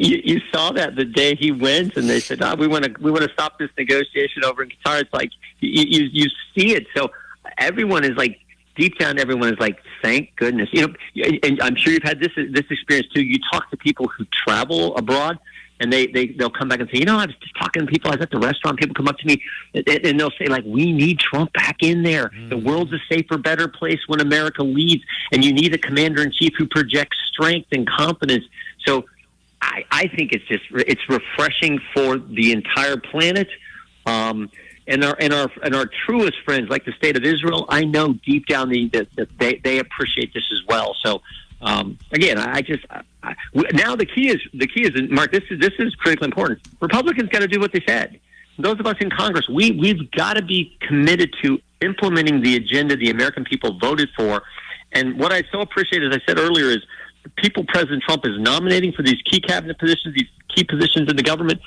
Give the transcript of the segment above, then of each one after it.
You saw that the day he went, and they said, we want to stop this negotiation over in Qatar. It's like you see it. So everyone is like, deep down, everyone is like, thank goodness. And I'm sure you've had this experience too. You talk to people who travel abroad, and they'll come back and say, I was just talking to people. I was at the restaurant. People come up to me, and they'll say, like, we need Trump back in there. The world's a safer, better place when America leads, and you need a commander-in-chief who projects strength and confidence. So I think it's refreshing for the entire planet. And our truest friends, like the state of Israel, I know deep down that they appreciate this as well. So again, now the key is, Mark, this is critically important. Republicans got to do what they said. Those of us in Congress, we've got to be committed to implementing the agenda the American people voted for. And what I so appreciate, as I said earlier, is the people President Trump is nominating for these key cabinet positions, these key positions in the government.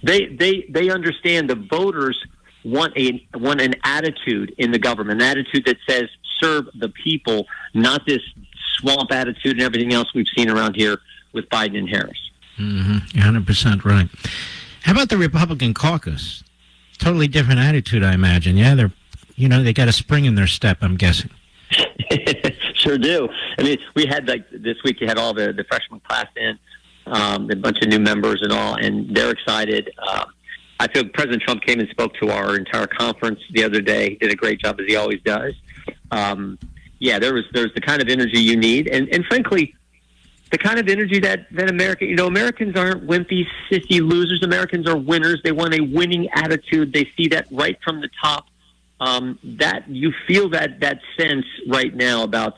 They understand the voters want an attitude in the government, an attitude that says serve the people, not this swamp attitude and everything else we've seen around here with Biden and Harris. Mm-hmm. 100% right. How about the Republican caucus? Totally different attitude, I imagine. Yeah, they got a spring in their step, I'm guessing. Sure do. I mean, we had, like, this week, you had all the freshman class in, a bunch of new members and all, and they're excited. I feel President Trump came and spoke to our entire conference the other day. He did a great job, as he always does. There's the kind of energy you need, and frankly, the kind of energy that Americans aren't wimpy, sissy losers. Americans are winners. They want a winning attitude. They see that right from the top. That you feel that sense right now about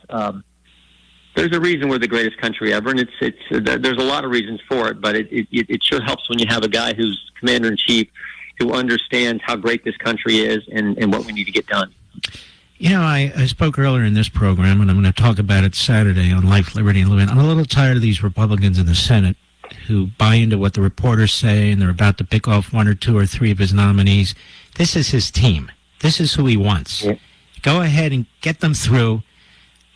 there's a reason we're the greatest country ever, and there's a lot of reasons for it, but it sure helps when you have a guy who's commander-in-chief who understands how great this country is and what we need to get done. I spoke earlier in this program, and I'm going to talk about it Saturday on Life, Liberty, and Living. I'm a little tired of these Republicans in the Senate who buy into what the reporters say, and they're about to pick off one or two or three of his nominees. This is his team. This is who he wants. Yeah. Go ahead and get them through.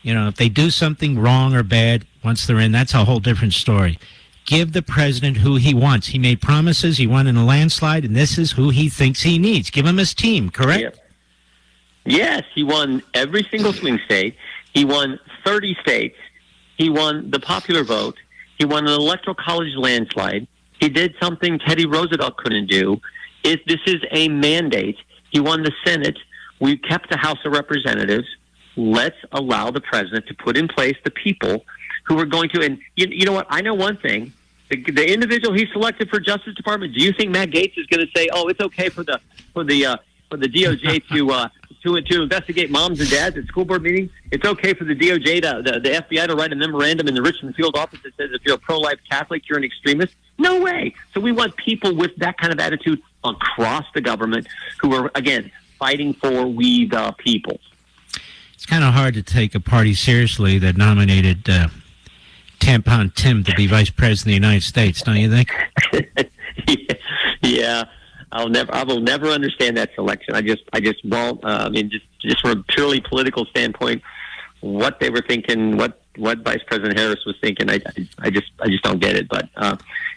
If they do something wrong or bad, once they're in, that's a whole different story. Give the president who he wants. He made promises. He won in a landslide, and this is who he thinks he needs. Give him his team, correct? Yeah. Yes, he won every single swing state. He won 30 states. He won the popular vote. He won an electoral college landslide. He did something Teddy Roosevelt couldn't do. This is a mandate. He won the Senate. We kept the House of Representatives. Let's allow the president to put in place the people who are going to. And you know what? I know one thing. The individual he selected for Justice Department. Do you think Matt Gaetz is going to say, "Oh, it's okay for the DOJ to investigate moms and dads at school board meetings. It's okay for the DOJ the FBI to write a memorandum in the Richmond Field office that says if you're a pro-life Catholic, you're an extremist"? No way. So we want people with that kind of attitude across the government who are, again, fighting for we the people. It's kind of hard to take a party seriously that nominated Tampon Tim to be vice president of the United States, don't you think? Yeah. I will never understand that selection. I just won't. Just from a purely political standpoint, what they were thinking, what Vice President Harris was thinking, I just don't get it. But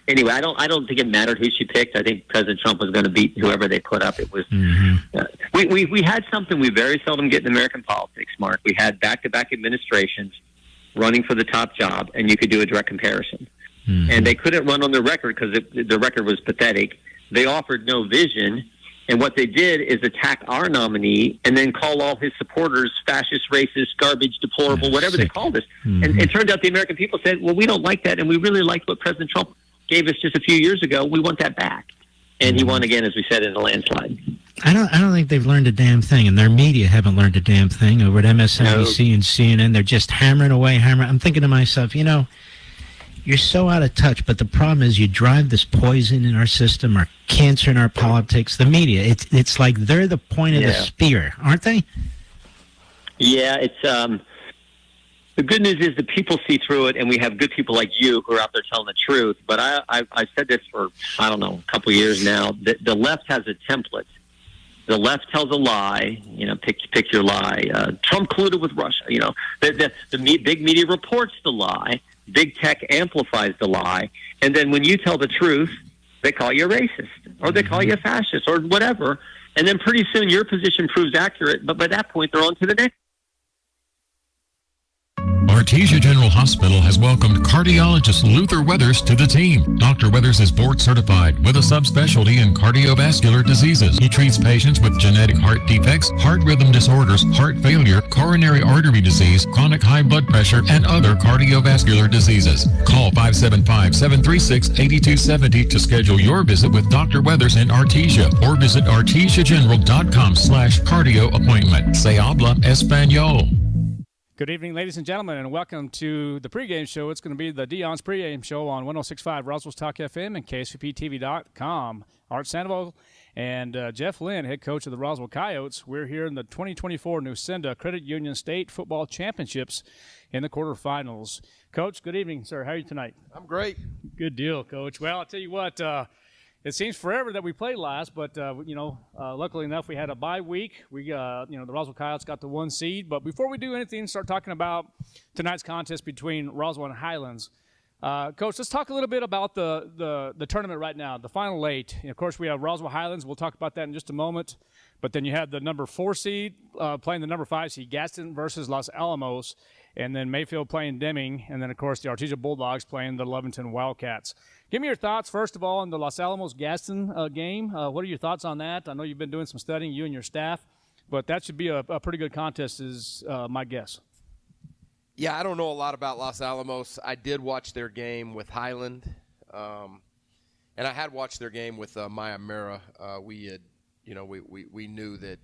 anyway, I don't think it mattered who she picked. I think President Trump was going to beat whoever they put up. It was we had something we very seldom get in American politics, Mark. We had back-to-back administrations running for the top job, and you could do a direct comparison. Mm-hmm. And they couldn't run on their record because the record was pathetic. They offered no vision, and what they did is attack our nominee and then call all his supporters fascist, racist, garbage, deplorable, whatever they called us. Mm-hmm. And it turned out the American people said, well, we don't like that, and we really liked what President Trump gave us just a few years ago. We want that back. And he won again, as we said, in a landslide. I don't think they've learned a damn thing, and their media haven't learned a damn thing. Over at MSNBC and CNN, they're just hammering away. I'm thinking to myself, you're so out of touch, but the problem is you drive this poison in our system, our cancer in our politics, the media. It's like they're the point of the spear, aren't they? Yeah, it's the good news is that people see through it, and we have good people like you who are out there telling the truth. But I've said this for, a couple of years now. The left has a template. The left tells a lie. Pick your lie. Trump colluded with Russia. The big media reports the lie. big tech amplifies the lie. And then when you tell the truth, they call you a racist or they call you a fascist or whatever. And then pretty soon your position proves accurate. But by that point, they're on to the next. Artesia General Hospital has welcomed cardiologist Luther Weathers to the team. Dr. Weathers is board certified with a subspecialty in cardiovascular diseases. He treats patients with genetic heart defects, heart rhythm disorders, heart failure, coronary artery disease, chronic high blood pressure, and other cardiovascular diseases. Call 575-736-8270 to schedule your visit with Dr. Weathers in Artesia or visit artesiageneral.com/cardio appointment. Se habla Espanol. Good evening, ladies and gentlemen, and welcome to the pregame show. It's going to be the Dion's pregame show on 106.5 Roswell's Talk FM and KSVPTV.com. Art Sandoval and Jeff Lynn, head coach of the Roswell Coyotes. We're here in the 2024 Nucinda Credit Union State Football Championships in the quarterfinals. Coach, good evening, sir. How are you tonight? I'm great. Good deal, Coach. Well, I'll tell you what, it seems forever that we played last, but, luckily enough, we had a bye week. The Roswell Coyotes got the 1 seed. But before we do anything, start talking about tonight's contest between Roswell and Highlands. Coach, let's talk a little bit about the tournament right now, the final 8. And of course, we have Roswell Highlands. We'll talk about that in just a moment. But then you have the number 4 seed playing the number 5 seed, Gaston versus Los Alamos. And then Mayfield playing Deming. And then, of course, the Artesia Bulldogs playing the Lovington Wildcats. Give me your thoughts, first of all, on the Los Alamos-Gaston game. What are your thoughts on that? I know you've been doing some studying, you and your staff, but that should be a pretty good contest is my guess. Yeah, I don't know a lot about Los Alamos. I did watch their game with Highland, and I had watched their game with Maya Mira. We knew that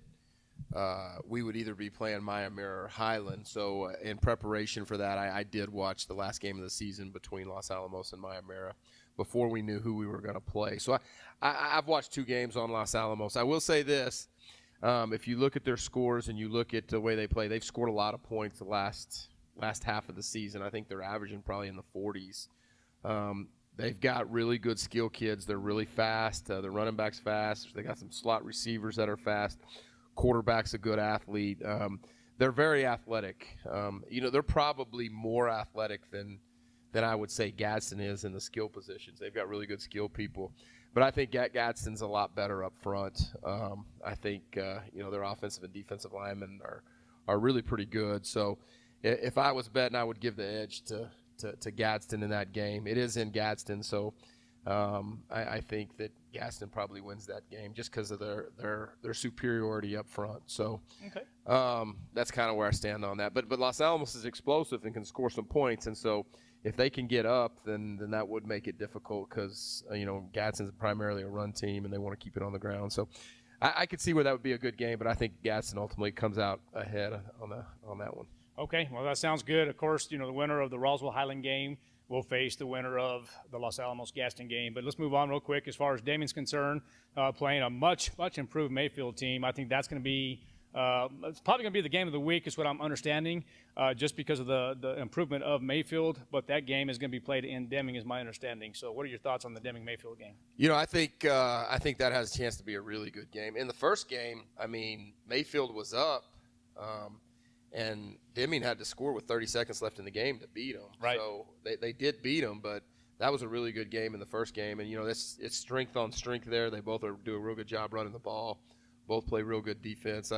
we would either be playing Maya Mira or Highland. So in preparation for that, I did watch the last game of the season between Los Alamos and Maya Mira before we knew who we were going to play. So I've watched 2 games on Los Alamos. I will say this. If you look at their scores and you look at the way they play, they've scored a lot of points the last half of the season. I think they're averaging probably in the 40s. They've got really good skill kids. They're really fast. The running back's fast. They got some slot receivers that are fast. Quarterback's a good athlete. They're very athletic. They're probably more athletic than I would say Gadsden is in the skill positions. They've got really good skill people. But I think Gadsden's a lot better up front. I think, their offensive and defensive linemen are really pretty good. So if I was betting, I would give the edge to Gadsden in that game. It is in Gadsden, so I think that Gaston probably wins that game just because of their superiority up front. So okay. That's kind of where I stand on that. But Los Alamos is explosive and can score some points, and so if they can get up, then that would make it difficult because Gadsden's primarily a run team and they want to keep it on the ground. So I could see where that would be a good game, but I think Gadsden ultimately comes out ahead on that one. Okay, well that sounds good. Of course, the winner of the Roswell Highland game will face the winner of the Los Alamos Gaston game. But let's move on real quick. As far as Deming's concerned, playing a much improved Mayfield team, I think that's going to be it's probably going to be the game of the week is what I'm understanding, just because of the improvement of Mayfield. But that game is going to be played in Deming is my understanding. So what are your thoughts on the Deming-Mayfield game? I think that has a chance to be a really good game. In the first game, Mayfield was up, and Deming had to score with 30 seconds left in the game to beat them. Right. So they did beat them, but that was a really good game in the first game. And, it's strength on strength there. They both do a real good job running the ball. Both play real good defense.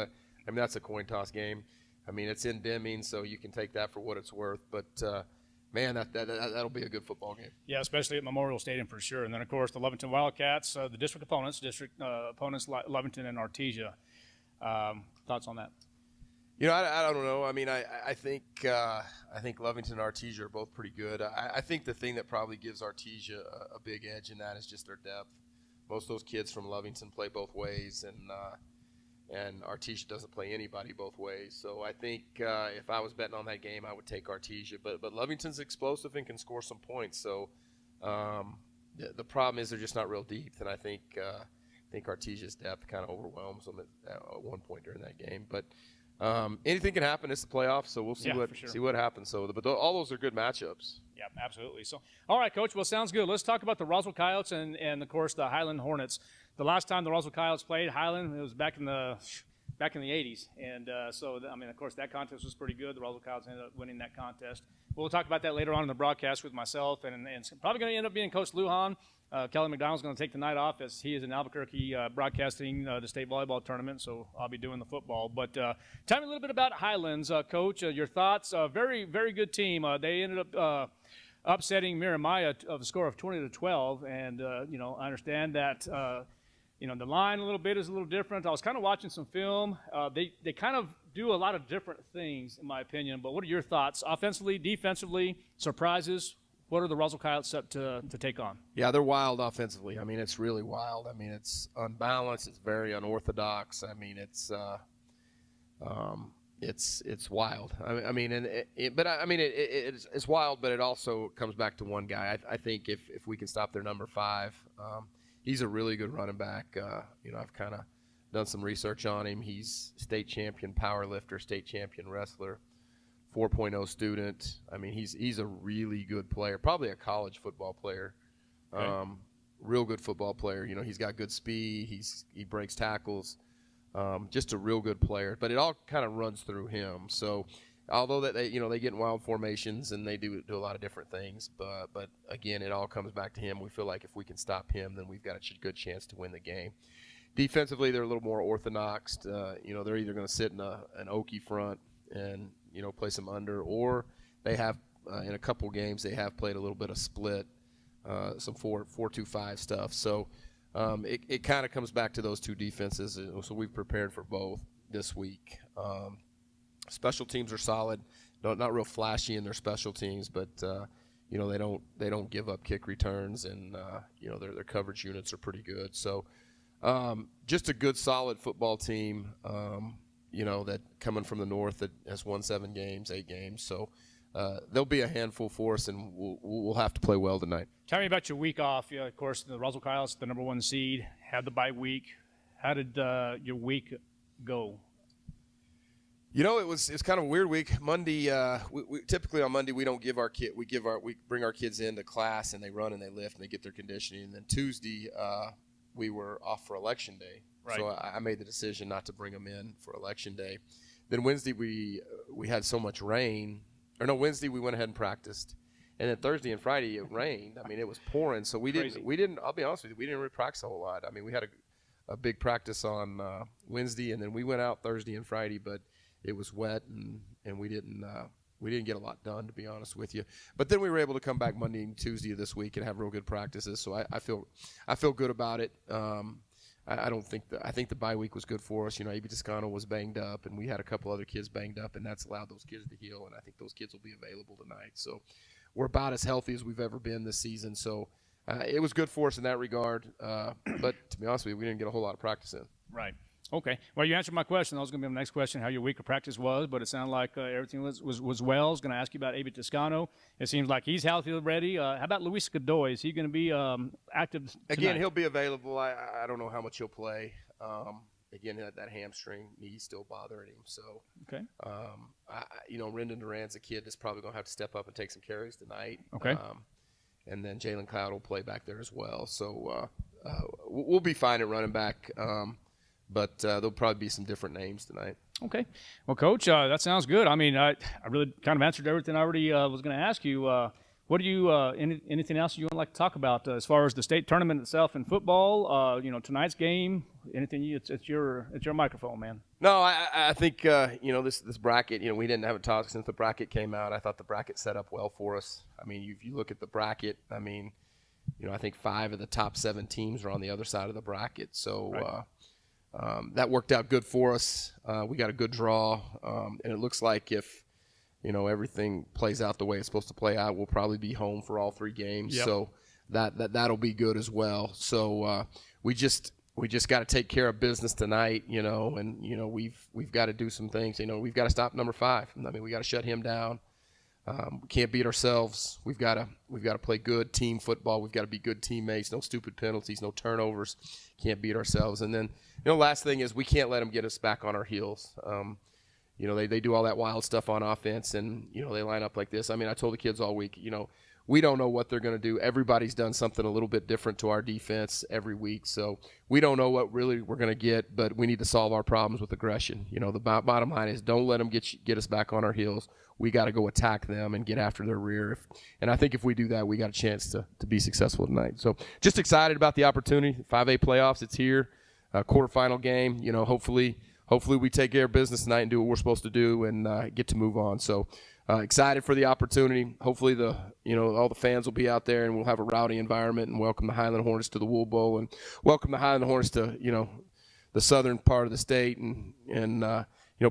That's a coin toss game. It's in Deming, so you can take that for what it's worth. But, man, that'll be a good football game. Yeah, especially at Memorial Stadium for sure. And then, of course, the Lovington Wildcats, the district opponents, Lovington and Artesia. Thoughts on that? I don't know. I think Lovington and Artesia are both pretty good. I think the thing that probably gives Artesia a big edge in that is just their depth. Most of those kids from Lovington play both ways, and Artesia doesn't play anybody both ways. So I think if I was betting on that game, I would take Artesia. But Lovington's explosive and can score some points. So the problem is they're just not real deep, and I think Artesia's depth kind of overwhelms them at one point during that game. But anything can happen. It's the playoffs, so we'll see see what happens. So, but all those are good matchups. Yeah, absolutely. So, all right, Coach. Well, sounds good. Let's talk about the Roswell Coyotes and of course the Highland Hornets. The last time the Roswell Coyotes played Highland, it was back in the 80s, and of course that contest was pretty good. The Roswell Coyotes ended up winning that contest. We'll talk about that later on in the broadcast with myself, and it's probably going to end up being Coach Lujan. Kelly McDonald's going to take the night off as he is in Albuquerque broadcasting the state volleyball tournament, so I'll be doing the football. But tell me a little bit about Highlands, Coach. Your thoughts. Very, very good team. They ended up upsetting Miramaya of a score of 20-12, and I understand that the line a little bit is a little different. I was kind of watching some film. They kind of do a lot of different things, in my opinion. But what are your thoughts, offensively, defensively, surprises? What are the Roswell Coyotes set to take on? Yeah, they're wild offensively. I mean, it's really wild. I mean, it's unbalanced. It's very unorthodox. I mean, it's wild. It's wild, but it also comes back to one guy. I think if we can stop their number 5, he's a really good running back. I've kind of done some research on him. He's state champion power lifter, state champion wrestler, 4.0 student. I mean, he's a really good player, probably a college football player. Okay. Real good football player. He's got good speed. He breaks tackles. Just a real good player. But it all kind of runs through him. So although that they get in wild formations and they do a lot of different things, but again, it all comes back to him. We feel like if we can stop him, then we've got a good chance to win the game. Defensively, they're a little more orthodox. They're either going to sit in an Okie front and play some under, or they have in a couple games they have played a little bit of split, some 4-2-5 stuff. So it kind of comes back to those two defenses. So we've prepared for both this week. Special teams are solid. Not real flashy in their special teams, but they don't give up kick returns, and their coverage units are pretty good. So just a good, solid football team. That coming from the north that has won 8 games. So they'll be a handful for us, and we'll have to play well tonight. Tell me about your week off. Of course, the Roswell Coyotes, the number 1 seed, had the bye week. How did your week go? It's kind of a weird week. Monday, we typically on Monday we don't give our kid. We bring our kids into class and they run and they lift and they get their conditioning. And then Tuesday, we were off for election day, right. So I made the decision not to bring them in for election day. Then Wednesday we had so much rain. Wednesday we went ahead and practiced, and then Thursday and Friday it rained. I mean, it was pouring, so we didn't. I'll be honest with you, we didn't really practice a whole lot. I mean, we had a big practice on Wednesday, and then we went out Thursday and Friday, but it was wet, and we didn't get a lot done, to be honest with you. But then we were able to come back Monday and Tuesday of this week and have real good practices. So I feel good about it. I think the bye week was good for us. A.B. Toscano was banged up, and we had a couple other kids banged up, and that's allowed those kids to heal. And I think those kids will be available tonight. So we're about as healthy as we've ever been this season. So it was good for us in that regard. But to be honest with you, we didn't get a whole lot of practice in. Right. Okay. Well, you answered my question. That was going to be my next question, how your week of practice was, but it sounded like everything was well. I was going to ask you about A.B. Toscano. It seems like he's healthy already. How about Luis Godoy? Is he going to be active tonight? Again, he'll be available. I don't know how much he'll play. Again, that hamstring knee still bothering him. So, okay. Rendon Duran's a kid that's probably going to have to step up and take some carries tonight. Okay. And then Jalen Cloud will play back there as well. So we'll be fine at running back. But there'll probably be some different names tonight. Okay. Well, Coach, that sounds good. I mean, I really kind of answered everything I already was going to ask you. What do you anything else you would like to talk about as far as the state tournament itself in football? Tonight's game. Anything? It's your microphone, man. No, I think this bracket. We didn't have a talk since the bracket came out. I thought the bracket set up well for us. I mean, if you look at the bracket, I mean, I think 5 of the top 7 teams are on the other side of the bracket. So. Right. That worked out good for us. We got a good draw, and it looks like if everything plays out the way it's supposed to play out, we'll probably be home for all 3 games. Yep. So that'll be good as well. So we just got to take care of business tonight, and we've got to do some things. We've got to stop number 5. I mean, we got to shut him down. We can't beat ourselves. We've got to play good team football. We've got to be good teammates. No stupid penalties, no turnovers. Can't beat ourselves. And then, last thing is we can't let them get us back on our heels. They do all that wild stuff on offense, and they line up like this. I mean, I told the kids all week, we don't know what they're going to do. Everybody's done something a little bit different to our defense every week, so we don't know what really we're going to get, but we need to solve our problems with aggression. The bottom line is don't let them get us back on our heels. We got to go attack them and get after their rear. And I think if we do that, we got a chance to be successful tonight. So just excited about the opportunity. 5A playoffs, it's here. Quarterfinal game. Hopefully we take care of business tonight and do what we're supposed to do and get to move on. So excited for the opportunity. Hopefully all the fans will be out there and we'll have a rowdy environment and welcome the Highland Hornets to the Wool Bowl and welcome the Highland Hornets to the southern part of the state and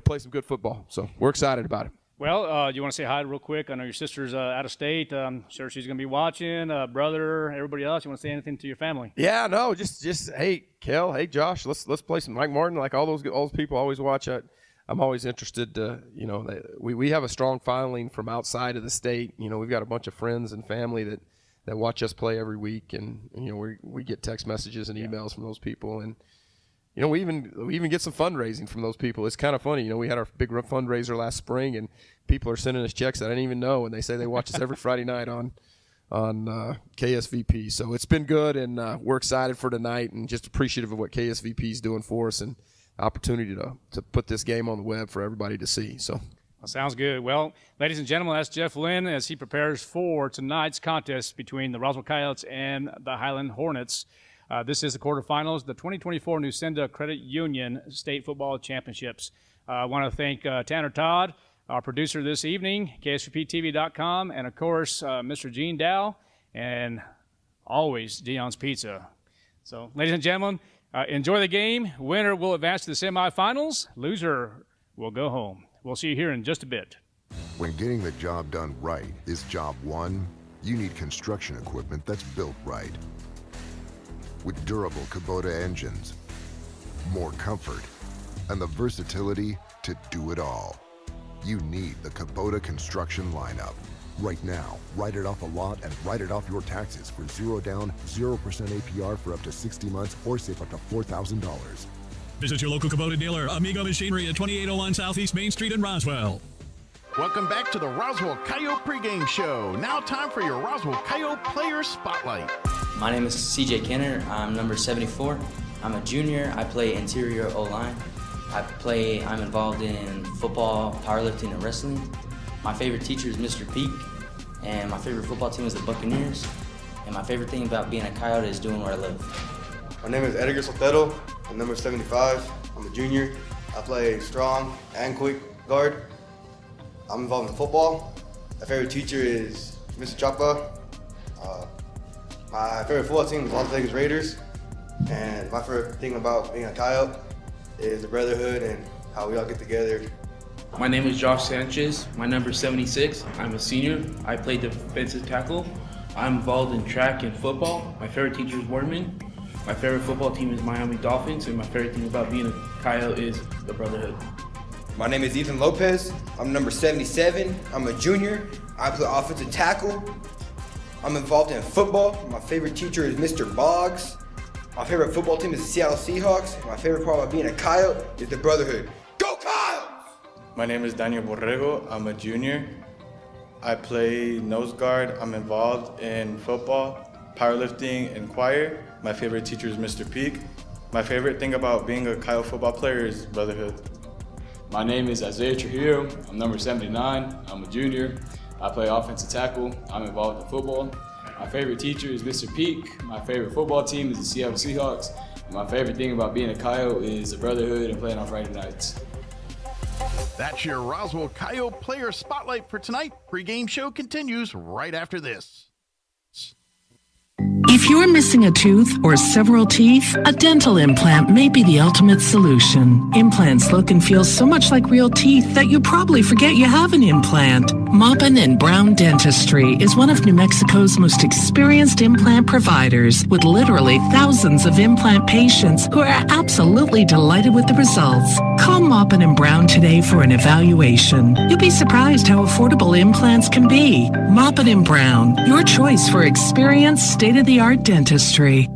play some good football. So we're excited about it. Well, you want to say hi real quick? I know your sister's out of state. I'm sure she's going to be watching. Brother, everybody else. You want to say anything to your family? Yeah, no, just hey, Kel, hey, Josh, let's play some Mike Martin. Like all those people always watch. I'm always interested. We have a strong following from outside of the state. We've got a bunch of friends and family that watch us play every week, and we get text messages and emails from those people, and we even get some fundraising from those people. It's kind of funny. We had our big fundraiser last spring, and people are sending us checks that I didn't even know, and they say they watch us every Friday night on KSVP. So it's been good, and we're excited for tonight and just appreciative of what KSVP is doing for us and the opportunity to put this game on the web for everybody to see. So. Well, sounds good. Well, ladies and gentlemen, that's Jeff Lynn as he prepares for tonight's contest between the Roswell Coyotes and the Highland Hornets. This is the quarterfinals, the 2024 Newsenda Credit Union State Football Championships. I want to thank Tanner Todd, our producer this evening, KSVPTV.com, and, of course, Mr. Gene Dow, and always Dion's Pizza. So, ladies and gentlemen, enjoy the game. Winner will advance to the semifinals. Loser will go home. We'll see you here in just a bit. When getting the job done right is job one, you need construction equipment that's built right. With durable Kubota engines, more comfort, and the versatility to do it all. You need the Kubota construction lineup. Right now, write it off a lot and write it off your taxes for 0 down, 0% APR for up to 60 months or save up to $4,000. Visit your local Kubota dealer, Amigo Machinery at 2801 Southeast Main Street in Roswell. Welcome back to the Roswell Coyote pregame show. Now time for your Roswell Coyote Player Spotlight. My name is CJ Kenner. I'm number 74. I'm a junior. I play interior O-line. I'm involved in football, powerlifting, and wrestling. My favorite teacher is Mr. Peak, and my favorite football team is the Buccaneers. And my favorite thing about being a Coyote is doing what I love. My name is Edgar Soltero. I'm number 75. I'm a junior. I play strong and quick guard. I'm involved in football. My favorite teacher is Mr. Chapa. My favorite football team is Las Vegas Raiders. And my favorite thing about being a Coyote is the brotherhood and how we all get together. My name is Josh Sanchez. My number is 76. I'm a senior. I play defensive tackle. I'm involved in track and football. My favorite teacher is Wortman. My favorite football team is Miami Dolphins, and my favorite thing about being a Coyote is the brotherhood. My name is Ethan Lopez. I'm number 77. I'm a junior. I play offensive tackle. I'm involved in football. My favorite teacher is Mr. Boggs. My favorite football team is the Seattle Seahawks. My favorite part about being a Coyote is the brotherhood. Go Coyotes! My name is Daniel Borrego. I'm a junior. I play nose guard. I'm involved in football, powerlifting, and choir. My favorite teacher is Mr. Peak. My favorite thing about being a Coyote football player is brotherhood. My name is Isaiah Trujillo. I'm number 79. I'm a junior. I play offensive tackle. I'm involved in football. My favorite teacher is Mr. Peak. My favorite football team is the Seattle Seahawks. And my favorite thing about being a Coyote is the brotherhood and playing on Friday nights. That's your Roswell Coyote Player Spotlight for tonight. Pre-game show continues right after this. If you're missing a tooth or several teeth, a dental implant may be the ultimate solution. Implants look and feel so much like real teeth that you probably forget you have an implant. Maupin and Brown Dentistry is one of New Mexico's most experienced implant providers, with literally thousands of implant patients who are absolutely delighted with the results. Call Maupin and Brown today for an evaluation. You'll be surprised how affordable implants can be. Maupin and Brown, your choice for experienced, state-of-the-art dentistry.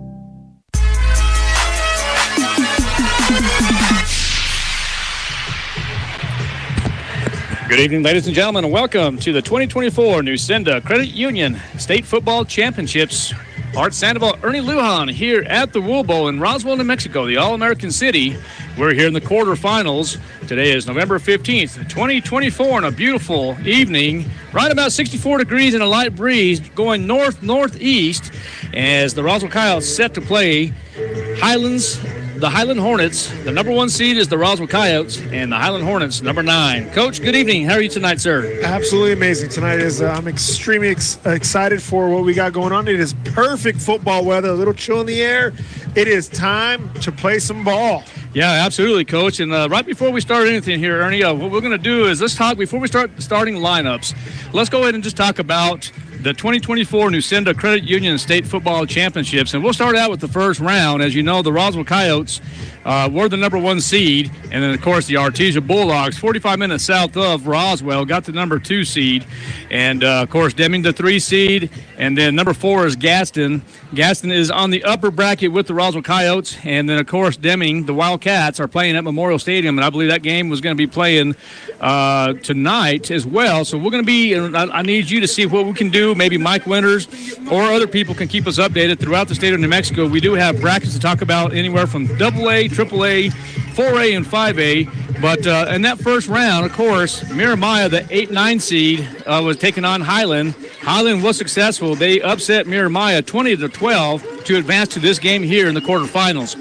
Good evening, ladies and gentlemen, and welcome to the 2024 Nucinda Credit Union State Football Championships. Art Sandoval, Ernie Lujan here at the Wool Bowl in Roswell, New Mexico, the All-American City. We're here in the quarterfinals. Today is November 15th, 2024, and a beautiful evening. Right about 64 degrees and a light breeze going north-northeast as the Roswell Coyotes set to play the Highland Hornets. The number 1 seed is the Roswell Coyotes, and the Highland Hornets, number 9. Coach, good evening. How are you tonight, sir? Absolutely amazing. Tonight is I'm extremely excited for what we got going on. It is perfect football weather, a little chill in the air. It is time to play some ball. Yeah, absolutely, Coach. And right before we start anything here, Ernie, what we're going to do is let's talk, before we start starting lineups, let's go ahead and just talk about the 2024 Nucinda Credit Union State Football Championships. And we'll start out with the first round. As you know, the Roswell Coyotes were the number 1 seed. And then, of course, the Artesia Bulldogs, 45 minutes south of Roswell, got the number 2 seed. And, of course, Deming, the 3 seed. And then number 4 is Gaston. Gaston is on the upper bracket with the Roswell Coyotes. And then, of course, Deming, the Wildcats, are playing at Memorial Stadium. And I believe that game was going to be playing tonight as well. So we're going to be, I need you to see what we can do. Maybe Mike Winters or other people can keep us updated throughout the state of New Mexico. We do have brackets to talk about anywhere from AA, AAA, 4A, and 5A. But in that first round, of course, Miramaya, the 8-9 seed, was taking on Highland. Highland was successful. They upset Miramaya 20-12 to advance to this game here in the quarterfinals.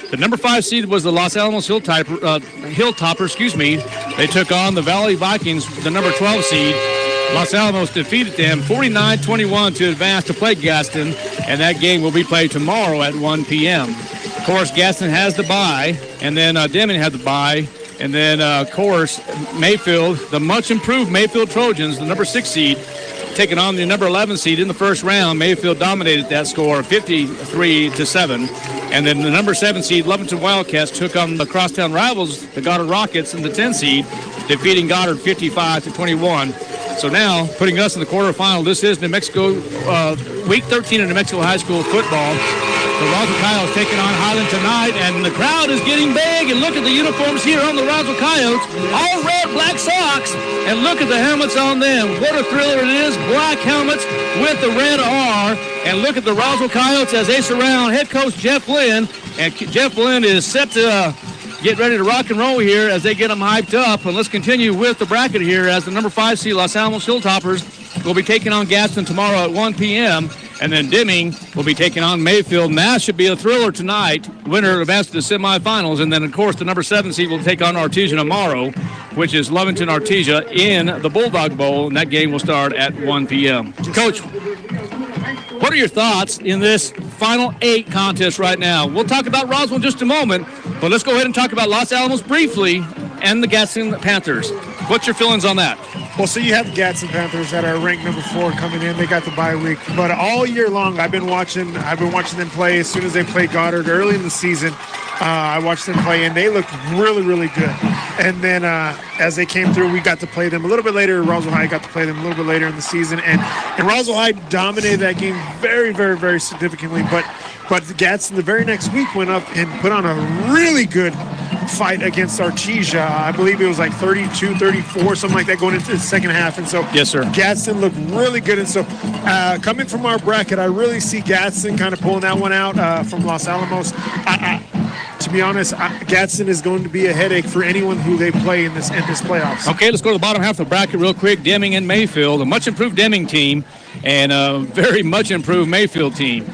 The number 5 seed was the Los Alamos Hilltopper. They took on the Valley Vikings, the number 12 seed. Los Alamos defeated them 49-21 to advance to play Gaston, and that game will be played tomorrow at 1 p.m. Of course, Gaston has the bye, and then Deming had the bye, and then, of course, Mayfield, the much-improved Mayfield Trojans, the number 6 seed, taking on the number 11 seed in the first round. Mayfield dominated that score 53-7. And then the number 7 seed, Leventon Wildcats, took on the crosstown rivals, the Goddard Rockets, and the 10 seed, defeating Goddard 55-21. So now, putting us in the quarterfinal, this is New Mexico, Week 13 of New Mexico High School football. The Roswell Coyotes taking on Highland tonight, and the crowd is getting big. And look at the uniforms here on the Roswell Coyotes, all red, black socks, and look at the helmets on them. What a thriller it is, black helmets with the red R. And look at the Roswell Coyotes as they surround head coach Jeff Lynn, and Jeff Lynn is set to get ready to rock and roll here as they get them hyped up. And let's continue with the bracket here as the number 5 seed Los Alamos Hilltoppers will be taking on Gaston tomorrow at 1 p.m. And then Deming will be taking on Mayfield. And that should be a thriller tonight. Winner advances to the semifinals. And then, of course, the number 7 seed will take on Artesia tomorrow, which is Leventon Artesia in the Bulldog Bowl. And that game will start at 1 p.m. Coach, what are your thoughts in this Final 8 contest right now? We'll talk about Roswell in just a moment, but let's go ahead and talk about Los Alamos briefly and the Gaston Panthers. What's your feelings on that? Well, so you have the Gadsden Panthers that are ranked number 4 coming in. They got the bye week, but all year long I've been watching them play. As soon as they played Goddard early in the season, I watched them play, and they looked really, really good. And then as they came through, we got to play them a little bit later. Roswell High got to play them a little bit later in the season, and Roswell High dominated that game very, very, very significantly. But Gadsden the very next week went up and put on a really good fight against Artesia. I believe it was like 32-34, something like that, going into the second half. And so yes, sir, Gadsden looked really good. And so coming from our bracket, I really see Gadsden kind of pulling that one out from Los Alamos. To be honest, Gadsden is going to be a headache for anyone who they play in this playoffs. Okay, let's go to the bottom half of the bracket real quick. Deming and Mayfield, a much improved Deming team and a very much improved Mayfield team.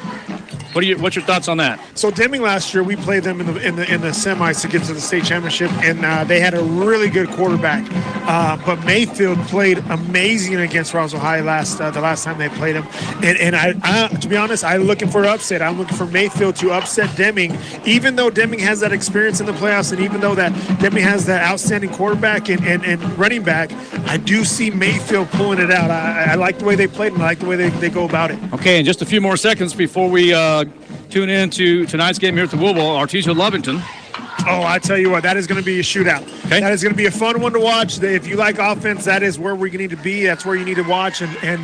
What's your thoughts on that? So Deming last year, we played them in the semis to get to the state championship, and they had a really good quarterback. But Mayfield played amazing against Roswell High the last time they played them. And I to be honest, I'm looking for an upset. I'm looking for Mayfield to upset Deming, even though Deming has that experience in the playoffs, and even though that Deming has that outstanding quarterback and running back, I do see Mayfield pulling it out. I like the way they played, and I like the way they go about it. Okay, in just a few more seconds before we tune in to tonight's game here at the Wool Bowl, Artesia Leventon. Oh, I tell you what, that is going to be a shootout. Okay. That is going to be a fun one to watch. If you like offense, that is where we need to be. That's where you need to watch and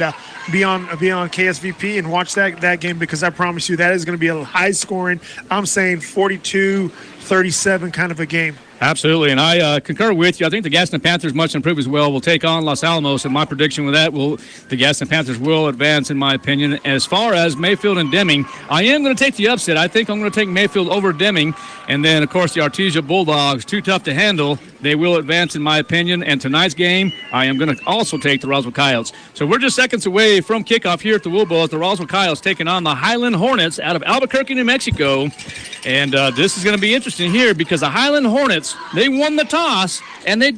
be on KSVP and watch that game, because I promise you that is going to be a high-scoring, I'm saying 42-37 kind of a game. Absolutely, and I concur with you. I think the Gaston Panthers, much improved as well, will take on Los Alamos, and my prediction with that the Gaston Panthers will advance, in my opinion. As far as Mayfield and Deming, I am going to take the upset. I think I'm going to take Mayfield over Deming, and then, of course, the Artesia Bulldogs, too tough to handle. They will advance, in my opinion, and tonight's game, I am going to also take the Roswell Coyotes. So we're just seconds away from kickoff here at the Will Bowl as the Roswell Coyotes taking on the Highland Hornets out of Albuquerque, New Mexico, and this is going to be interesting here because the Highland Hornets, they won the toss, and they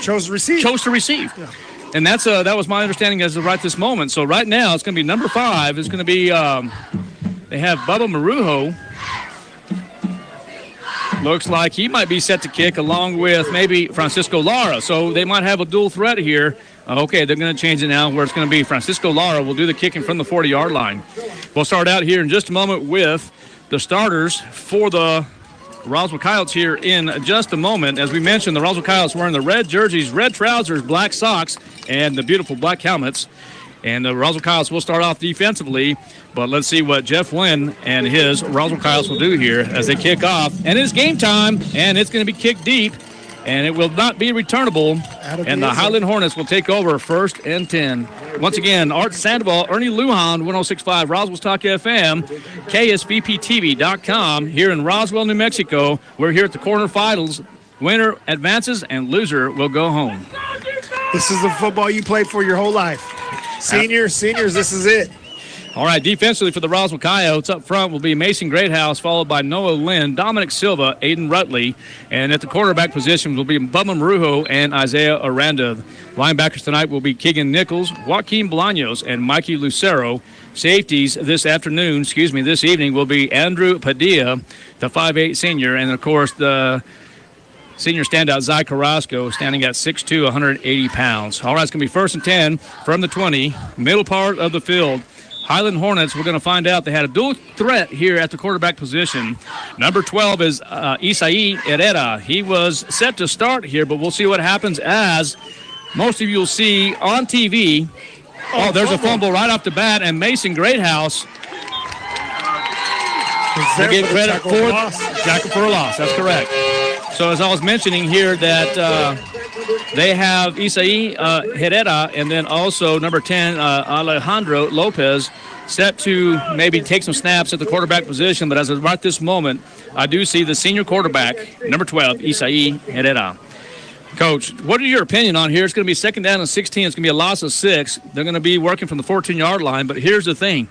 chose to receive. Yeah. And that was my understanding as of right this moment. So right now it's going to be number 5. It's going to be they have Bubba Marujo. Looks like he might be set to kick along with maybe Francisco Lara. So they might have a dual threat here. Okay, they're going to change it now where it's going to be Francisco Lara will do the kicking from the 40-yard line. We'll start out here in just a moment with the starters for the Roswell Coyotes here in just a moment. As we mentioned, the Roswell Coyotes wearing the red jerseys, red trousers, black socks, and the beautiful black helmets. And the Roswell Coyotes will start off defensively, but let's see what Jeff Wynn and his Roswell Coyotes will do here as they kick off. And it's game time, and it's going to be kicked deep, and it will not be returnable. And the Highland Hornets will take over 1st and 10. Once again, Art Sandoval, Ernie Lujan, 106.5 Roswell's Talk FM, KSVPTV.com here in Roswell, New Mexico. We're here at the quarterfinals. Winner advances and loser will go home. This is the football you played for your whole life. Seniors, this is it. All right, defensively for the Roswell Coyotes, up front will be Mason Greathouse, followed by Noah Lynn, Dominic Silva, Aiden Rutley, and at the quarterback position will be Bubba Marujo and Isaiah Aranda. Linebackers tonight will be Keegan Nichols, Joaquin Bolaños, and Mikey Lucero. Safeties this evening will be Andrew Padilla, the 5'8 senior, and of course the senior standout, Zy Carrasco, standing at 6'2", 180 pounds. All right, it's going to be 1st and 10 from the 20, middle part of the field. Highland Hornets, we're going to find out they had a dual threat here at the quarterback position. Number 12 is Isai Herrera. He was set to start here, but we'll see what happens as most of you will see on TV. Oh, there's a fumble right off the bat, and Mason Greathouse will get credit for a loss. That's correct. So as I was mentioning here that they have Isai Herrera and then also number 10, Alejandro Lopez, set to maybe take some snaps at the quarterback position. But as of right this moment, I do see the senior quarterback, number 12, Isai Herrera. Coach, what are your opinion on here? It's going to be 2nd down and 16. It's going to be a loss of 6. They're going to be working from the 14-yard line. But here's the thing.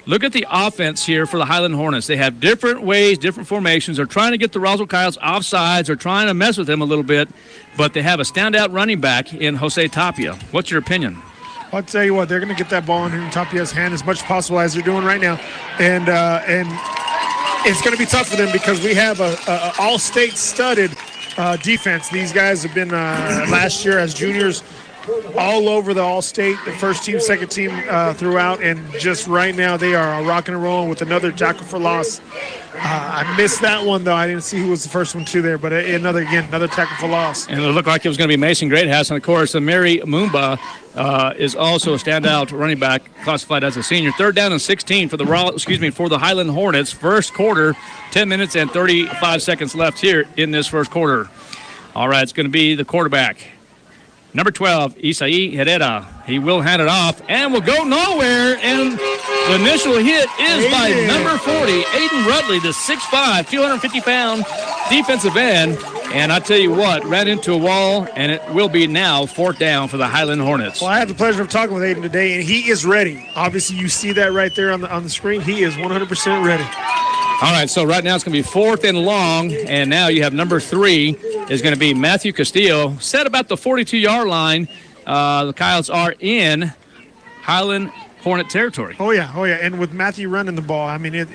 Look at the offense here for the Highland Hornets. They have different ways, different formations. They're trying to get the Roswell Coyotes offsides. They're trying to mess with them a little bit, but they have a standout running back in Jose Tapia. What's your opinion? I'll tell you what, they're going to get that ball in Tapia's hand as much as possible as they're doing right now, and it's going to be tough for them because we have a all-state studded defense. These guys have been last year as juniors all over the all-state, the first team, second team throughout, and just right now they are rocking and rolling with another tackle for loss. I missed that one, though. I didn't see who was the first one there, but another tackle for loss. And it looked like it was going to be Mason Greathouse, and of course, Mary Mumba is also a standout running back, classified as a senior. 3rd down and 16 for the Highland Hornets. First quarter, 10 minutes and 35 seconds left here in this first quarter. All right, it's going to be the quarterback. Number 12, Isai Herrera. He will hand it off and will go nowhere. And the initial hit is by number 40, Aiden Rutley, the 6'5", 250-pound defensive end. And I tell you what, ran into a wall, and it will be now 4th down for the Highland Hornets. Well, I had the pleasure of talking with Aiden today, and he is ready. Obviously, you see that right there on the screen. He is 100% ready. All right, so right now it's going to be 4th and long, and now you have number 3 is going to be Matthew Castillo. Set about the 42-yard line. The Coyotes are in Highland Hornet territory. Oh, yeah, and with Matthew running the ball, I mean,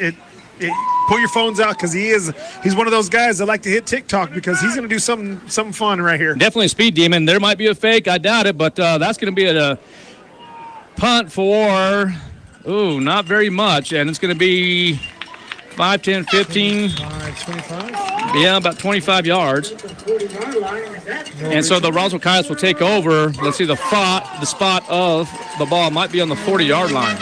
pull your phones out because he's one of those guys that like to hit TikTok because he's going to do something fun right here. Definitely a speed demon. There might be a fake. I doubt it, but that's going to be a punt for, not very much, and it's going to be 5, 10, 15. 25. Yeah, about 25 yards. And so the Roswell Coyotes will take over. Let's see, the spot of the ball might be on the 40-yard line.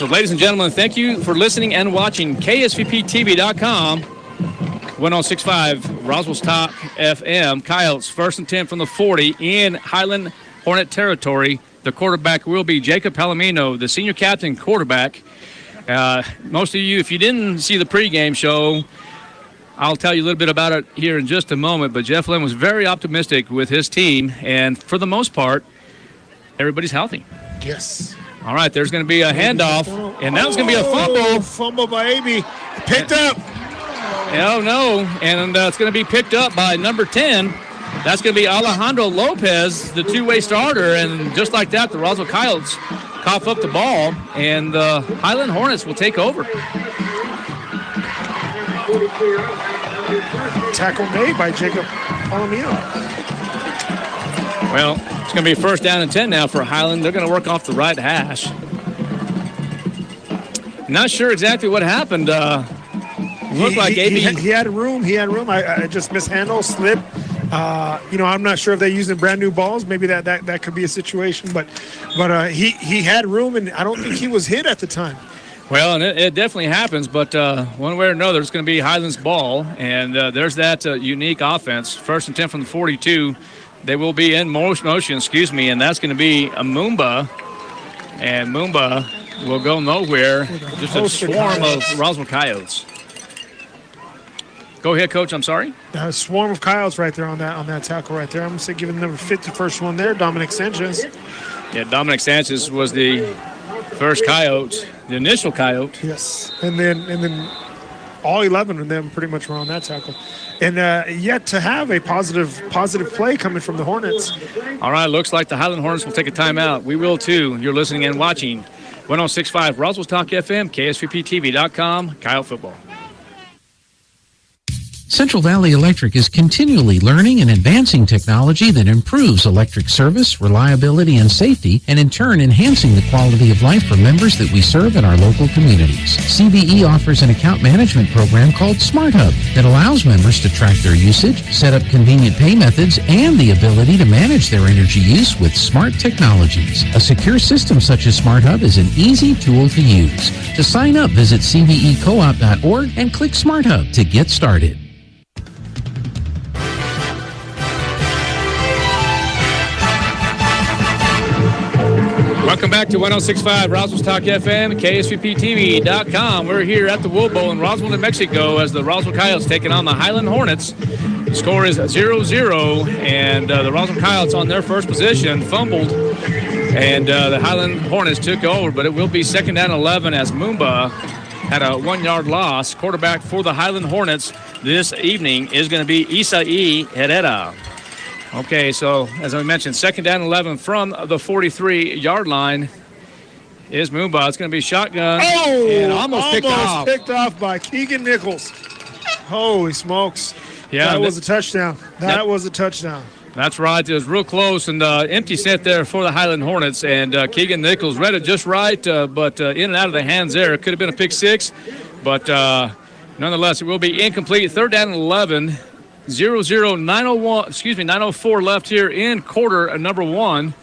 So, ladies and gentlemen, thank you for listening and watching KSVPTV.com. 1065 Roswell's Top FM. Coyotes first and 10 from the 40 in Highland Hornet territory. The quarterback will be Jacob Palomino, the senior captain quarterback. Most of you, if you didn't see the pregame show, I'll tell you a little bit about it here in just a moment. But Jeff Lynn was very optimistic with his team, and for the most part, everybody's healthy. Yes. All right, there's going to be a handoff, and that was going to be a fumble. Fumble by Amy. Picked up. Oh, no, and it's going to be picked up by number 10. That's going to be Alejandro Lopez, the two-way starter, and just like that, the Roswell Coyotes cough up the ball, and the Highland Hornets will take over. Tackle made by Jacob Palomino. Well, it's going to be first down and 10 now for Highland. They're going to work off the right hash. Not sure exactly what happened. Looked like AB. He had room. I just mishandled, slip. I'm not sure if they're using brand new balls. Maybe that could be a situation. But he had room, and I don't think he was hit at the time. Well, and it definitely happens. But one way or another, it's going to be Highland's ball, and there's that unique offense. First and 10 from the 42. They will be in motion, and that's going to be a Moomba, and Moomba will go nowhere. Just a swarm of Roswell Coyotes. Go ahead, Coach. I'm sorry. A swarm of Coyotes right there on that tackle right there. I'm going to say give him number 50 first one there, Dominic Sanchez. Yeah, Dominic Sanchez was the first Coyote, the initial Coyote. Yes, and then all 11 of them pretty much were on that tackle. And yet to have a positive play coming from the Hornets. All right, looks like the Highland Hornets will take a timeout. We will too. You're listening and watching 1065 Roswell's Talk FM, KSVPTV.com, Coyote Football. Central Valley Electric is continually learning and advancing technology that improves electric service, reliability, and safety, and in turn enhancing the quality of life for members that we serve in our local communities. CVE offers an account management program called Smart Hub that allows members to track their usage, set up convenient pay methods, and the ability to manage their energy use with smart technologies. A secure system such as Smart Hub is an easy tool to use. To sign up, visit cvecoop.org and click Smart Hub to get started. Welcome back to 1065 Roswell's Talk FM, KSVPTV.com. We're here at the Wool Bowl in Roswell, New Mexico, as the Roswell Coyotes taking on the Highland Hornets. The score is 0-0, and the Roswell Coyotes on their first position fumbled, and the Highland Hornets took over, but it will be second down 11 as Moomba had a 1-yard loss. Quarterback for the Highland Hornets this evening is going to be Isai Herrera. Okay, so as I mentioned, second down 11 from the 43-yard line is Moomba. It's going to be shotgun. Oh, and almost picked off by Keegan Nichols. Holy smokes. Yeah, that was a touchdown. That was a touchdown. That's right. It was real close, and empty set there for the Highland Hornets. And Keegan Nichols read it just right, but in and out of the hands there. It could have been a pick six, but nonetheless, it will be incomplete. Third down 11. 904 left here in quarter number one.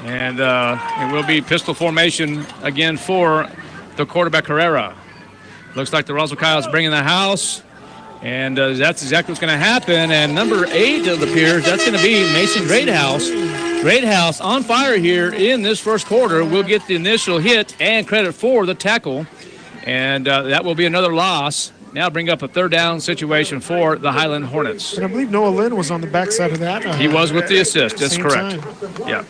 And it will be pistol formation again for the quarterback Herrera. Looks like the Roswell Coyotes bringing the house. And that's exactly what's going to happen. And number 8, it appears, that's going to be Mason Greathouse. Greathouse on fire here in this first quarter. Will get the initial hit and credit for the tackle. And that will be another loss. Now bring up a third down situation for the Highland Hornets. And I believe Noah Lynn was on the backside of that. He was with the assist. That's correct. Yeah.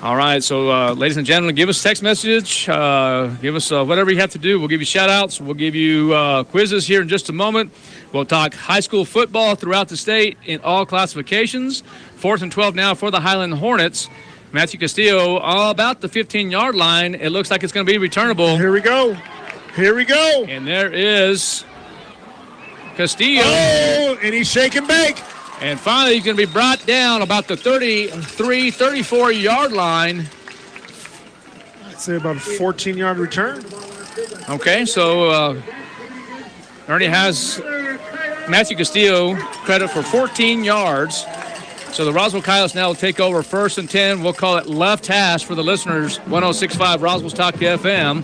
All right, so ladies and gentlemen, give us a text message. Give us whatever you have to do. We'll give you shout-outs. We'll give you quizzes here in just a moment. We'll talk high school football throughout the state in all classifications. 4th and 12 now for the Highland Hornets. Matthew Castillo about the 15-yard line. It looks like it's going to be returnable. Here we go. And there is Castillo. Oh, and he's shake and bake. And finally, he's going to be brought down about the 33, 34-yard line. I'd say about a 14-yard return. Okay, so Ernie has Matthew Castillo credit for 14 yards. So the Roswell Coyotes now will take over 1st and 10. We'll call it left hash for the listeners, 106.5 Roswell's Talk FM.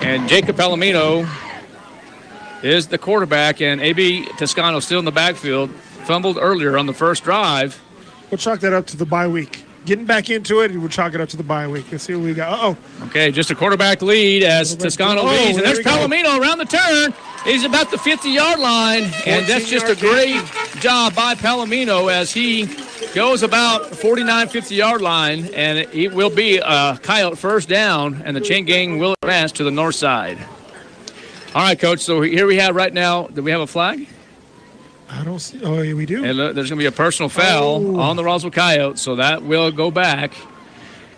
And Jacob Palomino is the quarterback, and A.B. Toscano still in the backfield. Fumbled earlier on the first drive. We'll chalk that up to the bye week. Getting back into it, we'll chalk it up to the bye week. Let's see what we got. Uh-oh. Okay, just a quarterback lead as Toscano leads. And there's Palomino around the turn. He's about the 50-yard line, and that's just a great job by Palomino as he goes about 49, 50-yard line, and it will be a Coyote first down, and the chain gang will advance to the north side. All right, Coach, so here we have right now, do we have a flag? I don't see. Oh, yeah, we do. And look, there's going to be a personal foul on the Roswell Coyotes, so that will go back.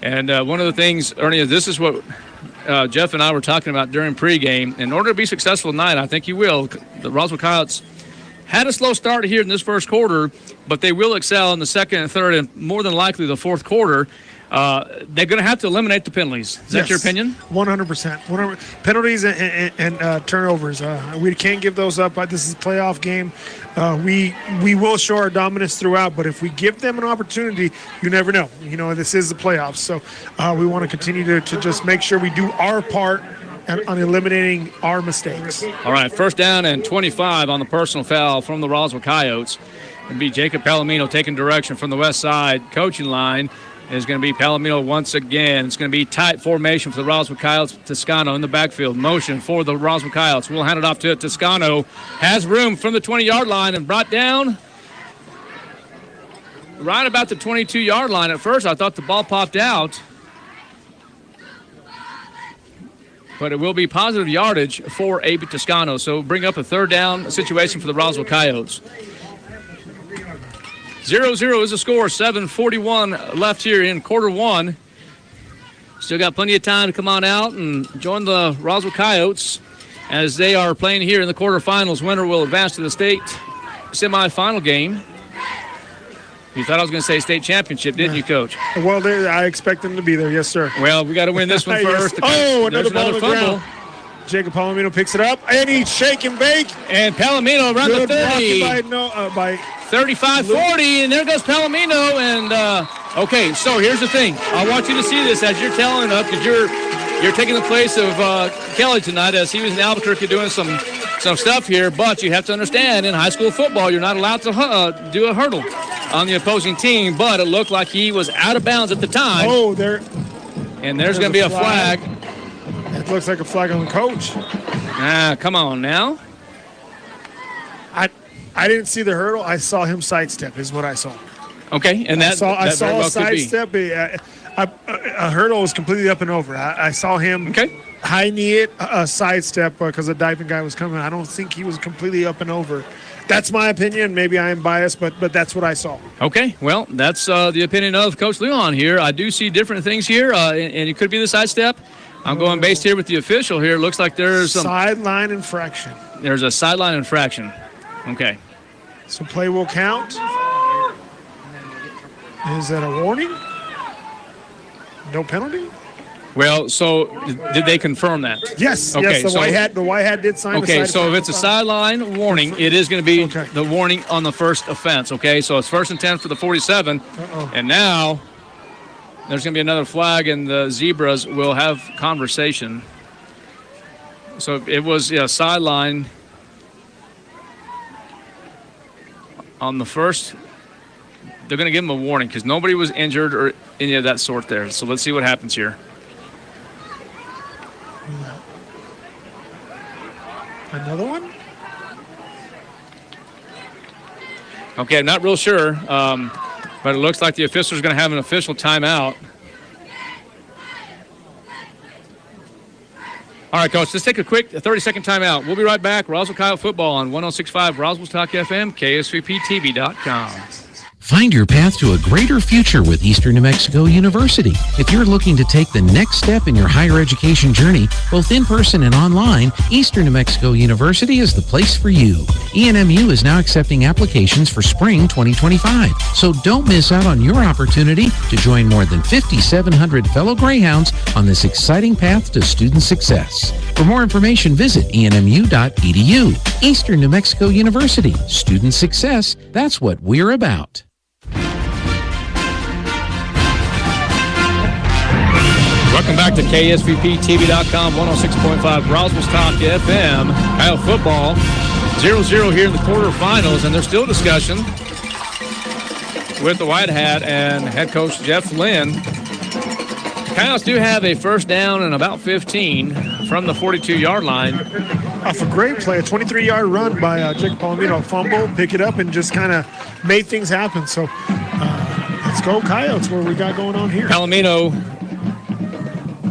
And one of the things, Ernie, this is what Jeff and I were talking about during pregame. In order to be successful tonight, I think you will. The Roswell Coyotes had a slow start here in this first quarter, but they will excel in the second and third and more than likely the fourth quarter. They're going to have to eliminate the penalties. Is that your opinion? 100%. Penalties and turnovers. We can't give those up. This is a playoff game. We will show our dominance throughout, but if we give them an opportunity, you never know. You know, this is the playoffs. So we want to continue to just make sure we do our part on eliminating our mistakes. All right, first down and 25 on the personal foul from the Roswell Coyotes. It'll be Jacob Palomino taking direction from the west side coaching line. Is going to be Palomino once again. It's going to be tight formation for the Roswell Coyotes. Toscano in the backfield. Motion for the Roswell Coyotes. We'll hand it off to Toscano. Has room from the 20-yard line and brought down right about the 22-yard line. At first, I thought the ball popped out. But it will be positive yardage for A.B. Toscano. So bring up a third down situation for the Roswell Coyotes. 0-0 is the score. 7:41 left here in quarter one. Still got plenty of time to come on out and join the Roswell Coyotes as they are playing here in the quarterfinals. Winner will advance to the state semifinal game. You thought I was going to say state championship, didn't you, Coach? Well, I expect them to be there. Yes, sir. Well, we got to win this one first. Oh, another fumble. Jacob Palomino picks it up, and he's shake and bake. And Palomino around the 30. By 35-40, and there goes Palomino. And, okay, so here's the thing. I want you to see this as you're telling up because you're taking the place of Kelly tonight as he was in Albuquerque doing some stuff here. But you have to understand, in high school football, you're not allowed to do a hurdle on the opposing team. But it looked like he was out of bounds at the time. Oh, there. And there's going to be a flag. It looks like a flag on the coach. Come on now. I didn't see the hurdle. I saw him sidestep is what I saw. Okay, and I saw a sidestep. A hurdle was completely up and over. I saw him high knee it, a sidestep because a diving guy was coming. I don't think he was completely up and over. That's my opinion. Maybe I am biased, but that's what I saw. Okay, well, that's the opinion of Coach Leon here. I do see different things here, and it could be the sidestep. I'm going based here with the official here. It looks like there's some sideline infraction. There's a sideline infraction. Okay. So play will count. Is that a warning? No penalty? Well, so did they confirm that? Yes. Okay, yes. The white hat did sign. Okay, so if it's a sideline warning, it is going to be the warning on the first offense. Okay, so it's 1st and 10 for the 47, and now there's going to be another flag, and the Zebras will have conversation. So it was a sideline on the first. They're going to give them a warning because nobody was injured or any of that sort there. So let's see what happens here. Another one? Okay, I'm not real sure, but it looks like the official is going to have an official timeout. All right, Coach, let's take a quick 30-second timeout. We'll be right back. Roswell Coyote football on 106.5 Roswell's Talk FM, KSVPTV.com. Find your path to a greater future with Eastern New Mexico University. If you're looking to take the next step in your higher education journey, both in person and online, Eastern New Mexico University is the place for you. ENMU is now accepting applications for spring 2025, so don't miss out on your opportunity to join more than 5,700 fellow Greyhounds on this exciting path to student success. For more information, visit enmu.edu. Eastern New Mexico University. Student success, that's what we're about. Welcome back to KSVPTV.com, 106.5 Roswell's Talk FM. Kyle football, 0-0 here in the quarterfinals, and there's still discussion with the White Hat and head coach Jeff Lynn. Coyotes do have a first down and about 15 from the 42-yard line. Off a great play, a 23-yard run by Jake Palomino. Fumble, pick it up, and just kind of made things happen. So let's go Coyotes, what we got going on here. Palomino,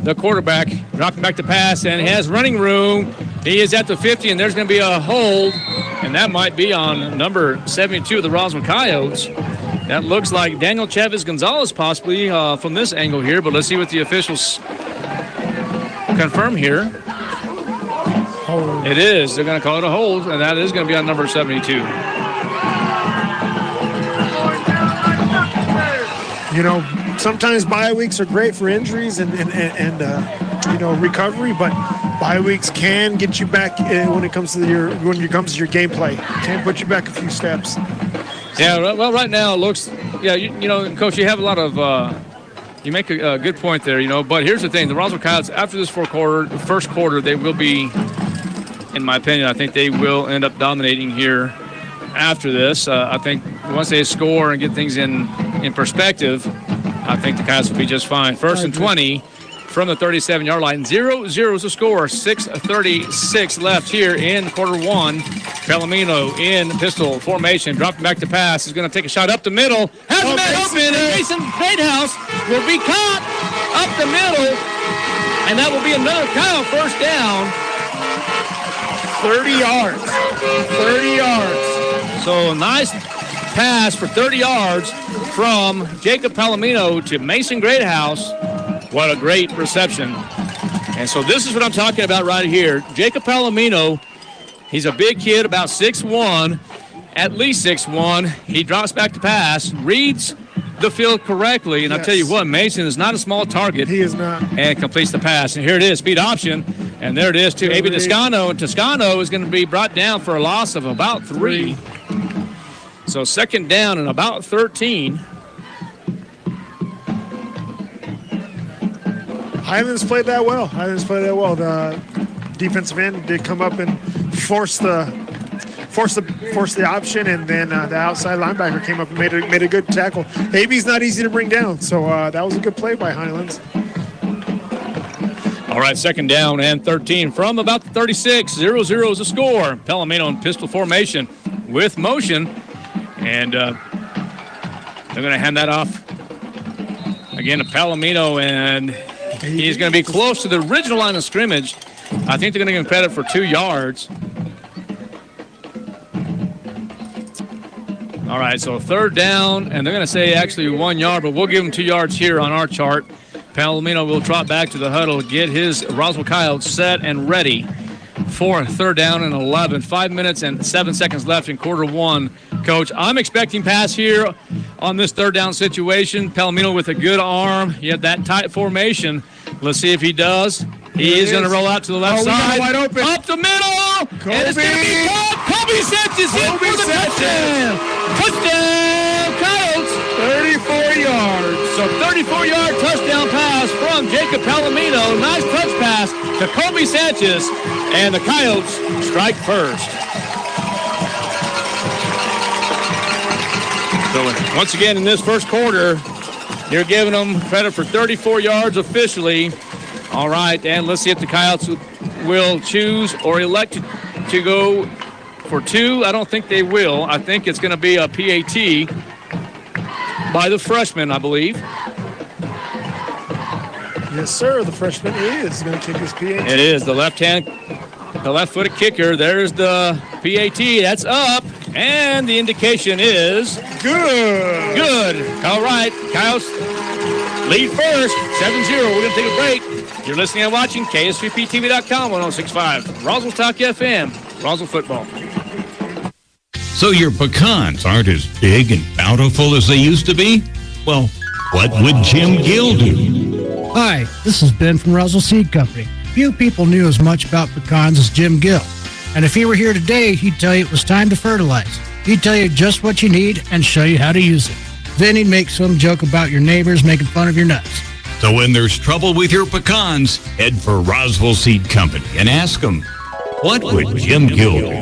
the quarterback, dropping back to pass, and has running room. He is at the 50, and there's going to be a hold, and that might be on number 72 of the Roswell Coyotes. That looks like Daniel Chavez Gonzalez possibly from this angle here, but let's see what the officials confirm here. Hold. It is. They're going to call it a hold, and that is going to be on number 72. You know, sometimes bye weeks are great for injuries and recovery, but bye weeks can get you back when it comes to your gameplay. Can put you back a few steps. Yeah, well, right now it looks, you know, Coach, you have a lot of, you make a good point there, you know, but here's the thing. The Roswell Coyotes, after this first quarter, they will be, in my opinion, I think they will end up dominating here after this. I think once they score and get things in perspective, I think the Coyotes will be just fine. First and 20 from the 37-yard line. 0-0 is the score. 6:36 left here in quarter one. Palomino in pistol formation, dropping back to pass. Is going to take a shot up the middle. Has a man open, and Mason Greathouse will be caught up the middle, and that will be another Kyle first down. 30 yards. 30 yards. So nice pass for 30 yards from Jacob Palomino to Mason Greathouse. What a great reception. And so this is what I'm talking about right here. Jacob Palomino, he's a big kid, about 6'1", at least 6'1". He drops back to pass, reads the field correctly, and yes. I'll tell you what, Mason is not a small target. He is not. And completes the pass. And here it is, speed option. And there it is to A.B. Toscano. And Toscano is going to be brought down for a loss of about 3. So second down and about 13. Highland's played that well. The defensive end did come up and force the option, and then the outside linebacker came up and made a good tackle. AB's not easy to bring down, so that was a good play by Highlands. All right, second down and 13 from about the 36. 0-0 is the score. Palomino in pistol formation with motion, and they're going to hand that off again to Palomino, and he's going to be close to the original line of scrimmage. I think they're going to give him credit for 2 yards. All right, so third down, and they're going to say actually 1 yard, but we'll give him 2 yards here on our chart. Palomino will trot back to the huddle, get his Roswell Coyotes set and ready for third down and 11. 5 minutes and 7 seconds left in quarter one. Coach, I'm expecting pass here on this third down situation. Palomino with a good arm. You have that tight formation. Let's see if he does. He is going to roll out to the left side. Wide open. Up the middle. Kobe. And it's going to be caught. Kobe Sanchez in for the touchdown. Touchdown, Coyotes. 34 yards. So 34-yard touchdown pass from Jacob Palomino. Nice touch pass to Kobe Sanchez. And the Coyotes strike first. So once again in this first quarter, you're giving them credit for 34 yards officially. All right, and let's see if the Coyotes will choose or elect to go for 2. I don't think they will. I think it's going to be a PAT by the freshman, I believe. Yes, sir. The freshman is going to kick his PAT. It is the left-footed kicker. There's the PAT. That's up. And the indication is good. Good. All right. Coyotes lead first, 7-0. We're going to take a break. You're listening and watching KSVPTV.com, 106.5. Roswell Talk FM, Roswell Football. So your pecans aren't as big and bountiful as they used to be? Well, what would Jim Gill do? Hi, this is Ben from Roswell Seed Company. Few people knew as much about pecans as Jim Gill. And if he were here today, he'd tell you it was time to fertilize. He'd tell you just what you need and show you how to use it. Then he'd make some joke about your neighbors making fun of your nuts. So when there's trouble with your pecans, head for Roswell Seed Company and ask them, what would Jim Gill do?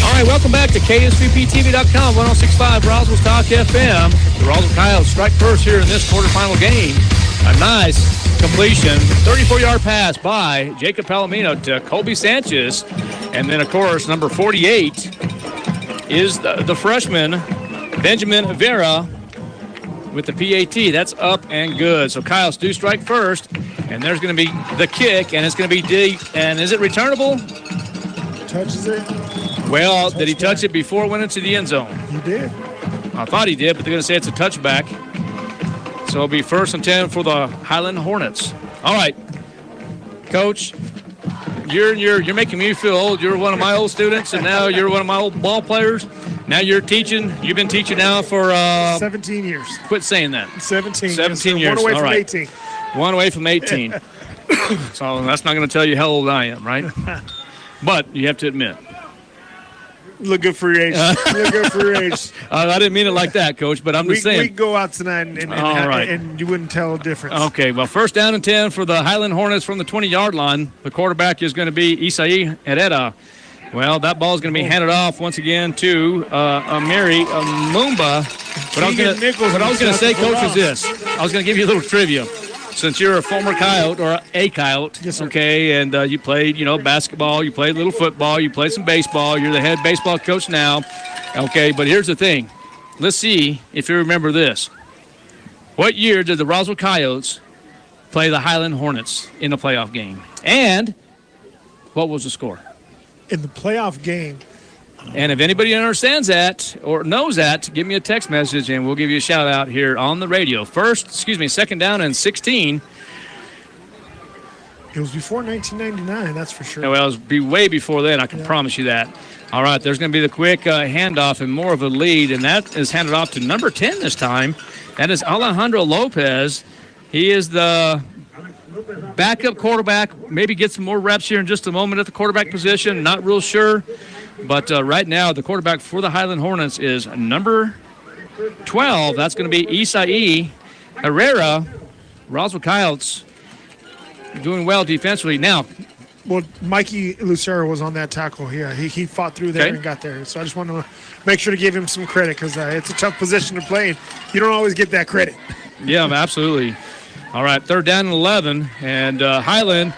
All right, welcome back to KSVPTV.com, 106.5 Roswell Talk FM. The Roswell Coyotes strike first here in this quarterfinal game. A nice completion, 34-yard pass by Jacob Palomino to Colby Sanchez. And then, of course, number 48 is the freshman, Benjamin Vera, with the PAT. That's up and good. So Coyotes do strike first, and there's going to be the kick, and it's going to be deep. And is it returnable? Touches it. Well, did he touch it before it went into the end zone? He did. I thought he did, but they're going to say it's a touchback. So it'll be 1st and 10 for the Highland Hornets. All right, Coach, you're making me feel old. You're one of my old students, and now you're one of my old ball players. Now you're teaching. You've been teaching now for 17 years. Quit saying that. 17. 17 years. One away All from right. 18. One away from 18. So that's not going to tell you how old I am, right? But you have to admit. Look good for your age. Look good for your age. I didn't mean it like that, Coach, but I'm just saying. We go out tonight and you wouldn't tell a difference. Okay, well, 1st down and 10 for the Highland Hornets from the 20-yard line. The quarterback is going to be Isai Herrera. Well, that ball is going to be handed off once again to Amiri Mumba. What I was going to say, Coach, is this. I was going to give you a little trivia. Since you're a former Coyote or a Coyote, yes, okay, and you played, basketball, you played a little football, you played some baseball, you're the head baseball coach now, okay, but here's the thing. Let's see if you remember this. What year did the Roswell Coyotes play the Highland Hornets in the playoff game? And what was the score? In the playoff game. And if anybody understands that or knows that, give me a text message and we'll give you a shout out here on the radio. 2nd down and 16. It was before 1999, that's for sure. Well, it was way before then, I can promise you that. All right, there's going to be the quick handoff and more of a lead, and that is handed off to number 10 this time. That is Alejandro Lopez. He is the backup quarterback. Maybe get some more reps here in just a moment at the quarterback position. Not real sure. But right now, the quarterback for the Highland Hornets is number 12. That's going to be Isai Herrera. Roswell Coyotes doing well defensively. Now, well, Mikey Lucero was on that tackle. Yeah, he fought through there and got there. So I just want to make sure to give him some credit because it's a tough position to play. And you don't always get that credit. Yeah, absolutely. All right, 3rd down and 11. And Highland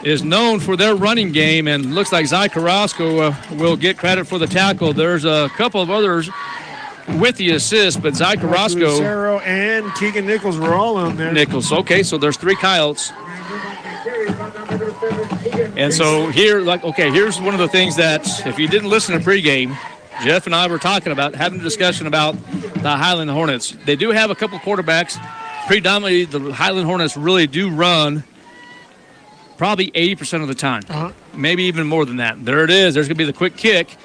is known for their running game, and looks like Zy Carrasco will get credit for the tackle. There's a couple of others with the assist, but Zy Carrasco. Lucero and Keegan Nichols were all on there. Nichols, okay, so there's 3 Coyotes. And so here, here's one of the things that if you didn't listen to pregame, Jeff and I were talking about, having a discussion about the Highland Hornets. They do have a couple quarterbacks. Predominantly, the Highland Hornets really do run probably 80% of the time, maybe even more than that. There it is. There's going to be the quick kick.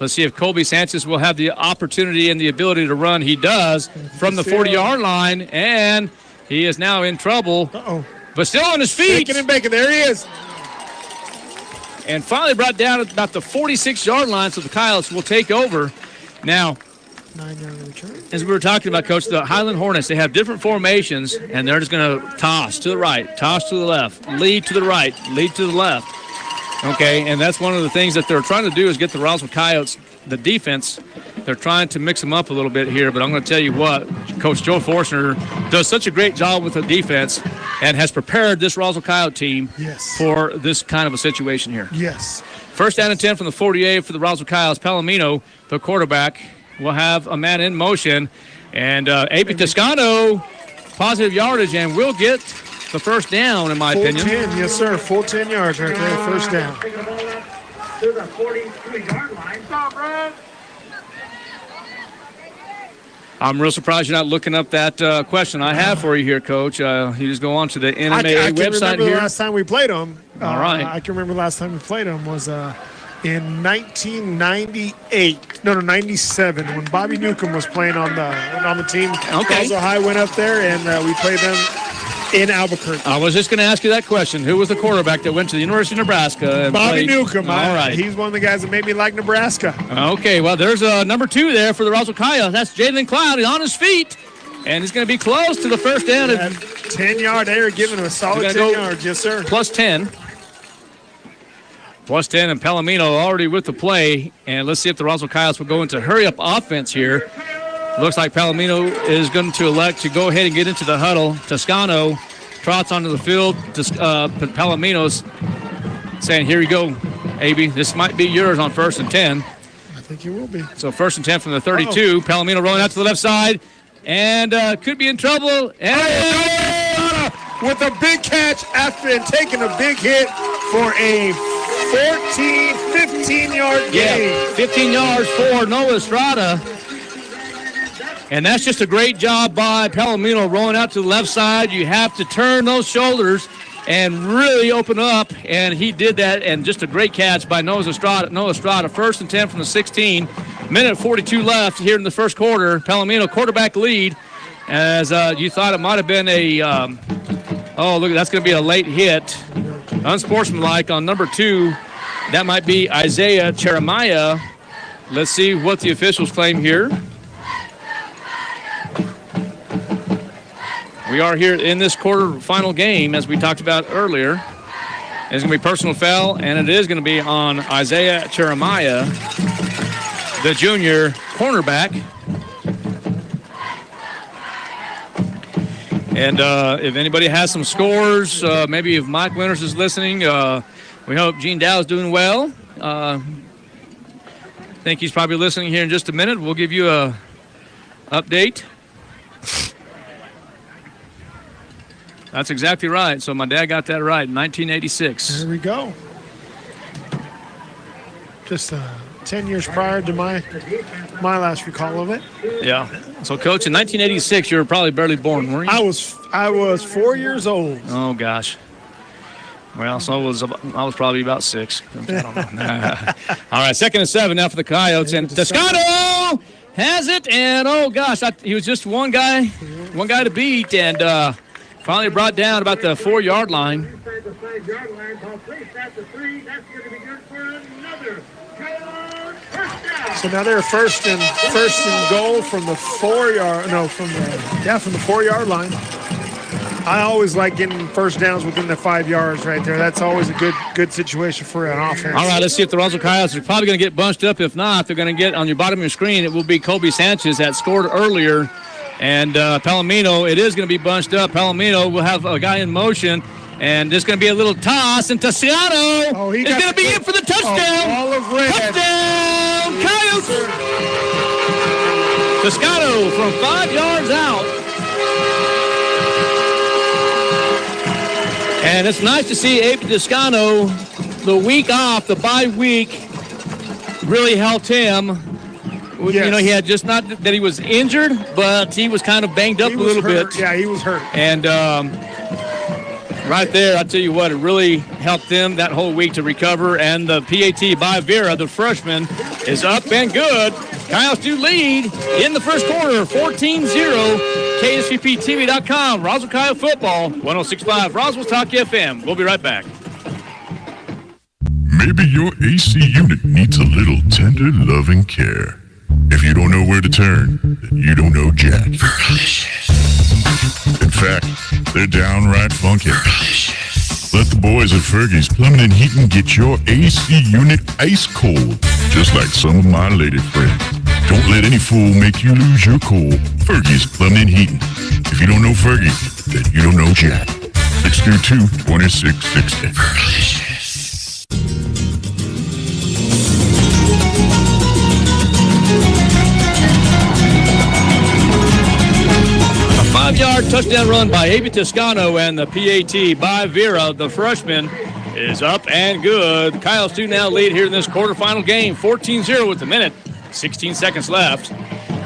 Let's see if Colby Sanchez will have the opportunity and the ability to run. He does from the 40-yard line, and he is now in trouble. But still on his feet. Shaking and baking. There he is. And finally brought down at about the 46-yard line, so the Coyotes will take over. Now, 9-yard return. As we were talking about, Coach, the Highland Hornets, they have different formations, and they're just going to toss to the right, toss to the left, lead to the right, lead to the left. Okay, and that's one of the things that they're trying to do is get the Roswell Coyotes, the defense. They're trying to mix them up a little bit here, but I'm going to tell you what, Coach Joe Forstner does such a great job with the defense and has prepared this Roswell Coyote team for this kind of a situation here. Yes. 1st down and 10 from the 48 for the Roswell Coyotes. Palomino, the quarterback, will have a man in motion. And AP Toscano, positive yardage, and will get the first down, in my opinion. 10, yes, sir. Full 10 yards right there, first down. To the 43-yard line. Stop, Brad. I'm real surprised you're not looking up that question I have for you here, Coach. You just go on to the NMAA I can website remember here. the last time we played them. All right. I can remember the last time we played them was in 1998. No, 97 when Bobby Newcomb was playing on the team. Okay. Roswell High went up there and we played them in Albuquerque. I was just going to ask you that question. Who was the quarterback that went to the University of Nebraska? And Bobby played? Newcomb. All right. He's one of the guys that made me like Nebraska. Okay, well, there's number 2 there for the Roswell Coyotes. That's Jalen Cloud. He's on his feet, and he's going to be close to the first down. 10-yard there, giving him a solid 10 yards. Yes, sir. Plus 10. Plus 10, and Palomino already with the play. And let's see if the Roswell Coyotes will go into hurry-up offense here. Looks like Palomino is going to elect to go ahead and get into the huddle. Toscano trots onto the field. Palomino's saying, here you go, AB. This might be yours on 1st and 10. I think it will be. So 1st and 10 from the 32. Palomino rolling out to the left side. And could be in trouble. And with a big catch after taking a big hit for a 15-yard gain. Yeah, 15 yards for Noah Estrada. And that's just a great job by Palomino rolling out to the left side. You have to turn those shoulders and really open up, and he did that, and just a great catch by Noah Estrada. 1st and 10 from the 16. Minute 42 left here in the first quarter. Palomino quarterback lead, as you thought it might have been a look, that's going to be a late hit. Unsportsmanlike on number 2. That might be Isaiah Jeremiah. Let's see what the officials claim here. We are here in this quarterfinal game, as we talked about earlier. It's going to be personal foul, and it is going to be on Isaiah Jeremiah, the junior cornerback. And if anybody has some scores, maybe if Mike Winters is listening, we hope Gene Dow is doing well. I think he's probably listening here in just a minute. We'll give you a update. That's exactly right. So my dad got that right in 1986. There we go. Just 10 years prior to my last recall of it. Yeah. So, Coach, in 1986, you were probably barely born, weren't you? I was 4 years old. Oh gosh. Well, so I was probably about 6. I don't know. All right, 2nd and 7 now for the Coyotes, and Toscano has it, and oh gosh, he was just one guy to beat, and finally brought down about the 4-yard line. So now they're first and goal from the 4-yard. No, from the 4-yard line. I always like getting first downs within the 5 yards right there. That's always a good situation for an offense. All right, let's see if the Roswell Coyotes are probably going to get bunched up. If not, they're going to get on your bottom of your screen. It will be Colby Sanchez that scored earlier. And Palomino, it is going to be bunched up. Palomino will have a guy in motion. And there's going to be a little toss. And Toscano is going to be in for the touchdown. All of red. Touchdown, Coyotes. Toscano from 5 yards out. And it's nice to see Abe Toscano, the week off, the bye week, really helped him. Yes. You know, he had just not that he was injured, but he was kind of banged up a little bit. Yeah, he was hurt. And right there, I'll tell you what, it really helped them that whole week to recover. And the PAT by Vera, the freshman, is up and good. Coyotes do lead in the first quarter, 14-0. KSVPTV.com, Roswell Coyote Football, 106.5 Roswell Talk FM. We'll be right back. Maybe your AC unit needs a little tender loving care. If you don't know where to turn, then you don't know Jack. In fact, they're downright funky. Let the boys at Fergie's Plumbing and Heating get your AC unit ice cold, just like some of my lady friends. Don't let any fool make you lose your cool. Fergie's Plumbing and Heating. If you don't know Fergie, then you don't know Jack. 632-2660. A 5-yard 50-yard touchdown run by Avi Toscano, and the PAT by Vera, the freshman, is up and good. Coyotes do now lead here in this quarterfinal game, 14-0 with a minute, 16 seconds left.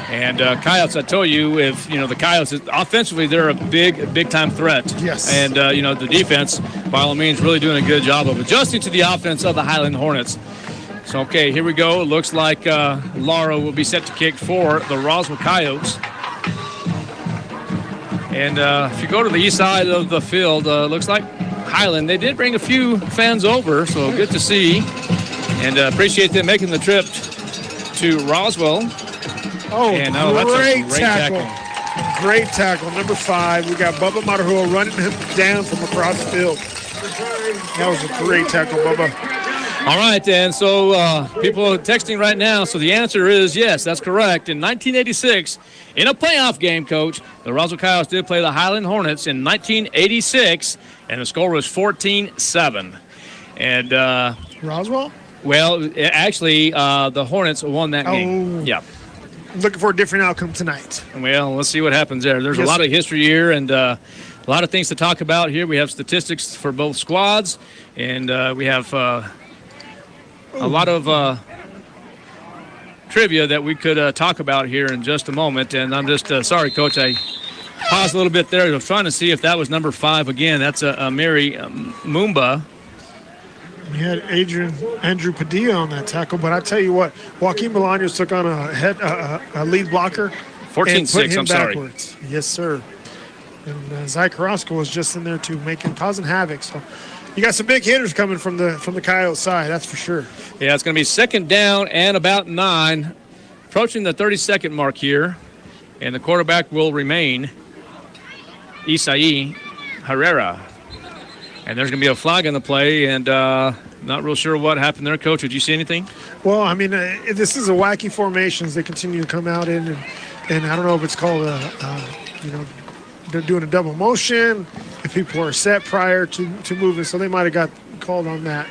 And Coyotes, I tell you, if the Coyotes offensively, they're a big-time threat. Yes. And the defense, by all means, really doing a good job of adjusting to the offense of the Highland Hornets. So, okay, here we go. It looks like Lara will be set to kick for the Roswell Coyotes. And if you go to the east side of the field, looks like Highland, they did bring a few fans over, so good to see. And appreciate them making the trip to Roswell. And that's a great tackle. Great tackle. Number 5. We got Bubba Marahua running him down from across the field. That was a great tackle, Bubba. All right, then. So people are texting right now. So the answer is yes, that's correct. In 1986, in a playoff game, Coach, the Roswell Coyotes did play the Highland Hornets in 1986, and the score was 14-7. And Roswell? Well, actually, the Hornets won that game. Yeah. Looking for a different outcome tonight. Well, let's see what happens there. There's a lot of history here and a lot of things to talk about here. We have statistics for both squads, and we have a lot of trivia that we could talk about here in just a moment. And I'm just sorry, Coach, I paused a little bit there. I was trying to see if that was number 5 again. That's Mary Mumba. We had Andrew Padilla on that tackle, but I tell you what, Joaquin Bolaños took on a lead blocker. 14-6, I'm backwards. sorry. Yes, sir. And Zy Carrasco was just in there too, causing havoc. So you got some big hitters coming from the Coyote side, that's for sure. Yeah, it's going to be second down and about 9, approaching the 30-second mark here, and the quarterback will remain Isai Herrera. And there's going to be a flag on the play, and not real sure what happened there. Coach, did you see anything? Well, I mean, this is a wacky formations they continue to come out in, and I don't know if it's called they're doing a double motion, if people are set prior to moving, so they might have got called on that.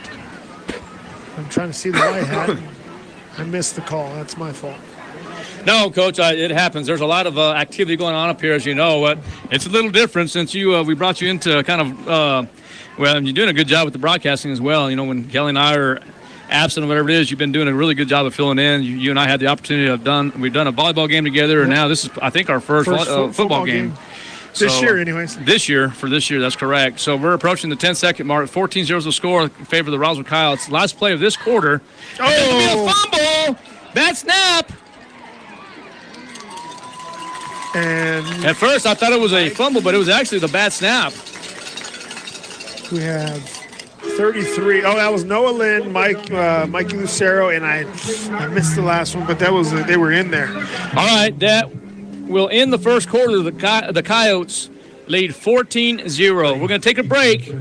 I'm trying to see the white hat. I missed the call. That's my fault. No, Coach, it happens. There's a lot of activity going on up here, as you know. But it's a little different since we brought you into kind of well, you're doing a good job with the broadcasting as well. When Kelly and I are absent or whatever it is, you've been doing a really good job of filling in. You and I had the opportunity we've done a volleyball game together, and now this is, I think, our first football game. This year, anyways. This year, that's correct. So we're approaching the 10-second mark. 14-0 the score in favor of the Roswell Coyotes. Last play of this quarter. Oh! A fumble! Bad snap! And at first, I thought it was a fumble, but it was actually the bad snap. We have 33. Oh, that was Noah Lynn, Mikey Lucero, and I missed the last one, but they were in there. All right, that will end the first quarter. The Coyotes lead 14-0. We're going to take a break.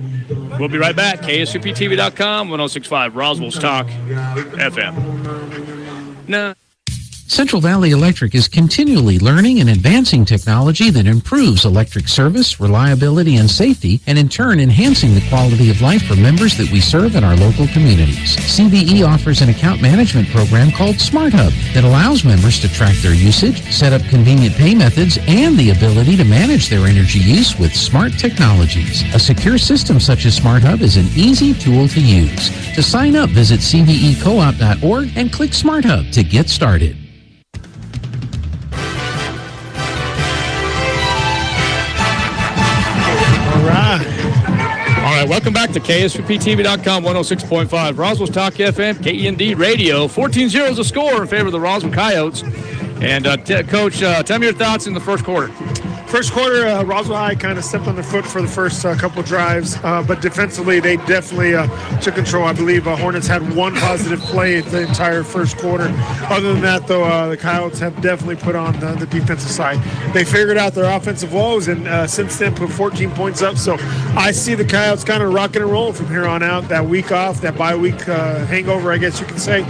We'll be right back. KSUPTV.com, 106.5 Roswell's Talk FM. No. Central Valley Electric is continually learning and advancing technology that improves electric service, reliability, and safety, and in turn enhancing the quality of life for members that we serve in our local communities. CVE offers an account management program called Smart Hub that allows members to track their usage, set up convenient pay methods, and the ability to manage their energy use with smart technologies. A secure system such as Smart Hub is an easy tool to use. To sign up, visit cvecoop.org and click Smart Hub to get started. All right, welcome back to KSUPTV.com, 106.5 Roswell's Talk FM, KEND Radio. 14-0 is the score in favor of the Roswell Coyotes. And, Coach, tell me your thoughts in the first quarter. First quarter, Roswell High kind of stepped on their foot for the first couple drives, but defensively they definitely took control. I believe Hornets had one positive play the entire first quarter. Other than that, though, the Coyotes have definitely put on the defensive side. They figured out their offensive woes, and since then put 14 points up. So I see the Coyotes kind of rocking and rolling from here on out. That week off, that bye-week hangover, I guess you can say,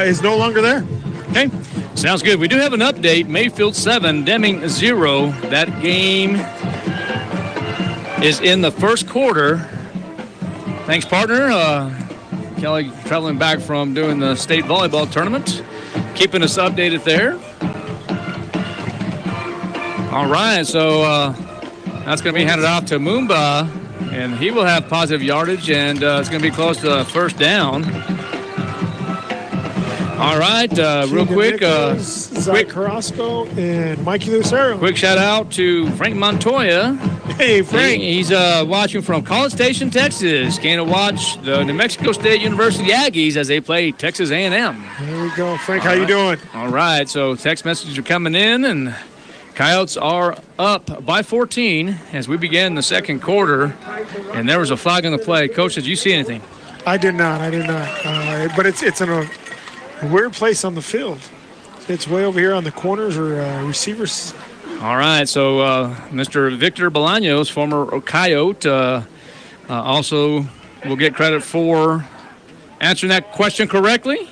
is no longer there. Okay, sounds good. We do have an update. Mayfield 7, Deming 0. That game is in the first quarter. Thanks, partner. Kelly traveling back from doing the state volleyball tournament, keeping us updated there. All right, so That's going to be handed off to Mumba, and he will have positive yardage, and it's going to be close to first down. All right, real quick. Zach Carrasco and Mikey Lucero. Quick shout out to Frank Montoya. Hey, Frank. He's watching from College Station, Texas. Came to watch the New Mexico State University Aggies as they play Texas A&M. There we go. Frank, how you doing? All right, so text messages are coming in, and Coyotes are up by 14 as we begin the second quarter, and there was a flag on the play. Coach, did you see anything? I did not. But it's in a weird place on the field. It's way over here on the corners or receivers. All right, so Mr. Victor Bolaños, former Coyote, also will get credit for answering that question correctly.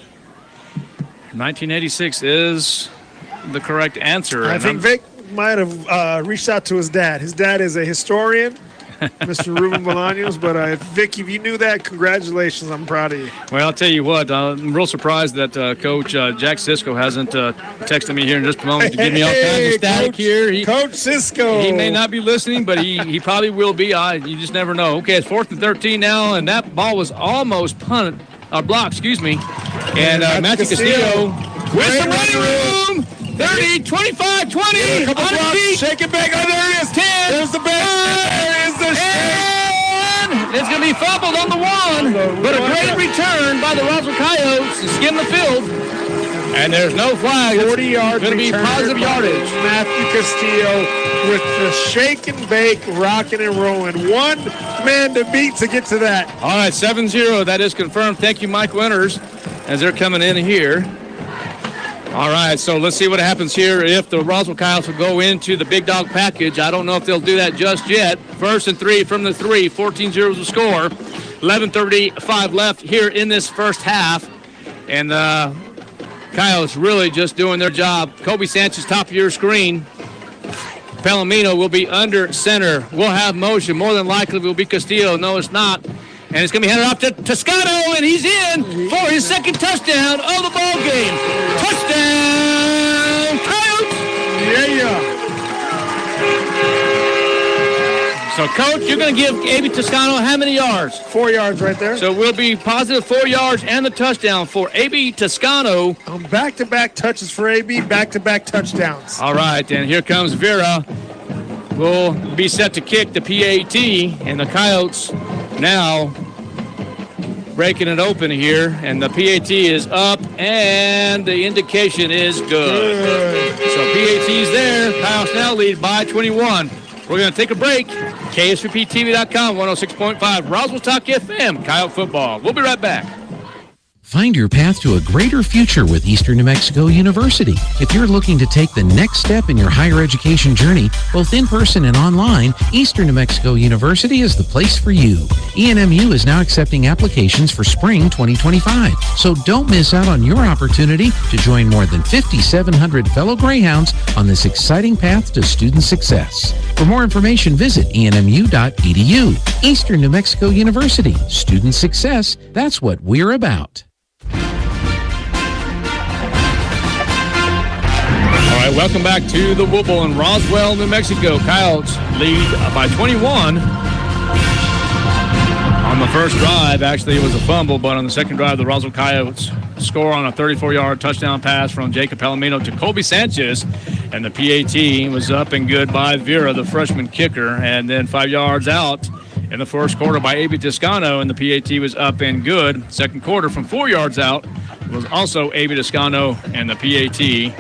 1986 is the correct answer. I think Vic might have reached out to his dad. His dad is a historian, Mr. Ruben Bolaños. But, Vic, if you knew that, congratulations. I'm proud of you. Well, I'll tell you what, I'm real surprised that Coach Jack Sisko hasn't texted me here in just a moment to give me all kinds of static here. Coach Sisko. He may not be listening, but he probably will be. You just never know. Okay, it's 4th and 13 now, and that ball was almost blocked, And Matthew Castillo with the running room. 30, 25, 20, on his feet. Shake it back. Oh, there it is. 10. There's the best. There is the and it's going to be fumbled on the one, but a great return by the Roswell Coyotes to skim the field. And there's no flag. 40 yards. Going to be positive yardage. Matthew Castillo with the shake and bake, rocking and rolling. One man to beat to get to that. All right, 7-0. That is confirmed. Thank you, Mike Winters, as they're coming in here. All right, so let's see what happens here if the Roswell Coyotes will go into the big dog package. I don't know if they'll do that just yet. 1st and 3 from the 3, 14-0 is the score. 11:35 left here in this first half. And the Coyotes really just doing their job. Kobe Sanchez, top of your screen. Palomino will be under center. We'll have motion. More than likely will be Castillo. No, it's not. And it's going to be handed off to Toscano, and he's in for his second touchdown of the ball game. Touchdown, Coyotes! Yeah. So, Coach, you're going to give A.B. Toscano how many yards? 4 yards right there. So we'll be positive 4 yards and the touchdown for A.B. Toscano. Back-to-back touches for A.B., back-to-back touchdowns. All right, and here comes Vera. Will be set to kick the PAT, and the Coyotes now breaking it open here, and the PAT is up, and the indication is good. So PAT's there. Coyotes now lead by 21. We're going to take a break. KSVPTV.com, 106.5, Roswell Talk FM, Coyote Football. We'll be right back. Find your path to a greater future with Eastern New Mexico University. If you're looking to take the next step in your higher education journey, both in person and online, Eastern New Mexico University is the place for you. ENMU is now accepting applications for spring 2025. So don't miss out on your opportunity to join more than 5,700 fellow Greyhounds on this exciting path to student success. For more information, visit enmu.edu. Eastern New Mexico University. Student success, that's what we're about. All right, welcome back to the Whoople in Roswell, New Mexico. Coyotes lead by 21. On the first drive, actually, it was a fumble, but on the second drive, the Roswell Coyotes score on a 34-yard touchdown pass from Jacob Palomino to Colby Sanchez, and the PAT was up and good by Vera, the freshman kicker, and then 5 yards out in the first quarter by A.B. Toscano, and the PAT was up and good. Second quarter from 4 yards out was also A.B. Toscano and the PAT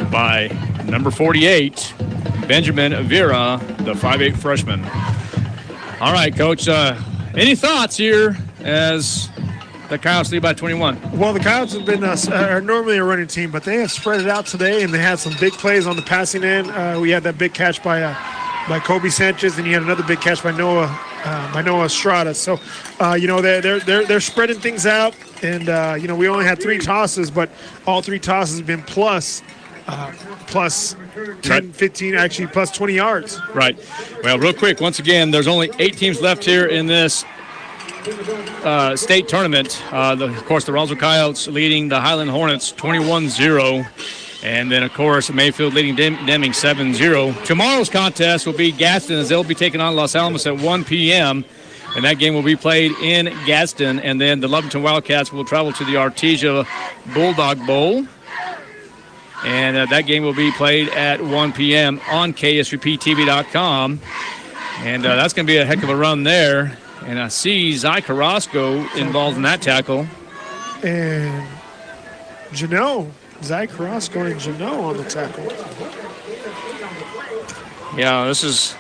by number 48, Benjamin Vera, the 5'8 freshman. All right, Coach, any thoughts here as the Coyotes lead by 21? Well, the Coyotes have been are normally a running team, but they have spread it out today, and they had some big plays on the passing end. We had that big catch by Kobe Sanchez, and you had another big catch by Noah Estrada. So, they're spreading things out, and we only had 3 tosses, but all 3 tosses have been plus 10, 15, actually plus 20 yards. Right. Well, real quick, once again, there's only 8 teams left here in this state tournament. Of course, the Roswell Coyotes leading the Highland Hornets 21-0. And then, of course, Mayfield leading Deming 7-0. Tomorrow's contest will be Gadsden, as they'll be taking on Los Alamos at 1 p.m., and that game will be played in Gadsden. And then the Loveton Wildcats will travel to the Artesia Bulldog Bowl. And that game will be played at 1 p.m. on KSUPTV.com. And that's going to be a heck of a run there. And I see Zy Carrasco involved in that tackle. And Zy Carrasco and Janot on the tackle. Yeah, this is,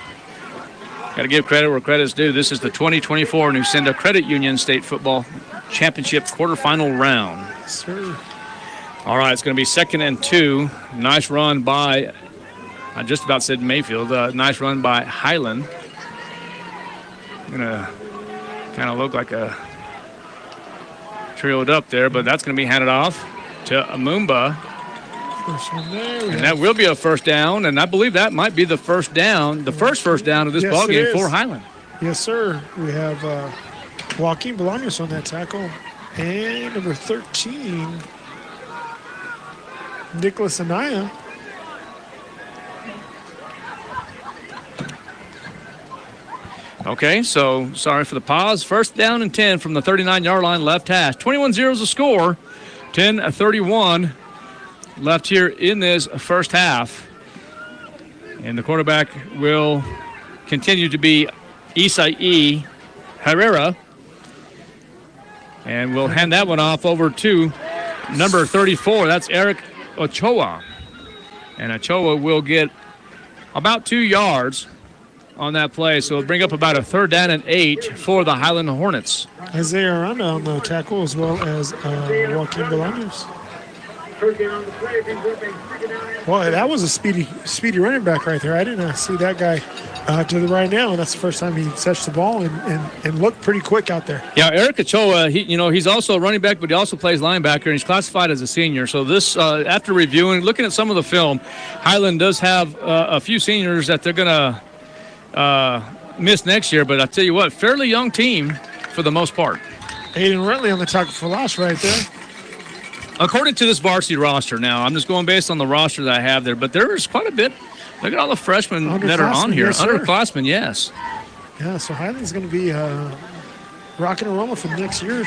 got to give credit where credit's due. This is the 2024 Newsenda Credit Union State Football Championship quarterfinal round. Yes, sir. All right, it's going to be 2nd and 2. Nice run by, I just about said Mayfield, nice run by Highland. Going to kind of look like a trailed up there, but that's going to be handed off to Amumba. First one there. And that will be a first down, and I believe that might be the first down, the first first down of this ballgame for Highland. Yes, sir. We have Joaquin Bolaños on that tackle. And number 13, Nicholas Anaya. Okay, so sorry for the pause. First down and 10 from the 39-yard line, left hash. 21-0 is the score. 10-31 left here in this first half. And the quarterback will continue to be Isai Herrera. And we'll hand that one off over to number 34. That's Eric Ochoa. And Ochoa will get about 2 yards on that play. So it'll bring up about a 3rd down and 8 for the Highland Hornets. Isaiah Aranda on the tackle, as well as Joaquin Bolaños. Well, that was a speedy running back right there. I didn't see that guy to the right now, and that's the first time he touched the ball and looked pretty quick out there. Yeah, Eric Ochoa, he's also a running back, but he also plays linebacker, and he's classified as a senior. So this, after reviewing, looking at some of the film, Highland does have a few seniors that they're going to miss next year, but I tell you what, fairly young team for the most part. Aiden Rentley on the tackle for loss right there. According to this varsity roster now, I'm just going based on the roster that I have there, but there's quite a bit. Look at all the freshmen that are on here. Yes, underclassmen, yes. Yeah, so Highland's going to be rocking and rolling for next year.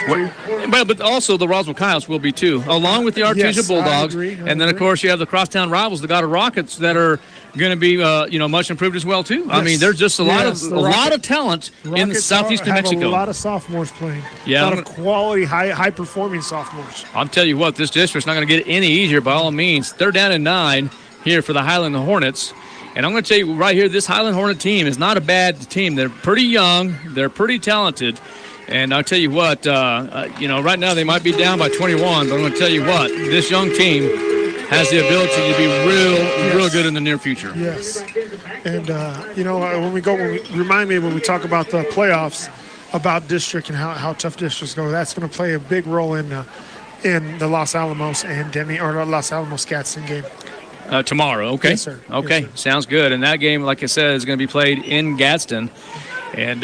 But also the Roswell Coyotes will be too, along with the Artesia Bulldogs. I and then, of course, you have the crosstown rivals, the Goddard Rockets, that are going to be much improved as well too. Yes. I mean, there's just a lot of talent in southeast New Mexico. Have a lot of sophomores playing. Yeah, a lot of quality, high performing sophomores. I'll tell you what, this district's not going to get any easier by all means. 3rd down and 9 here for the Highland Hornets. And I'm going to tell you right here, this Highland Hornet team is not a bad team. They're pretty young. They're pretty talented. And I'll tell you what, right now they might be down by 21, but I'm going to tell you what, this young team has the ability to be real good in the near future. Yes. And, remind me when we talk about the playoffs, about district and how tough districts go, that's going to play a big role in the Los Alamos and Los Alamos Gadsden game. Tomorrow, okay. Yes, sir. Okay, yes, sir. Sounds good. And that game, like I said, is going to be played in Gadsden. And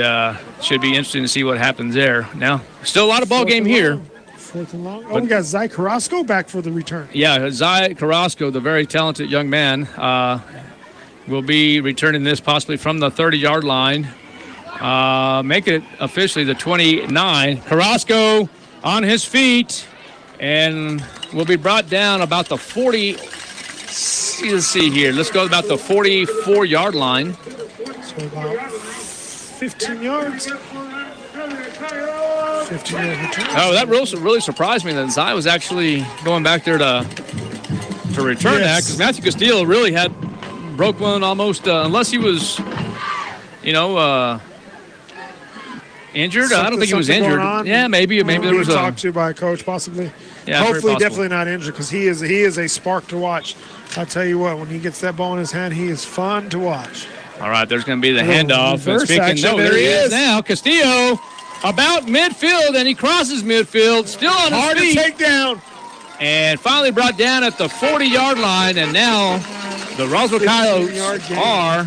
should be interesting to see what happens there. Now, still a lot of ball game here. 4th and long. We got Zy Carrasco back for the return. Yeah, Zy Carrasco, the very talented young man, will be returning this possibly from the 30-yard line. Make it officially the 29. Carrasco on his feet and will be brought down about the 40. Let's see here. Let's go about the 44-yard line. So about 15 yards. 15 yards return. Oh, that really surprised me that Zy was actually going back there to return that, because Matthew Castillo really had broke one almost, unless he was, injured. I don't think he was injured. Yeah, maybe there was talked to by a coach, possibly. Yeah, hopefully, definitely not injured, because he is a spark to watch. I'll tell you what, when he gets that ball in his hand, he is fun to watch. All right, there's going to be the handoff. There he is now. Castillo about midfield, and he crosses midfield, still on his feet. Hard to take down. And finally brought down at the 40-yard line, and now the Roswell Coyotes are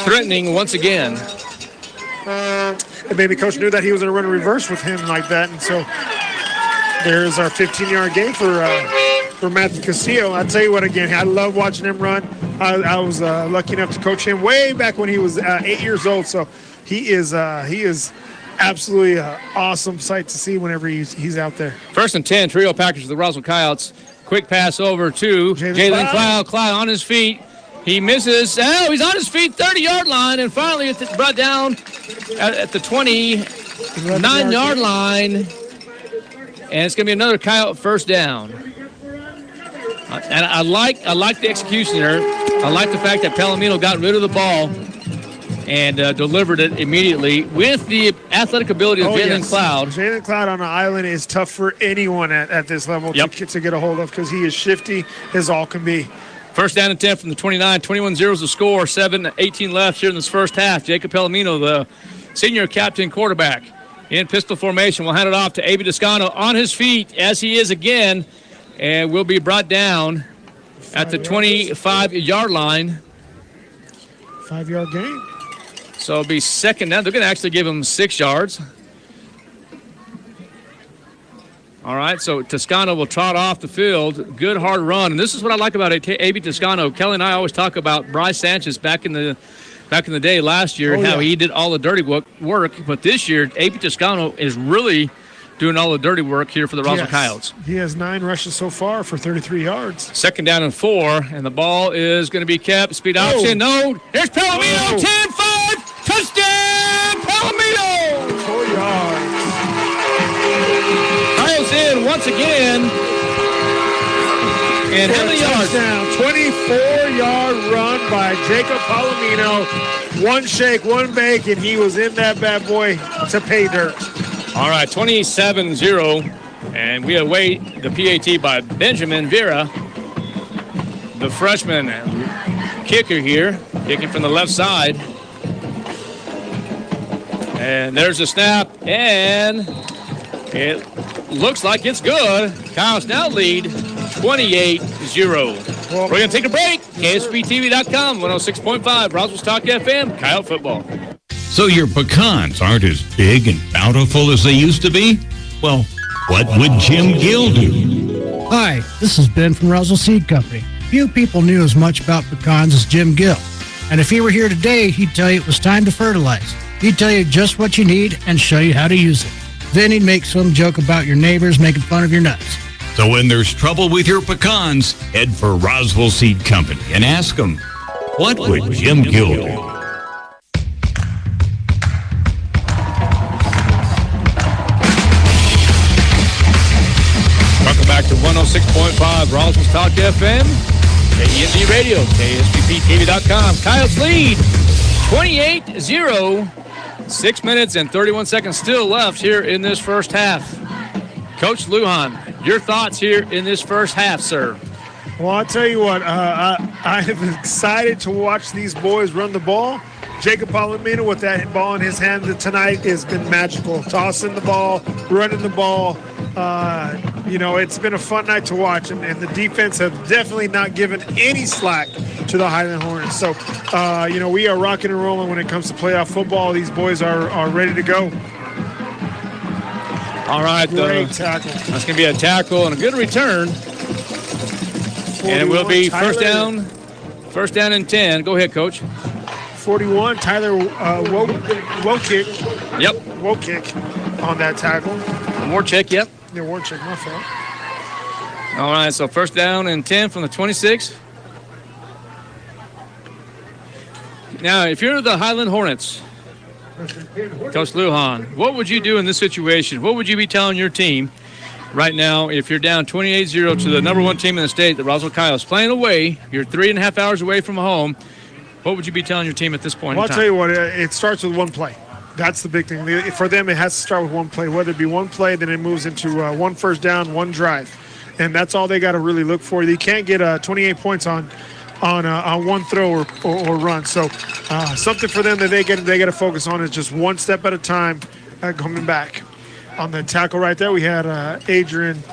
threatening once again. And maybe Coach knew that he was going to run a reverse with him like that, and so there's our 15-yard gain for for Matthew Castillo. I'll tell you what, again, I love watching him run. I was lucky enough to coach him way back when he was 8 years old. So he is absolutely an awesome sight to see whenever he's out there. 1st and 10, trio package of the Roswell Coyotes. Quick pass over to Jalen Cloud. Cloud on his feet. He misses. Oh, he's on his feet, 30-yard line, and finally it's brought down at the 29-yard line. And it's going to be another Coyote first down. And I like the execution there. I like the fact that Palomino got rid of the ball and delivered it immediately with the athletic ability of Jalen Cloud. Jalen Cloud on the island is tough for anyone at this level to get a hold of because he is shifty as all can be. 1st down and 10 from the 29. 21-0 is the score. 7:18 left here in this first half. Jacob Palomino, the senior captain quarterback, in pistol formation. We'll hand it off to A.B. Toscano on his feet as he is again, and will be brought down at the 25-yard line. 5-yard gain. So it'll be second down. They're going to actually give him 6 yards. All right, so Toscano will trot off the field. Good, hard run. And this is what I like about A.B. Toscano. Kelly and I always talk about Bryce Sanchez back in the day last year, how he did all the dirty work. But this year, A.B. Toscano is really doing all the dirty work here for the Roswell Coyotes. He has 9 rushes so far for 33 yards. 2nd down and 4, and the ball is going to be kept. Speed option, no. Here's Palomino, 10-5, touchdown, Palomino! 4 yards. Coyotes in once again. And how many yards? 24-yard run by Jacob Palomino. One shake, one bake, and he was in that bad boy to pay dirt. All right, 27-0, and we await the PAT by Benjamin Vera, the freshman kicker here, kicking from the left side. And there's a snap, and it looks like it's good. Coyotes now lead 28-0. We're going to take a break. KSBTV.com, 106.5, Roswell's Talk FM, Coyote football. So your pecans aren't as big and bountiful as they used to be? Well, what would Jim Gill do? Hi, this is Ben from Roswell Seed Company. Few people knew as much about pecans as Jim Gill. And if he were here today, he'd tell you it was time to fertilize. He'd tell you just what you need and show you how to use it. Then he'd make some joke about your neighbors making fun of your nuts. So when there's trouble with your pecans, head for Roswell Seed Company and ask them, what would Jim Gill do? Welcome back to 106.5 Roswell's Talk FM, KEND Radio, KSBPTV.com. Coyotes lead 28-0. 6 minutes and 31 seconds still left here in this first half. Coach Lujan, your thoughts here in this first half, sir? Well, I'll tell you what, I am excited to watch these boys run the ball. Jacob Palomino with that ball in his hand tonight has been magical. Tossing the ball, running the ball. It's been a fun night to watch, and the defense have definitely not given any slack to the Highland Hornets. So, we are rocking and rolling when it comes to playoff football. These boys are ready to go. All right. Great tackle. That's going to be a tackle and a good return. And it will be first down and 10. Go ahead, Coach. 41, Tyler Wokick. Yep. Wokick on that tackle. Warchick, yep. Yeah, Warchick, my fault. All right, so first down and 10 from the 26. Now, if you're the Highland Hornets, Coach Lujan, what would you do in this situation? What would you be telling your team right now if you're down 28-0 to the number one team in the state, the Roswell Coyotes, playing away? You're 3.5 hours away from home. What would you be telling your team at this point in time? I'll tell you what, it starts with one play. That's the big thing. For them, it has to start with one play. Whether it be one play, then it moves into one first down, one drive. And that's all they got to really look for. You can't get 28 points on one throw or run. So something for them that they got to focus on is just one step at a time coming back. On the tackle right there, we had Adrian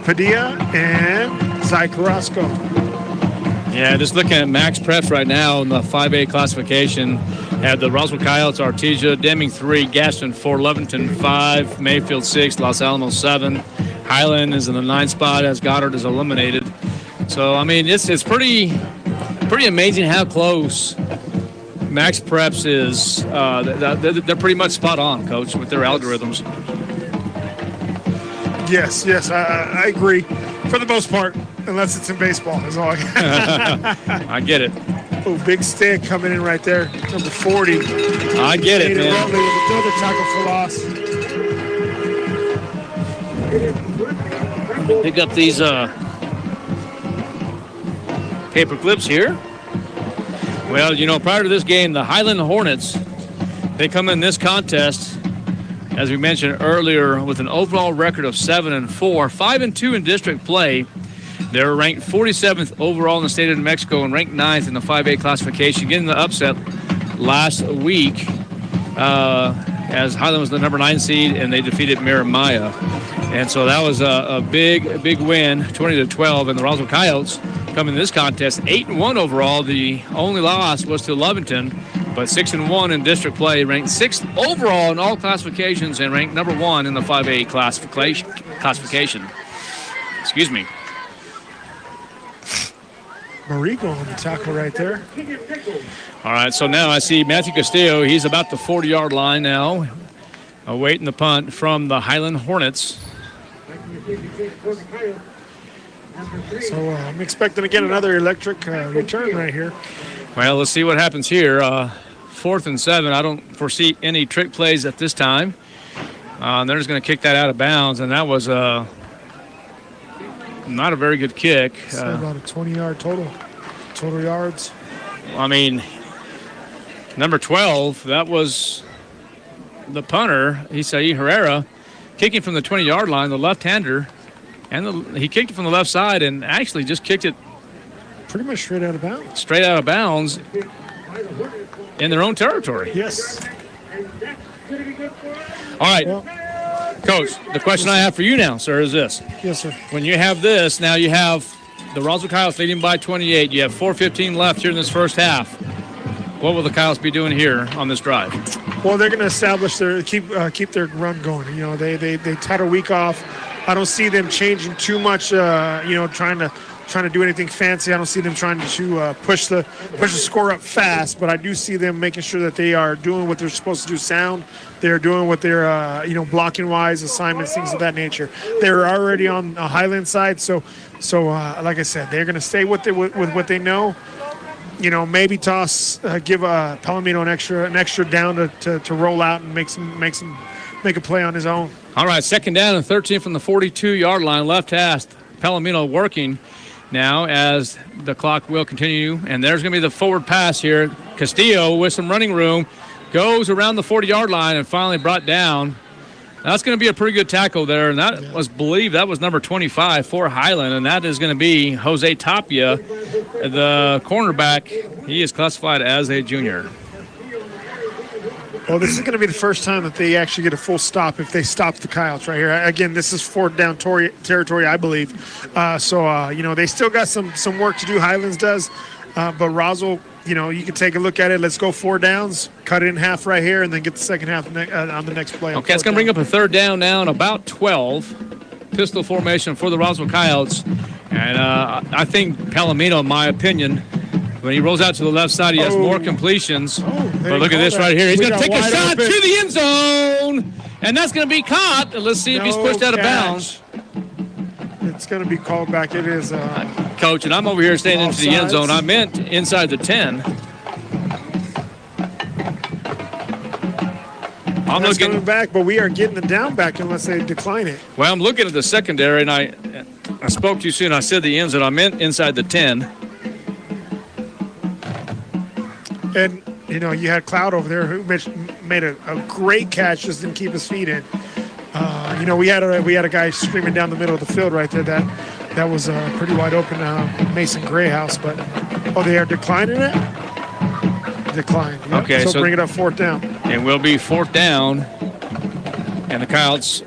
Padilla and Zy Carrasco. Yeah, just looking at max prep right now in the 5A classification, have the Roswell Coyotes, Artesia, Deming 3, Gaston 4, Leventon 5, Mayfield 6, Los Alamos 7, Highland is in the 9th spot as Goddard is eliminated. So, I mean, it's pretty amazing how close Max Preps is. They're pretty much spot on, Coach, with their algorithms. Yes, I agree. For the most part, unless it's in baseball, is all. I get it. Oh, big stick coming in right there, number 40. I get it, man. With another tackle for loss. Pick up these paper clips here. Well, you know, prior to this game, the Highland Hornets, they come in this contest, as we mentioned earlier, with an overall record of 7-4, 5-2 in district play. They're ranked 47th overall in the state of New Mexico and ranked 9th in the 5A classification, getting the upset last week as Highland was the number 9 seed and they defeated Miramaya. And so that was a big win, 20-12, and the Roswell Coyotes come in this contest 8-1 overall. The only loss was to Lovington, but 6-1 in district play, ranked 6th overall in all classifications and ranked number 1 in the 5A classification. Excuse me. Marigo on the tackle right there. All right, so now I see Matthew Castillo. He's about the 40-yard line now, awaiting the punt from the Highland Hornets. So I'm expecting to get another electric return right here. Well, let's see what happens here. 4th and 7. I don't foresee any trick plays at this time. They're just going to kick that out of bounds, and that was not a very good kick. So about a 20-yard total yards. I mean, number 12, that was the punter, Isai Herrera, kicking from the 20-yard line, the left-hander, and he kicked it from the left side and actually just kicked it pretty much straight out of bounds. Straight out of bounds in their own territory. Yes. All right. Well, Coach, the question I have for you now, sir, is this. Yes, sir. When you have this, now you have the Roswell Coyotes leading by 28. You have 4:15 left here in this first half. What will the Coyotes be doing here on this drive? Well, they're going to establish keep their run going. You know, they had a week off. I don't see them changing too much. Trying to do anything fancy. I don't see them trying to push the score up fast, but I do see them making sure that they are doing what they're supposed to do sound. They're doing what they're blocking wise, assignments, things of that nature. They're already on the Highland side, so like I said, they're going to stay with what they know. You know, maybe give Palomino an extra down to roll out and make a play on his own. All right, 2nd down and 13 from the 42-yard line. Left hash, Palomino working now as the clock will continue. And there's going to be the forward pass here. Castillo with some running room goes around the 40-yard line and finally brought down. That's going to be a pretty good tackle there. And that was number 25 for Highland. And that is going to be Jose Tapia, the cornerback. He is classified as a junior. Well, this is going to be the first time that they actually get a full stop if they stop the Coyotes right here. Again, this is 4th down territory, I believe. They still got some work to do, Highlands does. But Roswell, you can take a look at it. Let's go 4 downs, cut it in half right here, and then get the second half on the next play. Okay, it's going to bring up a 3rd down now and about 12. Pistol formation for the Roswell Coyotes. And I think Palomino, in my opinion, when he rolls out to the left side, he has more completions. But look at this right here. He's going to take a shot to the end zone. And that's going to be caught. Let's see if he's pushed out of bounds. It's going to be called back. It is. Coach, and I'm over here staying into the end zone. I meant inside the 10. I'm looking coming back, but we are getting the down back unless they decline it. Well, I'm looking at the secondary, and I spoke too soon. I said the end zone. I meant inside the 10. And, you had Cloud over there who made a great catch, just didn't keep his feet in. We had a guy screaming down the middle of the field right there. That was pretty wide open, Mason Grayhouse. But, they are declining it? Declined. Yep. Okay, so bring it up 4th down. And we'll be 4th down. And the Coyotes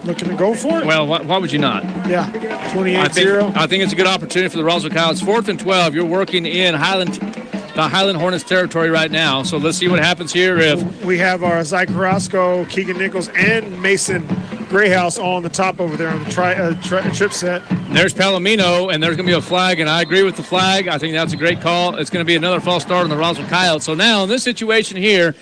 looking to go for it? Well, why would you not? Yeah, 28-0. I think it's a good opportunity for the Roswell Coyotes. 4th and 12. You're working in the Highland Hornets territory right now. So let's see what happens here. If we have our Zach Carrasco, Keegan Nichols, and Mason Gray House all on the top over there on the trip set. There's Palomino, and there's going to be a flag, and I agree with the flag. I think that's a great call. It's going to be another false start on the Roswell Coyotes. So now in this situation here,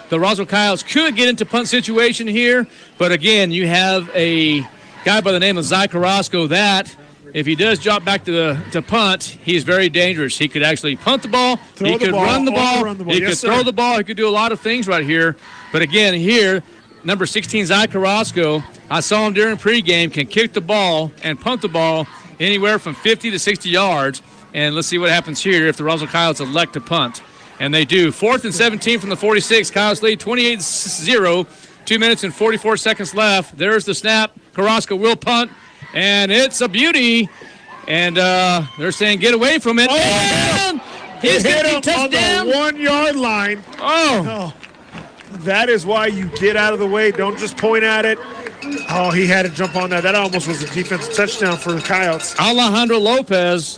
the Roswell Coyotes could get into punt situation here, but again, you have a guy by the name of Zy Carrasco that if he does drop back to punt, he's very dangerous. He could actually punt the ball. He could run the ball. He could throw the ball. He could do a lot of things right here. But again, here, number 16, Zy Carrasco, I saw him during pregame, can kick the ball and punt the ball anywhere from 50 to 60 yards. And let's see what happens here if the Roswell Coyotes elect to punt. And they do. 4th and 17 from the 46. Coyotes lead 28-0. 2 minutes and 44 seconds left. There's the snap. Carrasco will punt. And it's a beauty. And they're saying get away from it. And he's hit him on the 1 yard line. Oh. That is why you get out of the way. Don't just point at it. Oh, he had to jump on that. That almost was a defensive touchdown for the Coyotes. Alejandro Lopez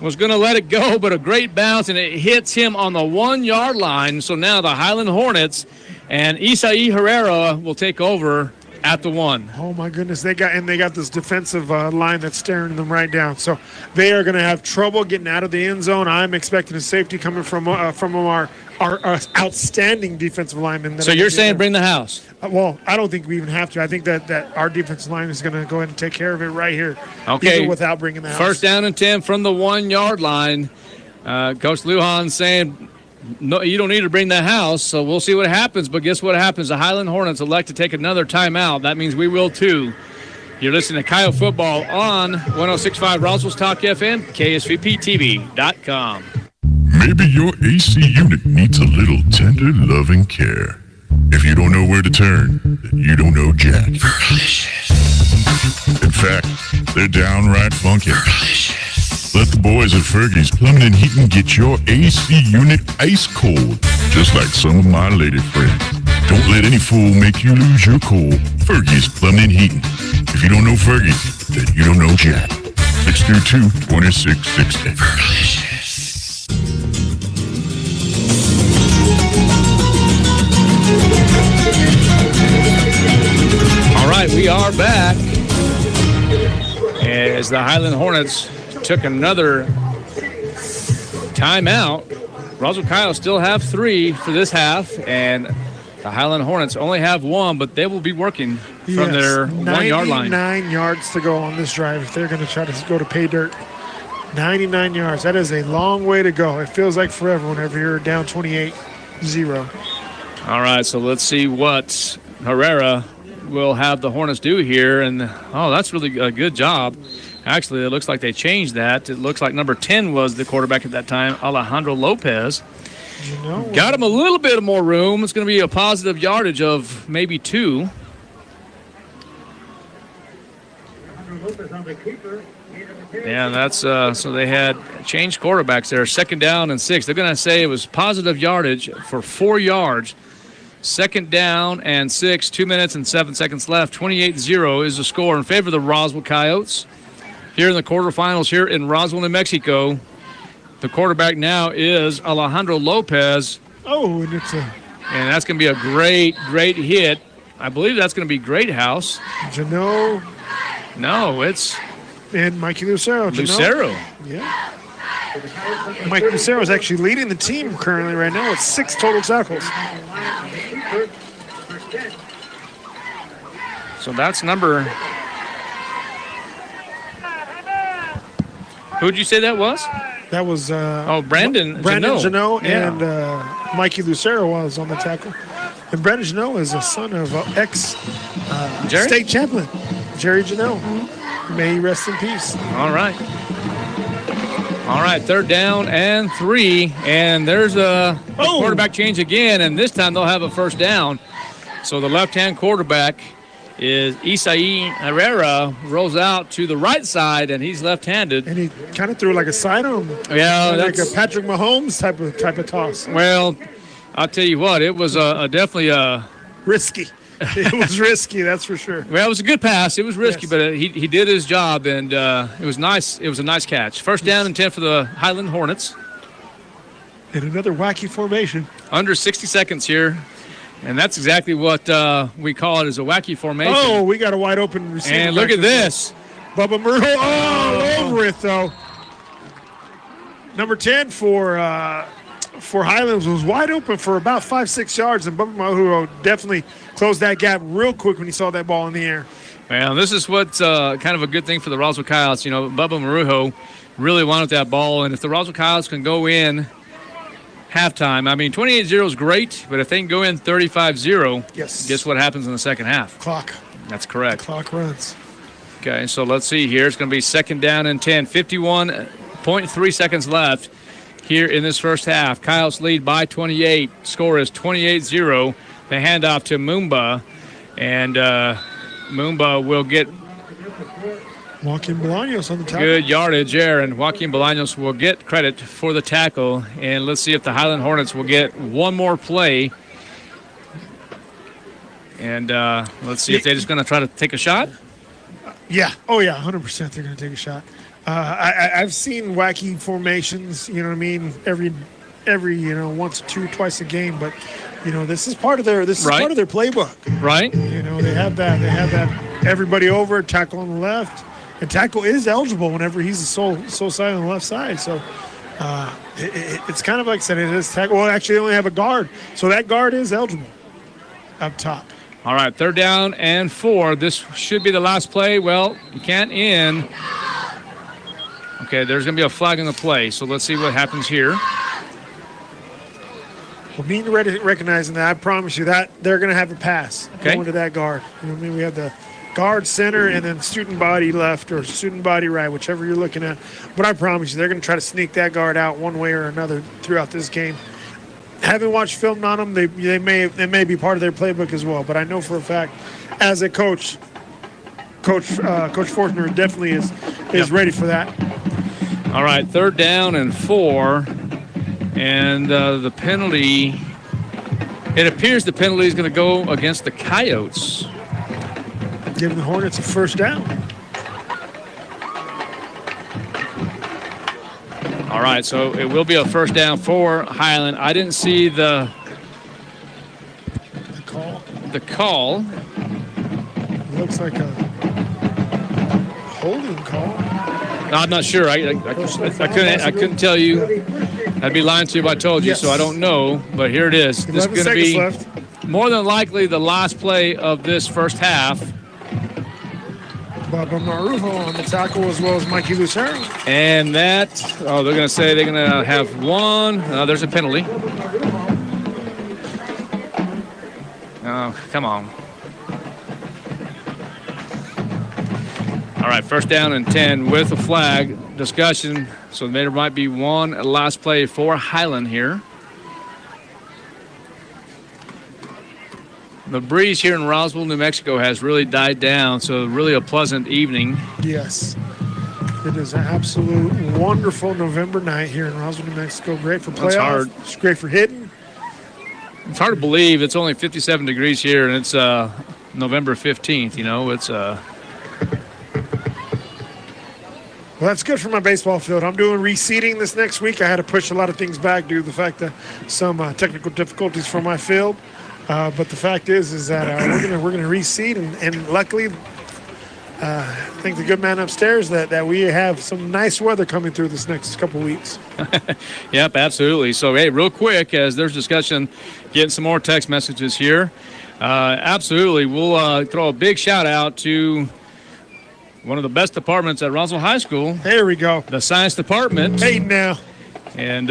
was going to let it go, but a great bounce, and it hits him on the 1 yard line. So now the Highland Hornets and Isai Herrera will take over at the 1. Oh my goodness, they got this defensive line that's staring them right down. So they are going to have trouble getting out of the end zone. I'm expecting a safety coming from our outstanding defensive lineman. So you're saying bring the house? Well, I don't think we even have to. I think that our defensive line is going to go ahead and take care of it right here. Okay. Even without bringing the house. 1st down and 10 from the 1 yard line. Coach Lujan saying, no, you don't need to bring the house, so we'll see what happens. But guess what happens? The Highland Hornets elect to take another timeout. That means we will too. You're listening to Coyote Football on 106.5 Roswell's Talk FM, KSVPTV.com. Maybe your AC unit needs a little tender loving care. If you don't know where to turn, then you don't know Jack. In fact, they're downright funky. Let the boys at Fergie's Plumbing and Heating get your AC unit ice cold, just like some of my lady friends. Don't let any fool make you lose your cool. Fergie's Plumbing and Heating. If you don't know Fergie's, then you don't know Jack. 622-2660. All right, we are back as the Highland Hornets took another timeout. Roswell Coyotes still have 3 for this half, and the Highland Hornets only have 1, but they will be working from their 1 yard line. 99 yards to go on this drive if they're going to try to go to pay dirt. 99 yards. That is a long way to go. It feels like forever whenever you're down 28-0. All right, so let's see what Herrera will have the Hornets do here. And, that's really a good job. Actually, it looks like they changed that. It looks like number 10 was the quarterback at that time, Alejandro Lopez. Got him a little bit more room. It's going to be a positive yardage of maybe 2. Yeah, that's so they had changed quarterbacks there. 2nd down and 6. They're going to say it was positive yardage for 4 yards. 2nd down and 6, 2 minutes and 7 seconds left. 28-0 is the score in favor of the Roswell Coyotes. Here in the quarterfinals here in Roswell, New Mexico. The quarterback now is Alejandro Lopez. Oh, and that's going to be a great hit. I believe that's going to be Greathouse. Jano. No, it's... And Mikey Lucero. Lucero. Yeah. Mike Lucero is actually leading the team currently right now with 6 total tackles. So that's number... Who'd you say that was? That was Brandon Janot and Mikey Lucero was on the tackle. And Brandon Janot is a son of ex-state chaplain, Jerry Janot. May he rest in peace. All right, 3rd down and 3. And there's a quarterback change again, and this time they'll have a 1st down. So the left-hand quarterback is Isai Herrera, rolls out to the right side, and he's left-handed. And he kind of threw like a sidearm. Yeah, like a Patrick Mahomes type of toss. Well, I'll tell you what, it was definitely risky. It was risky, that's for sure. Well, it was a good pass. It was risky, but he did his job, and it was nice. It was a nice catch. 1st down and 10 for the Highland Hornets. In another wacky formation. Under 60 seconds here And that's exactly what we call it as a wacky formation. Oh, we got a wide open receiver. And look at this. Bubba Marujo all over it, though. Number 10 for Highlands was wide open for about 5-6 yards, and Bubba Marujo definitely closed that gap real quick when he saw that ball in the air. Well, this is what's kind of a good thing for the Roswell Coyotes. You know, Bubba Marujo really wanted that ball, and if the Roswell Coyotes can go in halftime, I mean, 28-0 is great, but if they can go in 35-0, yes, guess what happens in the second half? Clock. That's correct. Clock runs. Okay, so let's see here. It's going to be second down and 10. 51.3 seconds left here in this first half. Coyotes lead by 28. Score is 28-0. They hand off to Mumba, and Mumba will get Joaquin Bolaños on the tackle. good yardage there, and Joaquin Bolaños will get credit for the tackle. And let's see if the Highland Hornets will get one more play. And let's see if they're just going to try to take a shot. Yeah. Oh, yeah, 100% they're going to take a shot. I've seen wacky formations, you know what I mean, every once, twice a game, but this is part of their part of their playbook. Right. They have that everybody over, tackle on the left, and tackle is eligible whenever he's the sole side on the left side. So it's kind of like I said, it is tackle. Well, actually, they only have a guard, so that guard is eligible up top. All right, third down and 4. This should be the last play. Well, you can't end. Okay, there's going to be a flag in the play, so let's see what happens here. Well, being recognizing that, I promise you that they're going to have a pass going to that guard. We have the guard center and then student body left or student body right, whichever you're looking at. But I promise you, they're going to try to sneak that guard out one way or another throughout this game. Having watched film on them, they may be part of their playbook as well. But I know for a fact, as a coach, Coach Fortner definitely is ready for that. All right, third down and 4, and the penalty. It appears the penalty is going to go against the Coyotes, giving the Hornets a first down. All right, so it will be a first down for Highland. I didn't see the call. It looks like a holding call. I'm not sure. I couldn't tell you. I'd be lying to you if I told you, so I don't know. But here it is. This is going to be more than likely the last play of this first half. Bubba Marujo on the tackle as well as Mikey Lucero. And that, they're going to say they're going to have one. There's a penalty. Oh, come on. All right, first down and 10 with a flag. Discussion, so there might be one last play for Highland here. The breeze here in Roswell, New Mexico has really died down, so really a pleasant evening. Yes. It is an absolute wonderful November night here in Roswell, New Mexico. Great for playoffs. Hard. It's great for hitting. It's hard to believe it's only 57 degrees here, and it's November 15th. It's Well, that's good for my baseball field. I'm doing reseeding this next week. I had to push a lot of things back due to the fact that some technical difficulties for my field. But the fact is that we're gonna reseed, and luckily, I think the good man upstairs that we have some nice weather coming through this next couple weeks. Yep, absolutely. So, hey, real quick, as there's discussion, getting some more text messages here. Absolutely, we'll throw a big shout out to one of the best departments at Roswell High School. There we go. The science department. Hey, now. And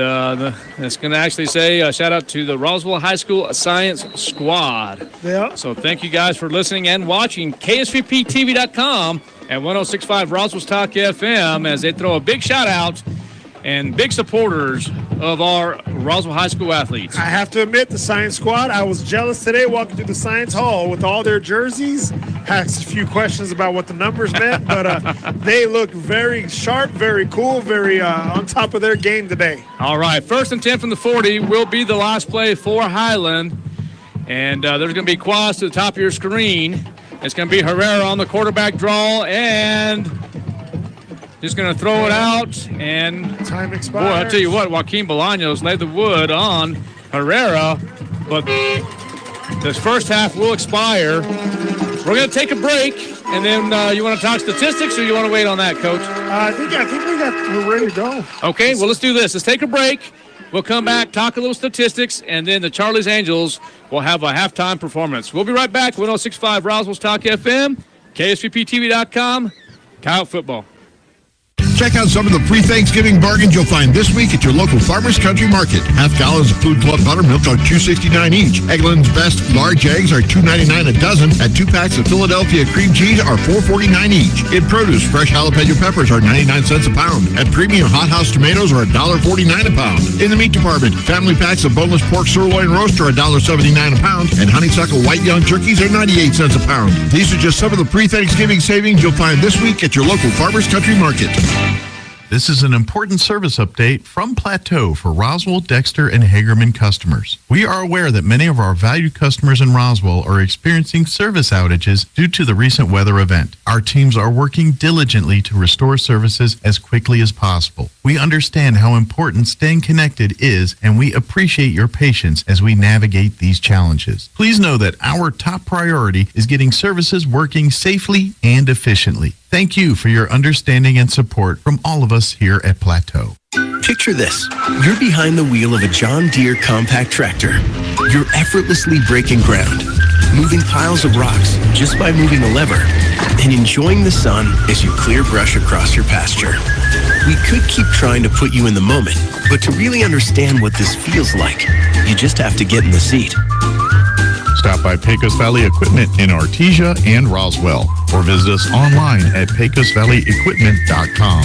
it's going to actually say shout out to the Roswell High School Science Squad. Yeah. So thank you guys for listening and watching KSVPTV.com and 106.5 Roswell's Talk FM as they throw a big shout out and big supporters of our Roswell High School athletes. I have to admit, the Science Squad, I was jealous today walking through the Science Hall with all their jerseys. Asked a few questions about what the numbers meant, but they look very sharp, very cool, very on top of their game today. All right, first and 10 from the 40 will be the last play for Highland. And there's going to be quads to the top of your screen. It's going to be Herrera on the quarterback draw, and just going to throw it out. And time expires. Boy, I tell you what, Joaquin Bolaños laid the wood on Herrera, but This first half will expire. We're going to take a break, and then you want to talk statistics, or you want to wait on that, Coach? I think we're ready to go. Okay, well, let's do this. Let's take a break. We'll come back, talk a little statistics, and then the Charlie's Angels will have a halftime performance. We'll be right back. 106.5 Roswell's Talk FM, KSVPTV.com, Coyote Football. Check out some of the pre-Thanksgiving bargains you'll find this week at your local Farmers Country Market. Half gallons of Food Club buttermilk are $2.69 each. Eggland's Best large eggs are $2.99 a dozen, and 2 packs of Philadelphia cream cheese are $4.49 each. In produce, fresh jalapeno peppers are 99 cents a pound, and premium hothouse tomatoes are $1.49 a pound. In the meat department, family packs of boneless pork sirloin roast are $1.79 a pound, and honeysuckle white young turkeys are 98 cents a pound. These are just some of the pre-Thanksgiving savings you'll find this week at your local Farmers Country Market. This is an important service update from Plateau for Roswell, Dexter, and Hagerman customers. We are aware that many of our valued customers in Roswell are experiencing service outages due to the recent weather event. Our teams are working diligently to restore services as quickly as possible. We understand how important staying connected is, and we appreciate your patience as we navigate these challenges. Please know that our top priority is getting services working safely and efficiently. Thank you for your understanding and support from all of us here at Plateau. Picture this. You're behind the wheel of a John Deere compact tractor. You're effortlessly breaking ground, moving piles of rocks just by moving a lever, and enjoying the sun as you clear brush across your pasture. We could keep trying to put you in the moment, but to really understand what this feels like, you just have to get in the seat. Stop by Pecos Valley Equipment in Artesia and Roswell, or visit us online at pecosvalleyequipment.com.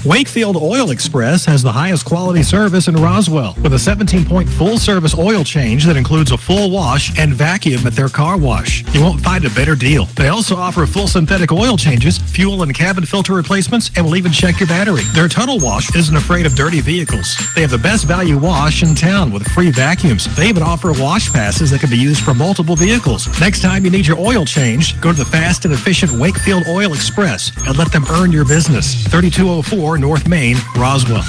Wakefield Oil Express has the highest quality service in Roswell with a 17-point full-service oil change that includes a full wash and vacuum at their car wash. You won't find a better deal. They also offer full synthetic oil changes, fuel and cabin filter replacements, and will even check your battery. Their Total Wash isn't afraid of dirty vehicles. They have the best value wash in town with free vacuums. They even offer wash passes that can be used for multiple vehicles. Next time you need your oil changed, go to the fast and efficient Wakefield Oil Express and let them earn your business. 3204 North Main, Roswell.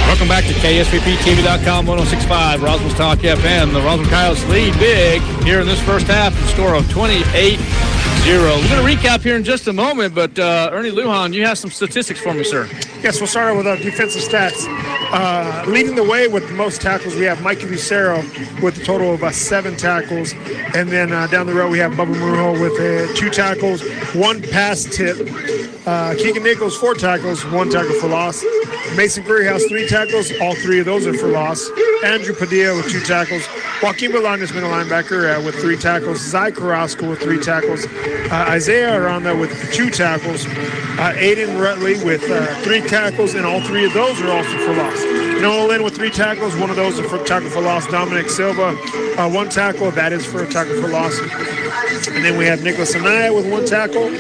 Welcome back to KSVPTV.com, 106.5 Roswell's Talk FM. The Roswell Coyotes lead big here in this first half, the score of 28-0. We're going to recap here in just a moment, but Ernie Lujan, you have some statistics for me, sir. Yes, we'll start out with our defensive stats. Leading the way with the most tackles, we have Mikey Lucero with a total of 7 tackles. And then down the road, we have Bubba Marujo with 2 tackles, 1 pass tip. Keegan Nichols, 4 tackles, 1 tackle for loss. Mason Greerhouse, 3 tackles. All 3 of those are for loss. Andrew Padilla with 2 tackles. Joaquin Milan has been a linebacker with 3 tackles. Zai Carrasco with 3 tackles. Isaiah Aranda with 2 tackles. Aiden Rutley with 3 tackles, and all 3 of those are also for loss. Noah Lynn with 3 tackles. 1 of those are for tackle for loss. Dominic Silva, 1 tackle. That is for a tackle for loss. And then we have Nicholas Anaya with 1 tackle.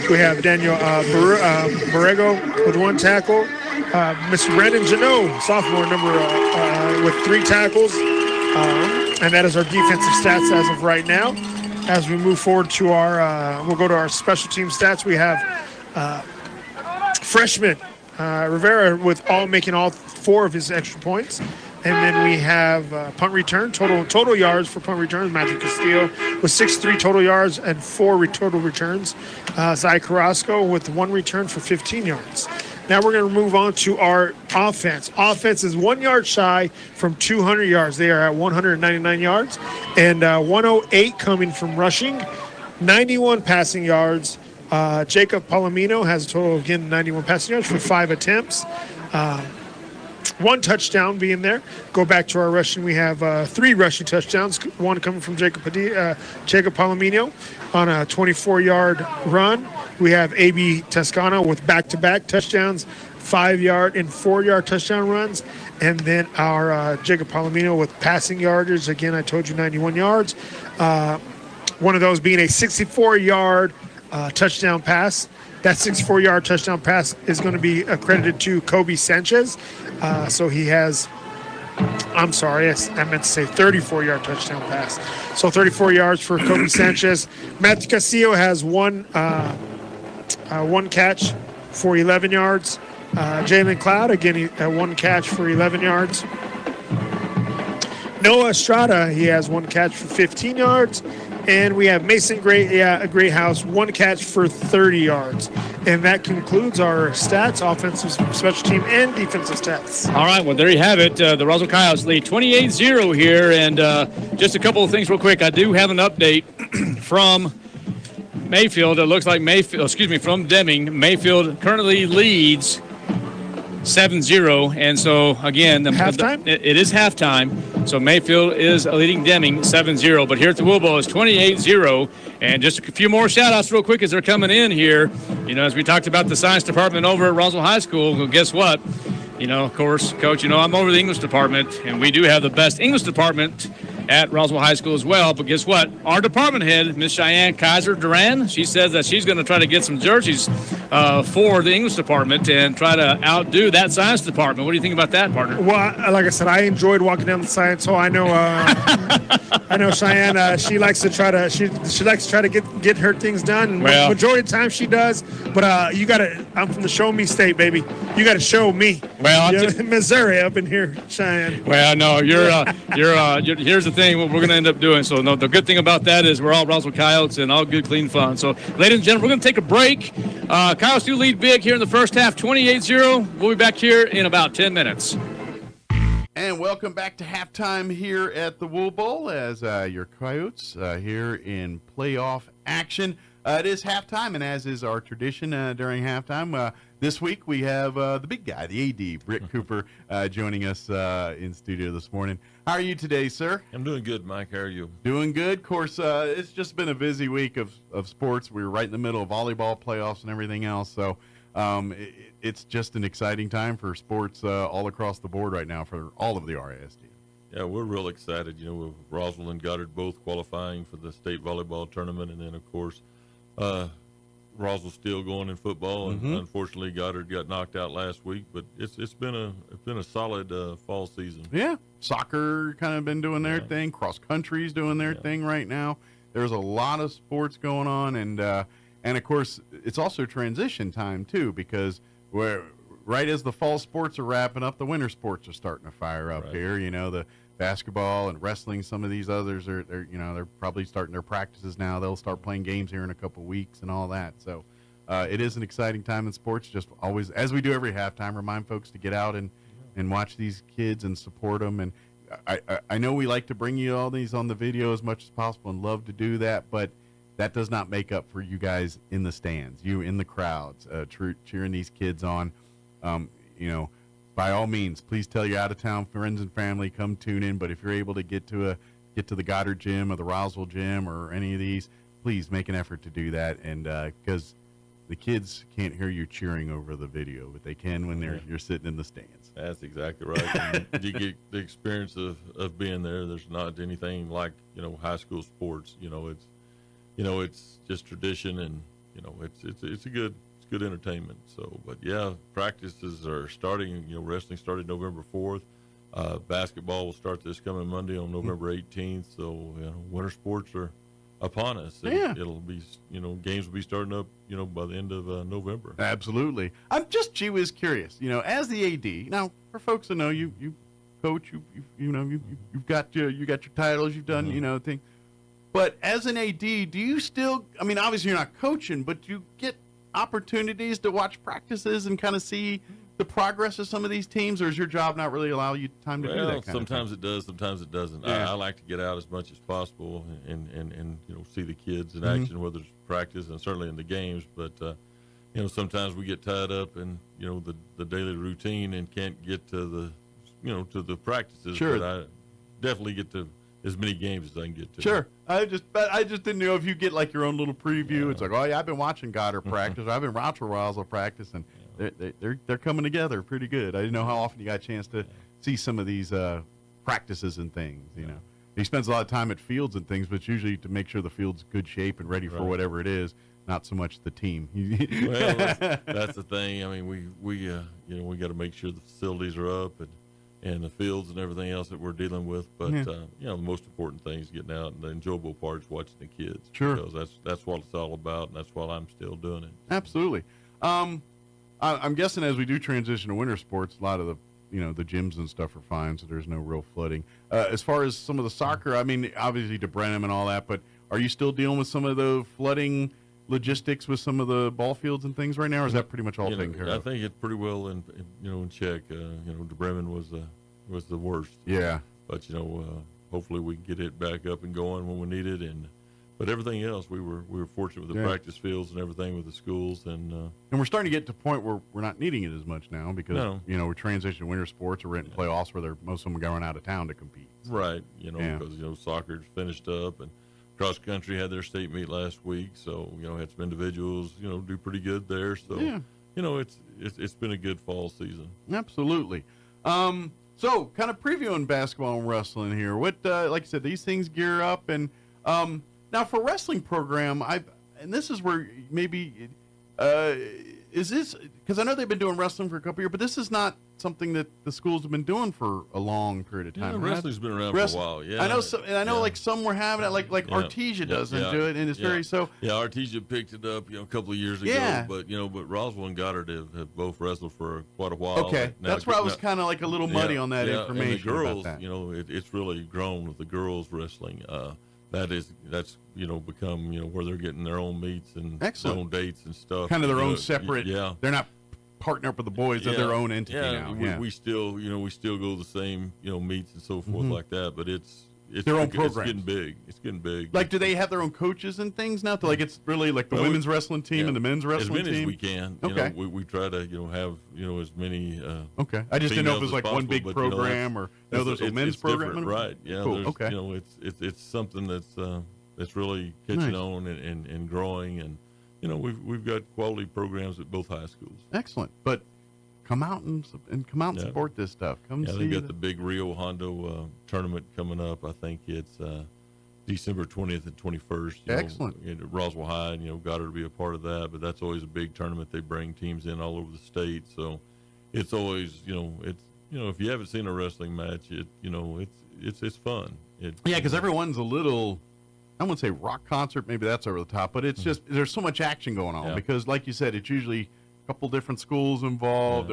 We have Daniel Borrego with 1 tackle. Mr. Brandon Janot, sophomore, with 3 tackles. And that is our defensive stats as of right now. As we move forward to our, we'll go to our special team stats. We have freshman Rivera with making all 4 of his extra points. And then we have punt return, total yards for punt returns. Magic Castillo with 63 total yards and 4 total returns. Zai Carrasco with 1 return for 15 yards. Now we're going to move on to our offense. Offense is 1 yard shy from 200 yards. They are at 199 yards and 108 coming from rushing, 91 passing yards. Jacob Palomino has a total of, again, 91 passing yards for 5 attempts. 1 touchdown being there. Go back to our rushing. We have 3 rushing touchdowns. 1 coming from Jacob Palomino on a 24-yard run. We have A.B. Toscano with back-to-back touchdowns, 5-yard and 4-yard touchdown runs. And then our Jacob Palomino with passing yardage. Again, I told you 91 yards. One of those being a 64-yard touchdown pass. That 64-yard touchdown pass is going to be accredited to Kobe Sanchez. So he has, I'm sorry, I meant to say 34-yard touchdown pass. So 34 yards for Kobe Sanchez. Matthew Castillo has one catch for 11 yards. Jalen Cloud, again, he had 1 catch for 11 yards. Noah Estrada, he has 1 catch for 15 yards. And we have Mason Greathouse, 1 catch for 30 yards. And that concludes our stats, offensive, special team, and defensive stats. All right, well, there you have it. The Roswell Coyotes lead 28-0 here. And just a couple of things real quick. I do have an update from Mayfield. It looks like from Deming. Mayfield currently leads 7-0. And so, again, halftime? It is halftime. So Mayfield is leading Deming 7-0. But here at the Wool Bowl, it's 28-0. And just a few more shout-outs real quick as they're coming in here. You know, as we talked about the science department over at Roswell High School, well, guess what? You know, of course, Coach, you know, I'm over the English department, and we do have the best English department at Roswell High School as well. But guess what? Our department head, Miss Cheyenne Kaiser Duran, she says that she's going to try to get some jerseys for the English department and try to outdo that science department. What do you think about that, partner? Well, like I said, I enjoyed walking down the science hall. I know, I know Cheyenne. She likes to try to get her things done. Well, majority of the time she does. But you got to. I'm from the show me state, baby. You got to show me. Well, Missouri up in here, Cheyenne. Well, no, you're here's the thing. What we're going to end up doing. So, no, the good thing about that is we're all Roswell Coyotes and all good, clean fun. So, ladies and gentlemen, we're going to take a break. Coyotes do lead big here in the first half, 28-0. We'll be back here in about 10 minutes. And welcome back to halftime here at the Wool Bowl as your Coyotes here in playoff action. It is halftime, and as is our tradition during halftime, this week we have the big guy, the AD, Britt Cooper, joining us in studio this morning. How are you today, sir? I'm doing good, Mike. How are you? Doing good. Of course, it's just been a busy week of sports. We were right in the middle of volleyball playoffs and everything else, so it's just an exciting time for sports all across the board right now for all of the RASD. Yeah, we're real excited. You know, with Roswell and Goddard both qualifying for the state volleyball tournament, and then, of course, Roswell's still going in football, and unfortunately Goddard got knocked out last week. But it's been a solid fall season. Yeah, soccer kind of been doing their thing. Cross country's doing their thing right now. There's a lot of sports going on, and of course it's also transition time too, because right as the fall sports are wrapping up, the winter sports are starting to fire up here. You know, the basketball and wrestling, some of these others they're probably starting their practices now. They'll start playing games here in a couple weeks and all that. So it is an exciting time in sports. Just always, as we do every halftime, remind folks to get out and watch these kids and support them. And I know we like to bring you all these on the video as much as possible and love to do that, but that does not make up for you guys in the stands, you in the crowds, cheering these kids on. You know, by all means, please tell your out-of-town friends and family, come tune in. But if you're able to get to the Goddard gym or the Roswell gym or any of these, please make an effort to do that. And because the kids can't hear you cheering over the video, but they can when you're sitting in the stands. That's exactly right. And you get the experience of being there. There's not anything like, you know, high school sports. It's just tradition, and it's a good entertainment. So, but yeah, practices are starting. You know, wrestling started November 4th. Basketball will start this coming Monday on November 18th. So, winter sports are upon us. And it'll be, games will be starting up, by the end of November. Absolutely. I'm just gee whiz curious. You know, as the AD, now for folks that know you coach, you've got your titles, you've done thing. But as an AD, do you still? I mean, obviously you're not coaching, but do you get opportunities to watch practices and kind of see the progress of some of these teams, or is your job not really allow you time to do that? Sometimes it does, sometimes it doesn't. I like to get out as much as possible and see the kids in action, whether it's practice and certainly in the games. But sometimes we get tied up in the daily routine and can't get to the practices. Sure. But I definitely get to as many games as I can get to. Sure. I just didn't know if you get like your own little preview. Yeah. It's like, oh yeah, I've been watching Goddard practice. I've been watching Roswell practice, and they're coming together pretty good. I didn't know how often you got a chance to see some of these practices and things. He spends a lot of time at fields and things, but it's usually to make sure the field's good shape and ready for whatever it is. Not so much the team. Well, that's the thing. I mean, we got to make sure the facilities are up and the fields and everything else that we're dealing with. But, the most important thing is getting out, and the enjoyable part is watching the kids. Sure. Because that's what it's all about, and that's why I'm still doing it. Absolutely. I'm guessing as we do transition to winter sports, a lot of the the gyms and stuff are fine, so there's no real flooding. As far as some of the soccer, I mean, obviously to Brenham and all that, but are you still dealing with some of the flooding logistics with some of the ball fields and things right now, or is that pretty much all taken care of? I think it's pretty well in check. De Bremen was the worst. Yeah. But hopefully we can get it back up and going when we need it, but everything else we were fortunate with the practice fields and everything with the schools, and we're starting to get to a point where we're not needing it as much now because we're transitioning to winter sports or we're in playoffs where most of them are going out of town to compete. Right. Because soccer's finished up and cross country had their state meet last week, so had some individuals do pretty good there. So it's been a good fall season. Absolutely. So kind of previewing basketball and wrestling here. What like I said, these things gear up, and now for wrestling program, and this is where maybe is this because I know they've been doing wrestling for a couple years, but this is not something that the schools have been doing for a long period of time. Wrestling's been around for a while. Yeah, I know. And I know, like some were having it, like Artesia doesn't do it, and it's very so. Yeah, Artesia picked it up, a couple of years ago. Yeah. But Roswell and Goddard have both wrestled for quite a while. Okay, that's where I was kind of like a little muddy on that information. And the girls, about that. It's really grown with the girls wrestling. That's become where they're getting their own meets and their own dates and stuff. Kind of their own separate. Yeah, they're not partnering up with the boys; they're their own entity now. We still we still go to the same meets and so forth like that. But it's their own program. It's getting big. It's getting big. Like, do they have their own coaches and things now? Like, it's really like the women's wrestling team and the men's wrestling team. As many as we can. Okay. We try to have as many. Okay. I just didn't know if it was like one big program or no. There's a men's program, right? Yeah. Cool. Okay. It's something that's really catching on and growing, and we've got quality programs at both high schools. Excellent. But come out and support this stuff. Come see. They got the big Rio Hondo tournament coming up. I think it's December 20th and 21st. Excellent. Roswell High, Goddard to be a part of that, but that's always a big tournament. They bring teams in all over the state, so it's always it's if you haven't seen a wrestling match, it's fun. Because everyone's a little. I wouldn't say rock concert, maybe that's over the top, but it's just there's so much action going on because, like you said, it's usually a couple different schools involved.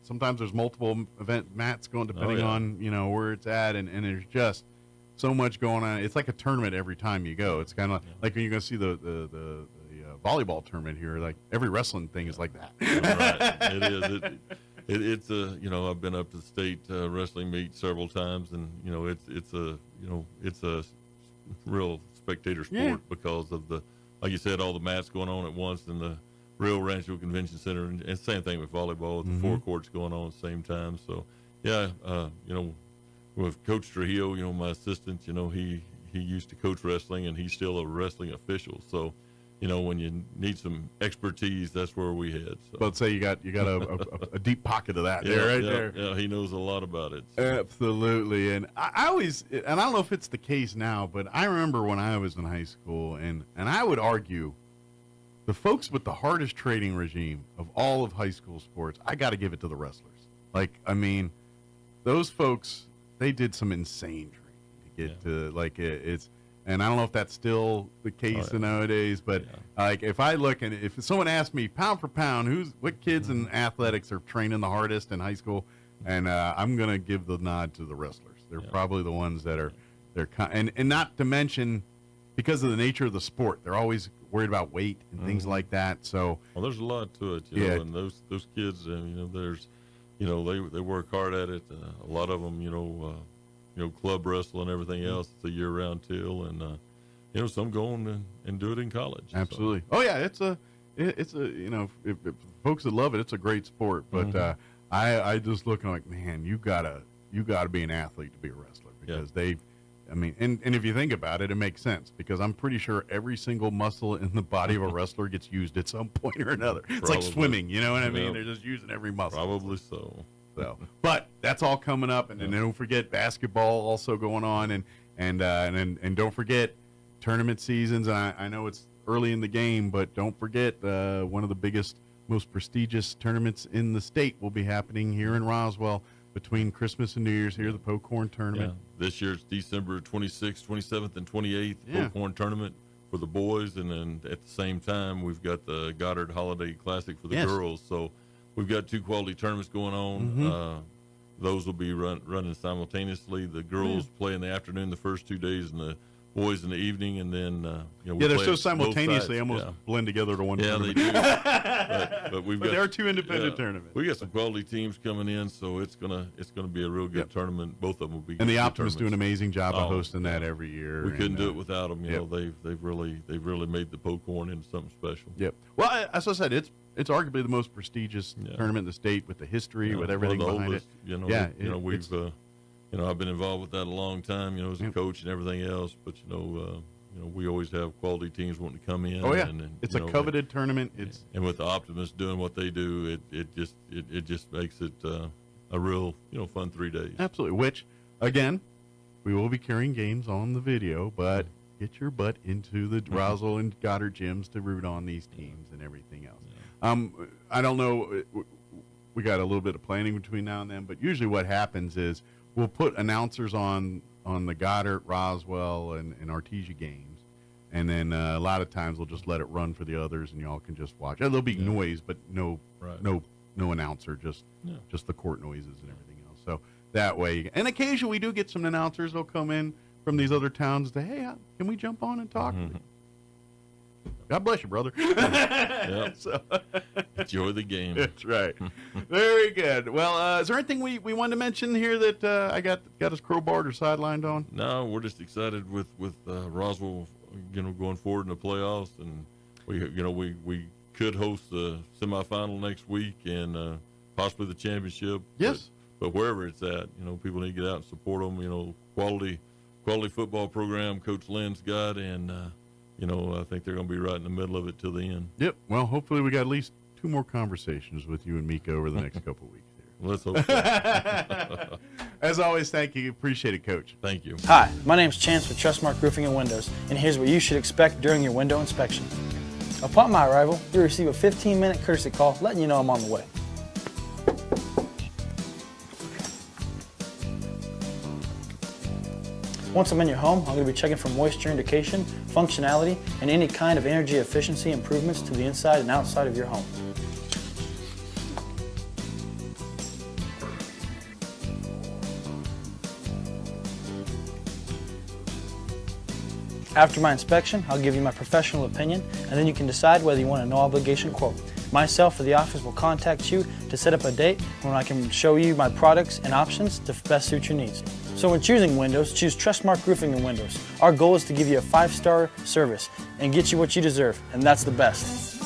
Sometimes there's multiple event mats going depending on where it's at, and there's just so much going on. It's like a tournament every time you go. It's kind of like when you're going to see the volleyball tournament here. Like every wrestling thing is like that. Right. It is. It's I've been up to the state wrestling meet several times, and it's a real spectator sport because of like you said, all the mats going on at once in the Rio Rancho Convention Center, and same thing with volleyball with the four courts going on at the same time. So with Coach Trujillo, my assistant, he used to coach wrestling, and he's still a wrestling official. So when you need some expertise, that's where we head. So. But say you got a deep pocket of that there. Yeah, he knows a lot about it. So. Absolutely, and I always, and I don't know if it's the case now, but I remember when I was in high school, and I would argue, the folks with the hardest training regime of all of high school sports, I got to give it to the wrestlers. Like, I mean, those folks, they did some insane training to get to it's. And I don't know if that's still the case nowadays, but like if I look and if someone asked me pound for pound, what kids in athletics are training the hardest in high school, and I'm gonna give the nod to the wrestlers. They're probably the ones that are and not to mention because of the nature of the sport, they're always worried about weight and things like that. So there's a lot to it, and those kids, there's they work hard at it. A lot of them, club wrestle and everything else. It's a year-round deal, and some go on and do it in college. Absolutely. So. Oh yeah, it's a if folks that love it, it's a great sport. But I just look like, man, you gotta be an athlete to be a wrestler because and if you think about it, it makes sense because I'm pretty sure every single muscle in the body of a wrestler gets used at some point or another. It's like swimming, you know what I mean? They're just using every muscle. Probably so. So, but that's all coming up, and then don't forget basketball also going on, and don't forget tournament seasons. And I know it's early in the game, but don't forget one of the biggest, most prestigious tournaments in the state will be happening here in Roswell between Christmas and New Year's. Here, the Pocorn tournament. Yeah. This year's December 26th, 27th, and 28th Pocorn tournament for the boys, and then at the same time we've got the Goddard Holiday Classic for the girls. So. we've got 2 quality tournaments going on. Those will be running simultaneously. The girls play in the afternoon the first 2 days, and the boys in the evening, and then they're so simultaneous they almost blend together to one tournament. They do. but there are 2 independent tournaments. We got some quality teams coming in, so it's gonna be a real good tournament. Both of them will be. And the Optimists do an amazing job of hosting that every year. We couldn't do it without them. You know, they've really made the Pocorn into something special. Yep. Well, as I said, it's arguably the most prestigious tournament in the state, with the history, with everything behind oldest, it. We've I've been involved with that a long time, as a coach and everything else. But we always have quality teams wanting to come in. Oh yeah, and it's a coveted tournament. And with the Optimists doing what they do, it just makes it a real fun 3 days. Absolutely. Which again, we will be carrying games on the video, but get your butt into the Roswell and Goddard gyms to root on these teams and everything else. I don't know. We got a little bit of planning between now and then, but usually what happens is we'll put announcers on the Goddard, Roswell, and Artesia games, and then a lot of times we'll just let it run for the others, and y'all can just watch. There'll be noise, but no announcer, just the court noises and everything else. So that way, and occasionally we do get some announcers. They'll come in from these other towns and say, "Hey, can we jump on and talk?" God bless you, brother. So, enjoy the game. That's right. Very good. Well, is there anything we wanted to mention here that I got us crowbarred or sidelined on? No, we're just excited with Roswell, going forward in the playoffs, and we could host the semifinal next week and possibly the championship. Yes. But wherever it's at, people need to get out and support them. Quality football program Coach Lynn's got, and I think they're going to be right in the middle of it till the end. Yep. Well, hopefully we got at least 2 more conversations with you and Mika over the next couple of weeks here. Let's hope so. As always, thank you. Appreciate it, Coach. Thank you. Hi, my name's Chance with Trustmark Roofing and Windows, and here's what you should expect during your window inspection. Upon my arrival, you'll receive a 15-minute courtesy call letting you know I'm on the way. Once I'm in your home, I'm going to be checking for moisture indication, functionality, and any kind of energy efficiency improvements to the inside and outside of your home. After my inspection, I'll give you my professional opinion, and then you can decide whether you want a no-obligation quote. Myself or the office will contact you to set up a date when I can show you my products and options to best suit your needs. So when choosing windows, choose Trustmark Roofing and Windows. Our goal is to give you a 5-star service and get you what you deserve, and that's the best.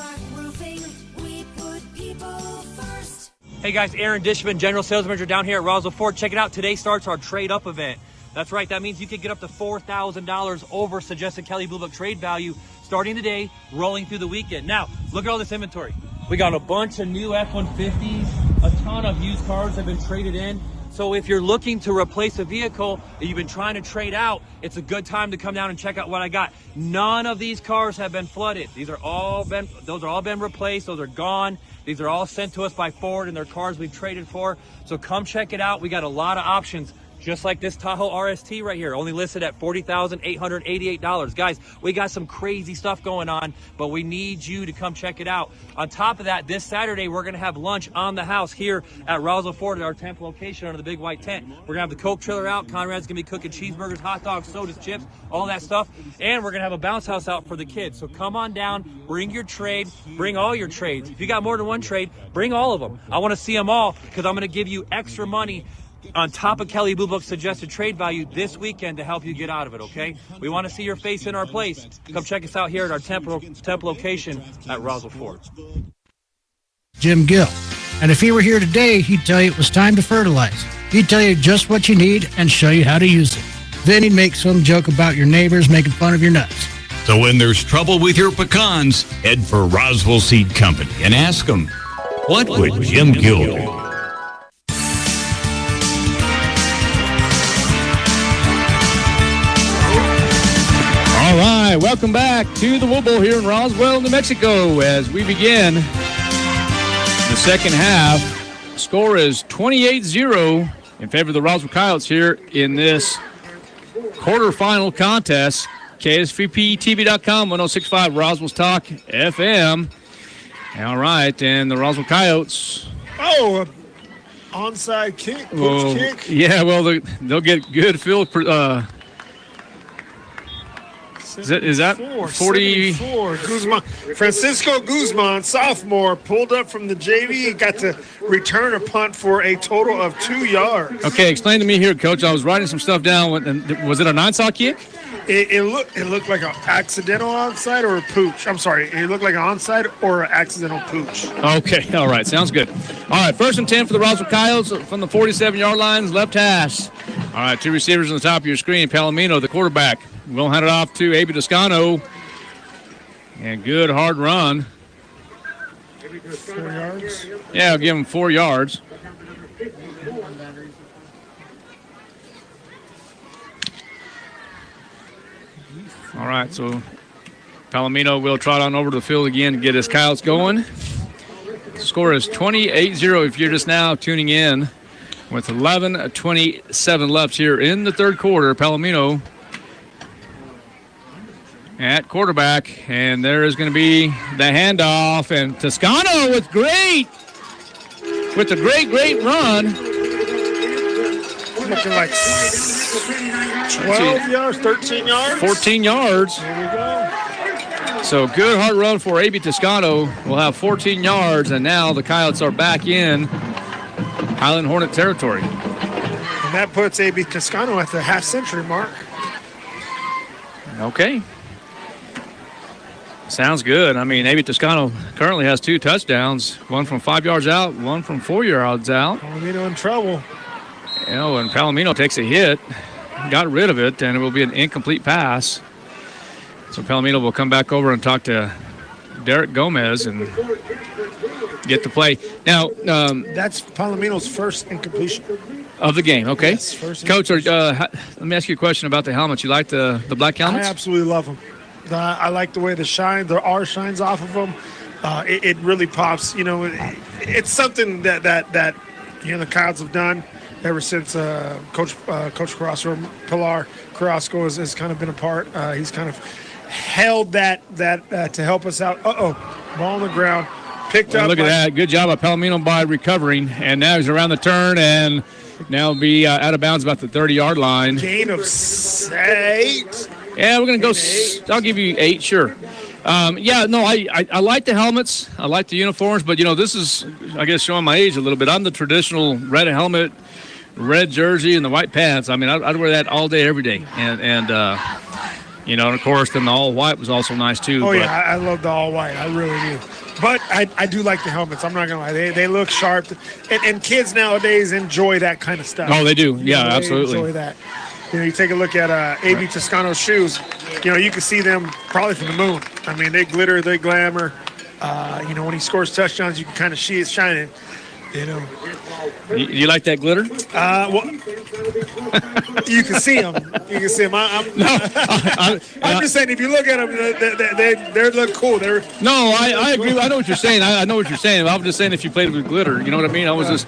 Hey guys, Aaron Dishman, General Sales Manager down here at Roswell Ford. Check it out, today starts our Trade Up event. That's right, that means you could get up to $4,000 over suggested Kelley Blue Book trade value starting today, rolling through the weekend. Now, look at all this inventory. We got a bunch of new F-150s, a ton of used cars have been traded in. So if you're looking to replace a vehicle that you've been trying to trade out, it's a good time to come down and check out what I got. None of these cars have been flooded. Those are all been replaced. Those are gone. These are all sent to us by Ford, and they're cars we've traded for. So come check it out. We got a lot of options. Just like this Tahoe RST right here, only listed at $40,888. Guys, we got some crazy stuff going on, but we need you to come check it out. On top of that, this Saturday, we're going to have lunch on the house here at Roswell Ford at our Temple location under the big white tent. We're going to have the Coke trailer out. Conrad's going to be cooking cheeseburgers, hot dogs, sodas, chips, all that stuff. And we're going to have a bounce house out for the kids. So come on down, bring your trade, bring all your trades. If you got more than one trade, bring all of them. I want to see them all because I'm going to give you extra money on top of Kelley Blue Book's suggested trade value this weekend to help you get out of it, okay? We want to see your face in our place. Come check us out here at our Temple location at Roswell Ford. Jim Gill. And if he were here today, he'd tell you it was time to fertilize. He'd tell you just what you need and show you how to use it. Then he'd make some joke about your neighbors making fun of your nuts. So when there's trouble with your pecans, head for Roswell Seed Company and ask them, what would Jim Gill do? All right, welcome back to the Wool Bowl here in Roswell, New Mexico, as we begin the second half. The score is 28-0 in favor of the Roswell Coyotes here in this quarterfinal contest. KSVPTV.com, 106.5 Roswell's Talk FM. All right, and the Roswell Coyotes Oh, onside kick, push kick. Yeah, well, they'll get good field. Is that 40? Guzman, Francisco Guzman, sophomore, pulled up from the JV, got to return a punt for a total of 2 yards. Okay, explain to me here, Coach. I was writing some stuff down. Was it an onside kick? It looked like an accidental onside or a pooch. I'm sorry. It looked like an onside or an accidental pooch. Okay, all right. Sounds good. All right, 1st and 10 for the Roswell Coyotes from the 47-yard line, left hash. All right, 2 receivers on the top of your screen. Palomino, the quarterback, will hand it off to Abe Toscano. And good hard run. 4 yards? Yeah, I'll give him 4 yards. All right, so Palomino will trot on over to the field again to get his Coyotes going. The score is 28-0 if you're just now tuning in, with 11:27 left here in the third quarter. Palomino at quarterback, and there is going to be the handoff, and Toscano with a great run. Looking like 12 yards, 13 yards. 14 yards. There we go. So good hard run for A.B. Toscano. Will have 14 yards, and now the Coyotes are back in Highland Hornet territory. And that puts A.B. Toscano at the half-century mark. Okay. Sounds good. I mean, A.B. Toscano currently has 2 touchdowns, one from 5 yards out, one from 4 yards out. Palomino in trouble. You know, and Palomino takes a hit, got rid of it, and it will be an incomplete pass. So Palomino will come back over and talk to Derek Gomez and get the play. Now, that's Palomino's first incompletion of the game. Okay, yes, Coach. Let me ask you a question about the helmets. You like the black helmets? I absolutely love them. I like the way the R shines off of them. It really pops. You know, it's something that you know the Coyotes have done ever since Coach Pilar Carrasco has kind of been a part. He's kind of held that to help us out. Ball on the ground, picked up. Look at that! Good job by Palomino by recovering, and now he's around the turn and now be out of bounds about the 30-yard line. Gain of 8. Yeah, we're gonna go. I'll give you 8, sure. I like the helmets. I like the uniforms, but you know, this is, I guess, showing my age a little bit. I'm the traditional red helmet, red jersey, and the white pants. I mean, I'd wear that all day, every day. And you know, and of course, then the all white was also nice too. Oh, yeah, I love the all white. I really do. But I do like the helmets. I'm not going to lie. They look sharp. And kids nowadays enjoy that kind of stuff. Oh, they do. Yeah, absolutely. They enjoy that. You know, you take a look at A.B. Toscano's shoes. You know, you can see them probably from the moon. I mean, they glitter, they glamour. You know, when he scores touchdowns, you can kind of see it shining. You know. You like that glitter? Well, you can see them. You can see them. I'm just saying, if you look at them, they look cool. I agree. I know what you're saying. I know what you're saying. I was just saying if you played with glitter, you know what I mean? I was just,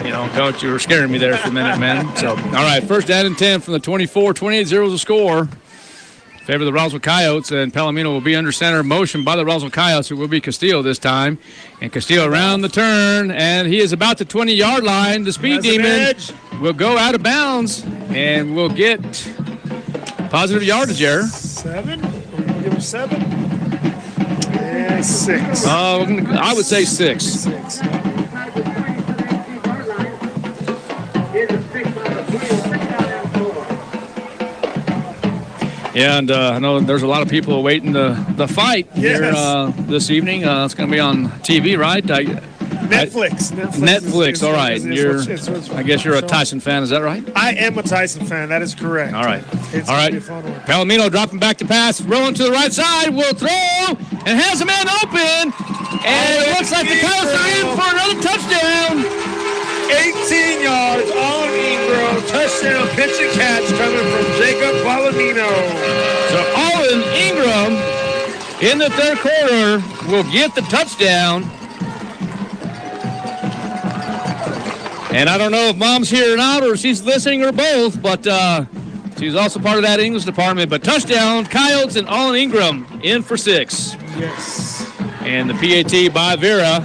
you know, Coach, you were scaring me there for a minute, man. So, all right, 1st down and 10 from the 24. 28-0 is the score. Favor the Roswell Coyotes, and Palomino will be under center, motion by the Roswell Coyotes, who will be Castillo this time. And Castillo around the turn, and he is about the 20-yard line. The speed demon will go out of bounds, and will get positive yardage error. 7? We're going to give him 7? Yeah, 6. I would say 6. Yeah, and I know there's a lot of people awaiting the fight here this evening. It's going to be on TV, right? Netflix. All right. I guess you're a Tyson fan. Is that right? I am a Tyson fan. That is correct. All right. It's all right. Palomino dropping back to pass, rolling to the right side, will throw, and has a man open. And it looks like the Coyotes are in for another touchdown. 18 yards on Ingram. Touchdown, pitch and catch coming from Jacob Palomino. So Alden Ingram in the third quarter will get the touchdown. And I don't know if Mom's here or not, or she's listening, or both, but she's also part of that English department. But touchdown, Coyotes and Alden Ingram in for 6. Yes. And the PAT by Vera.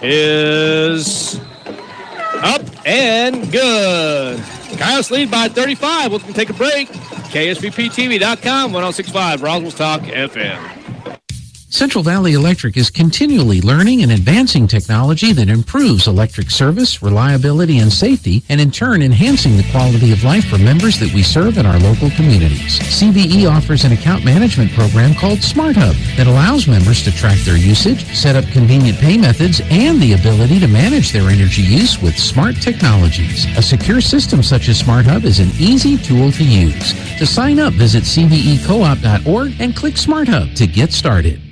is up and good. Coyotes lead by 35. We'll take a break. KSVPTV.com, 106.5 Roswell's Talk FM. Central Valley Electric is continually learning and advancing technology that improves electric service, reliability, and safety, and in turn enhancing the quality of life for members that we serve in our local communities. CVE offers an account management program called Smart Hub that allows members to track their usage, set up convenient pay methods, and the ability to manage their energy use with smart technologies. A secure system such as Smart Hub is an easy tool to use. To sign up, visit cvecoop.org and click Smart Hub to get started.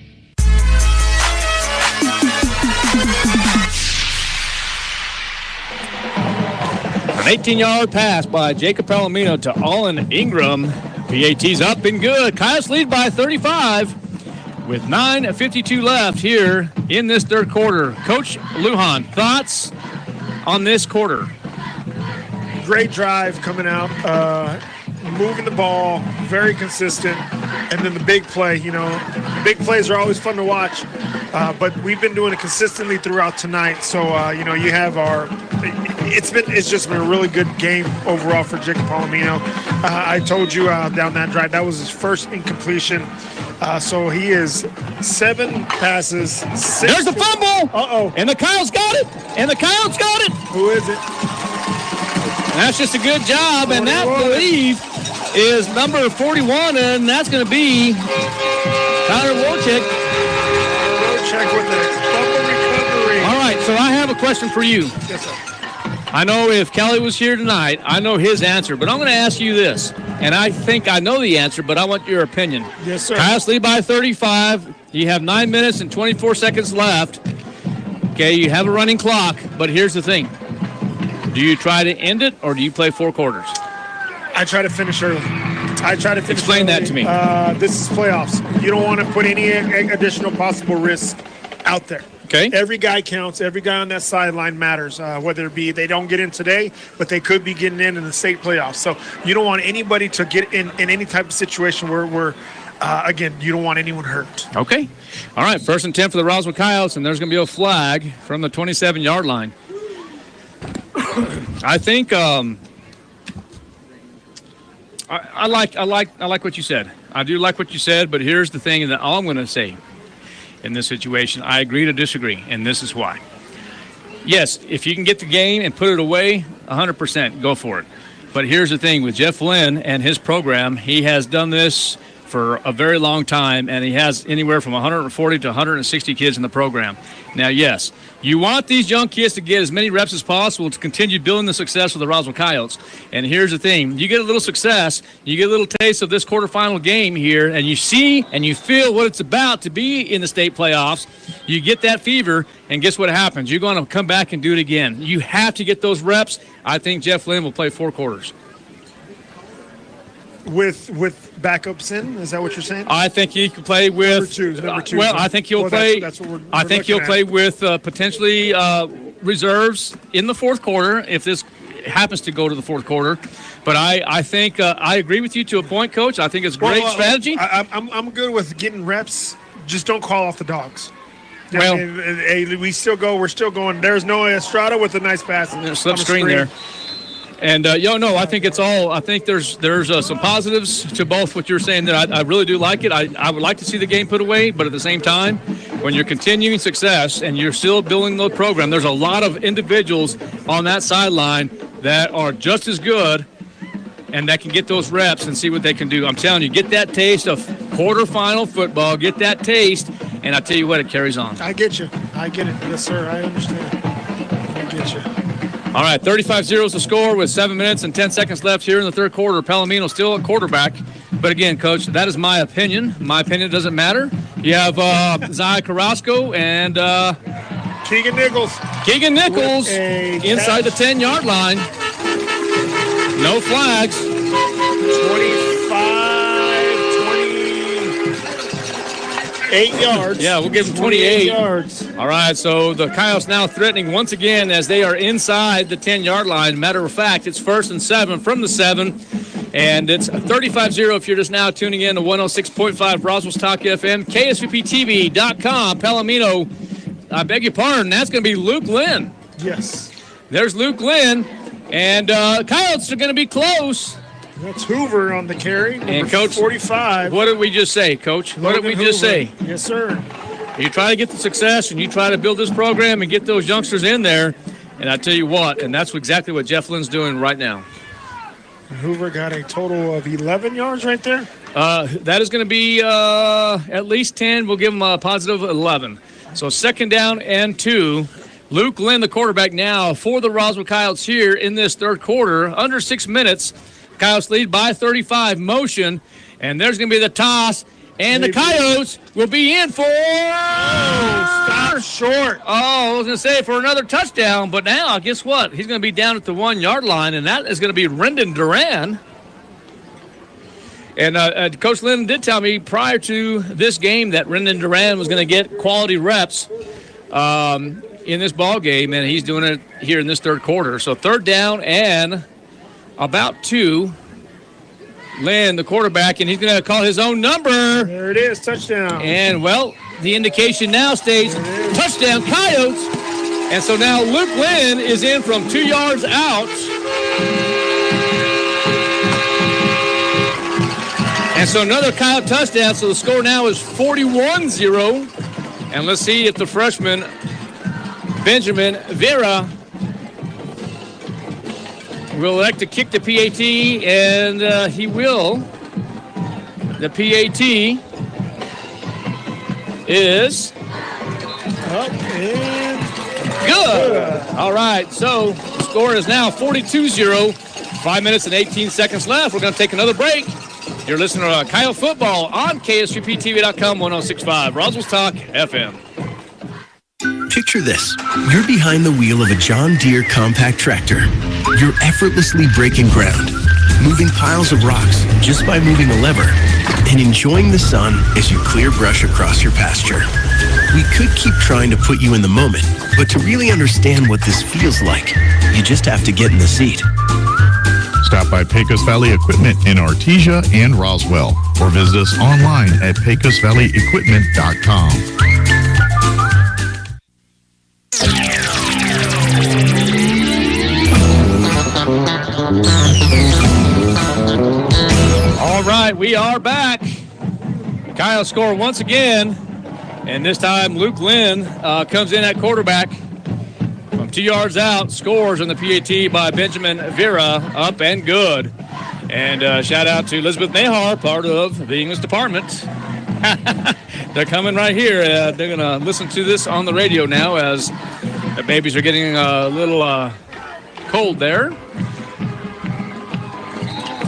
An 18-yard pass by Jacob Palomino to Allen Ingram. PAT's up and good. Coyotes lead by 35 with 9:52 left here in this third quarter. Coach Lujan, thoughts on this quarter? Great drive coming out, moving the ball, very consistent, and then the big play. Big plays are always fun to watch, but we've been doing it consistently throughout tonight. So, you have it's just been a really good game overall for Jacob Palomino. I told you down that drive, that was his first incompletion. So he is 7 passes. 6. There's the fumble. Uh-oh. And the Coyotes got it. Who is it? That's just a good job, and that, I believe, is number 41, and that's going to be Tyler Warchek. Warchek with the fumble recovery. All right, so I have a question for you. Yes, sir. I know if Kelly was here tonight, I know his answer, but I'm going to ask you this, and I think I know the answer, but I want your opinion. Yes, sir. Coyotes lead by 35. You have 9 minutes and 24 seconds left. Okay, you have a running clock, but here's the thing. Do you try to end it, or do you play 4 quarters? I try to finish early. Explain that to me. This is playoffs. You don't want to put any additional possible risk out there. Okay. Every guy counts. Every guy on that sideline matters, whether it be they don't get in today, but they could be getting in the state playoffs. So you don't want anybody to get in any type of situation where again, you don't want anyone hurt. Okay. All right, 1st and 10 for the Roswell Coyotes, and there's going to be a flag from the 27-yard line. I think I like what you said. I do like what you said, but here's the thing that all I'm going to say in this situation. I agree to disagree, and this is why. Yes, if you can get the game and put it away, 100%, go for it. But here's the thing with Jeff Lynn and his program. He has done this for a very long time, and he has anywhere from 140 to 160 kids in the program. Now, yes, you want these young kids to get as many reps as possible to continue building the success of the Roswell Coyotes. And here's the thing. You get a little success, you get a little taste of this quarterfinal game here, and you see and you feel what it's about to be in the state playoffs. You get that fever, and guess what happens? You're going to come back and do it again. You have to get those reps. I think Jeff Lynn will play 4 quarters. With backups in, is that what you're saying? I think he could play with number two. Well, I think he'll play. That's what we're I think he'll play with potentially reserves in the 4th quarter if this happens to go to the 4th quarter. But I think I agree with you to a point, Coach. I think it's great strategy. I'm good with getting reps. Just don't call off the dogs. Well, we still go. We're still going. There's no Estrada with a nice pass. Slip screen there. And, I think it's all – I think there's some positives to both what you're saying that I really do like it. I would like to see the game put away, but at the same time, when you're continuing success and you're still building the program, there's a lot of individuals on that sideline that are just as good and that can get those reps and see what they can do. I'm telling you, get that taste of quarterfinal football, get that taste, and I tell you what, it carries on. I get you. I get it. Yes, sir. I understand. I get you. All right, 35-0 is the score with 7 minutes and 10 seconds left here in the 3rd quarter. Palomino still at quarterback. But again, Coach, that is my opinion. My opinion doesn't matter. You have Zaya Carrasco and Keegan Nichols. Keegan Nichols inside the 10-yard line. No flags. 28 yards. Yeah, we'll give them 28 yards. All right, so the Coyotes now threatening once again as they are inside the 10-yard line. Matter of fact, it's 1st and 7 from the 7, and it's 35-0 if you're just now tuning in to 106.5 Roswell's Talk FM, KSVPTV.com. Palomino I beg your pardon. That's going to be Luke Lynn. Yes. There's Luke Lynn. And Coyotes are going to be close. That's Hoover on the carry. And Coach, 45. What did we just say, Coach? What did we just say? Yes, sir. You try to get the success, and you try to build this program and get those youngsters in there. And I tell you what, and that's exactly what Jeff Lynn's doing right now. Hoover got a total of 11 yards right there. That is going to be at least 10. We'll give them a positive 11. So 2nd down and 2. Luke Lynn, the quarterback now for the Roswell Coyotes here in this third quarter. Under 6 minutes. Coyotes lead by 35. Motion. And there's going to be the toss. And the Coyotes will be in for... stop short. Oh, I was going to say for another touchdown. But now, guess what? He's going to be down at the 1-yard line. And that is going to be Rendon Duran. And Coach Lynn did tell me prior to this game that Rendon Duran was going to get quality reps in this ball game, and he's doing it here in this third quarter. So 3rd down and about 2. Lynn, the quarterback, and he's going to call his own number. There it is, touchdown. And, well, the indication now states touchdown Coyotes. And so now Luke Lynn is in from 2 yards out. And so another Coyote touchdown, so the score now is 41-0. And let's see if the freshman, Benjamin Vera, will elect to kick the PAT, and he will. The PAT is up and good. All right, so the score is now 42-0. 5 minutes and 18 seconds left. We're going to take another break. You're listening to Coyote Football on KSUPTV.com 1065, Roswell's Talk FM. Picture this. You're behind the wheel of a John Deere compact tractor. You're effortlessly breaking ground, moving piles of rocks just by moving a lever, and enjoying the sun as you clear brush across your pasture. We could keep trying to put you in the moment, but to really understand what this feels like, you just have to get in the seat. Stop by Pecos Valley Equipment in Artesia and Roswell, or visit us online at pecosvalleyequipment.com. All right, we are back. Kyle score once again, and this time Luke Lynn comes in at quarterback. From 2 yards out, scores on the PAT by Benjamin Vera, up and good. And shout out to Elizabeth Nahar, part of the English department. They're coming right here. They're going to listen to this on the radio now as the babies are getting a little cold there.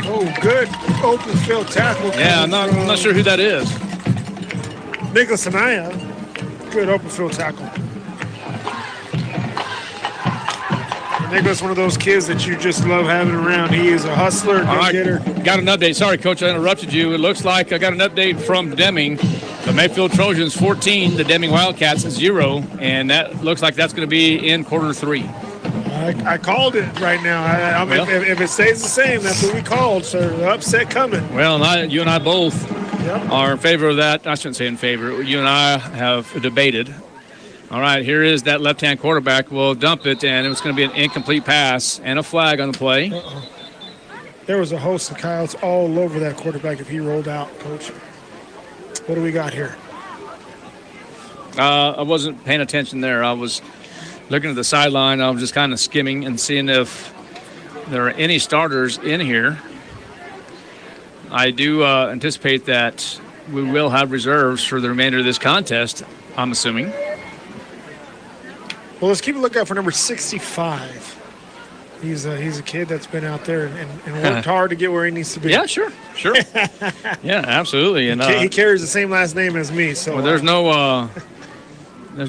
Oh, good open field tackle. Yeah, I'm not sure who that is. Nicholas Anaya. Good open field tackle. Nicholas, one of those kids that you just love having around. He is a hustler, go-getter. Got an update. Sorry, Coach, I interrupted you. It looks like I got an update from Deming. The Mayfield Trojans 14, the Deming Wildcats 0, and that looks like that's going to be in quarter 3. I called it right now. If it stays the same, that's what we called. So the upset coming. Well, you and I both are in favor of that. I shouldn't say in favor. You and I have debated. All right, here is that left-hand quarterback. We'll dump it, and it's going to be an incomplete pass and a flag on the play. There was a host of coyotes all over that quarterback if he rolled out, Coach. What do we got here? I wasn't paying attention there. I was looking at the sideline. I was just kind of skimming and seeing if there are any starters in here. I do anticipate that we will have reserves for the remainder of this contest, I'm assuming. Well, let's keep a lookout for number 65. He's a kid that's been out there and worked hard to get where he needs to be. Yeah, sure. Yeah, absolutely. And he carries the same last name as me. So well, there's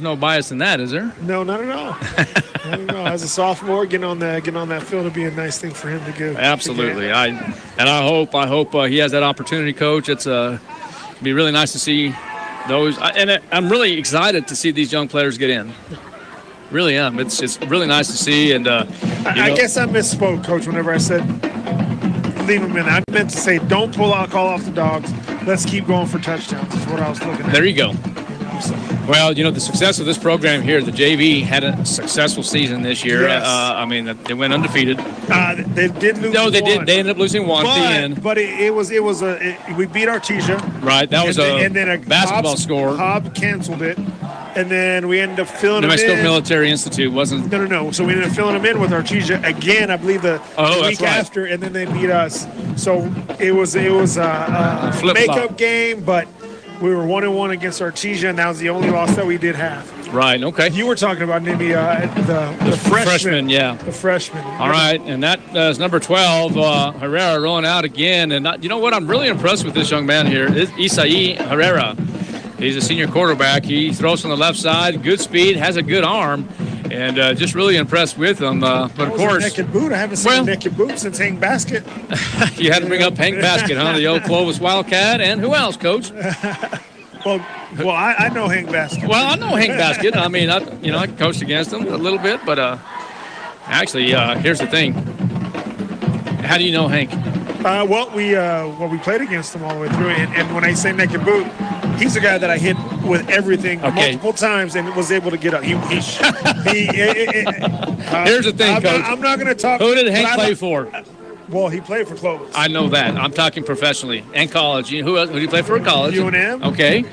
no bias in that, is there? No, not at all. Not at all. As a sophomore, getting on that field would be a nice thing for him to do. Absolutely. I hope he has that opportunity, Coach. It'd be really nice to see those, and I'm really excited to see these young players get in. Really am. It's really nice to see. And I guess I misspoke, Coach, whenever I said leave them in. I meant to say don't pull alcohol off the dogs. Let's keep going for touchdowns is what I was looking at. There you go. So. Well, the success of this program here, the JV had a successful season this year. Yes. They went undefeated. They did lose. No, they one. did. They ended up losing one at the end. But we beat Artesia. Right, that was and then a basketball score. Hobb canceled it, and then we ended up filling New them Mexico in. Military Institute wasn't. No. So we ended up filling them in with Artesia again. I believe the week after, and then they beat us. So it was a makeup game, but we were 1-1 against Artesia, and that was the only loss that we did have. Right. Okay. You were talking about maybe the freshman. Yeah. The freshman. All right, and that is number 12, Herrera, rolling out again. And you know what? I'm really impressed with this young man here, is Isai Herrera. He's a senior quarterback. He throws from the left side, good speed, has a good arm, and just really impressed with him. But of course, a naked boot. I haven't seen a naked boot since Hank Basket. You had to bring up Hank Basket, huh? The old Clovis Wildcat, and who else, Coach? Well, I know Hank Basket. Well, I know Hank Basket. I mean, I coached against him a little bit, but actually, here's the thing. How do you know Hank? We played against him all the way through, and when I say naked boot, he's a guy that I hit with everything multiple times and was able to get up. Here's the thing, Coach. I'm not going to talk. Who did Hank play for? Well, he played for Clovis. I know that. I'm talking professionally and college. Who else? Who did he play for in college? UNM. Okay.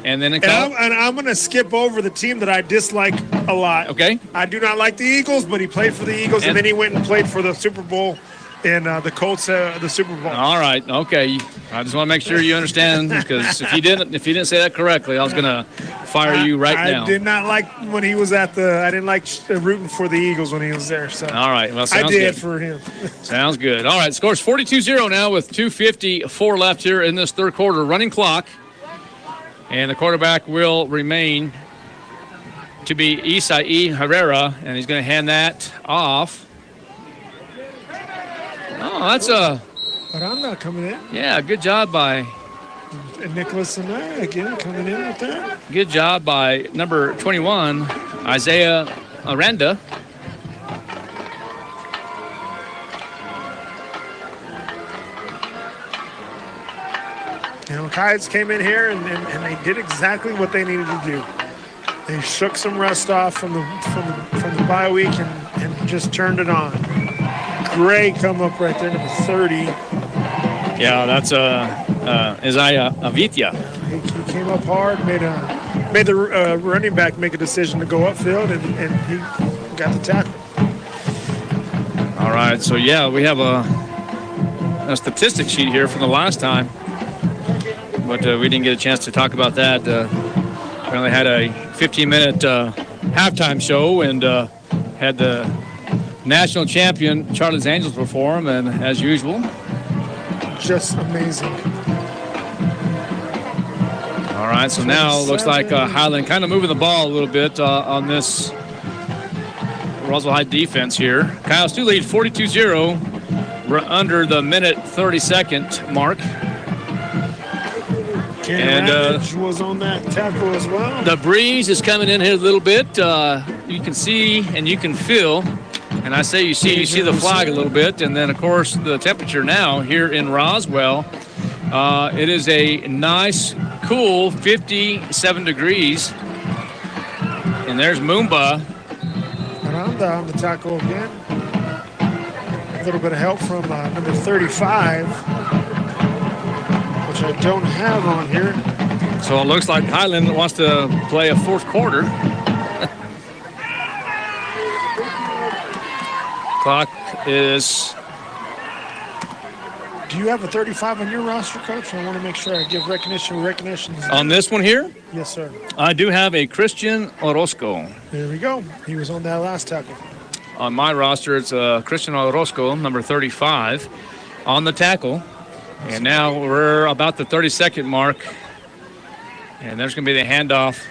And then in college? And I'm going to skip over the team that I dislike a lot. Okay. I do not like the Eagles, but he played for the Eagles, and then he went and played for the Super Bowl. And the Colts, the Super Bowl. All right, okay. I just want to make sure you understand, because if you didn't say that correctly, I was going to fire you now. I did not like when he was I didn't like rooting for the Eagles when he was there. So all right, well, sounds I did good. for him. Sounds good. All right, score's 42-0 now with 2:54 left here in this third quarter. Running clock, and the quarterback will remain to be Isai Herrera, and he's going to hand that off. Oh, that's Aranda coming in. Yeah, good job by and Nicholas and I again coming in with that. Good job by number 21, Isaiah Aranda. Kites came in here and they did exactly what they needed to do. They shook some rust off from the bye week and just turned it on. Gray come up right there, number 30. Yeah, that's Isaiah Avitia. He came up hard, made the running back make a decision to go upfield, and he got the tackle. All right, so yeah, we have a statistic sheet here from the last time, but we didn't get a chance to talk about that. We only had a 15-minute halftime show and had the national champion Charlie's Angels perform, and as usual, just amazing. All right, so now it looks like Highland kind of moving the ball a little bit on this Roswell High defense here. Kyle still lead 42-0. We're under the minute 30-second mark. And was on that tackle as well. The breeze is coming in here a little bit. You can see and you can feel. And I say you see the flag a little bit. And then, of course, the temperature now here in Roswell, it is a nice, cool 57 degrees. And there's Moomba. Aranda on the tackle again. A little bit of help from number 35, which I don't have on here. So it looks like Highland wants to play a fourth quarter. Clock is... Do you have a 35 on your roster, Coach? I want to make sure I give recognition. On this one here? Yes, sir. I do have a Christian Orozco. There we go. He was on that last tackle. On my roster, it's Christian Orozco, number 35, on the tackle. And now we're about the 30-second mark. And there's going to be the handoff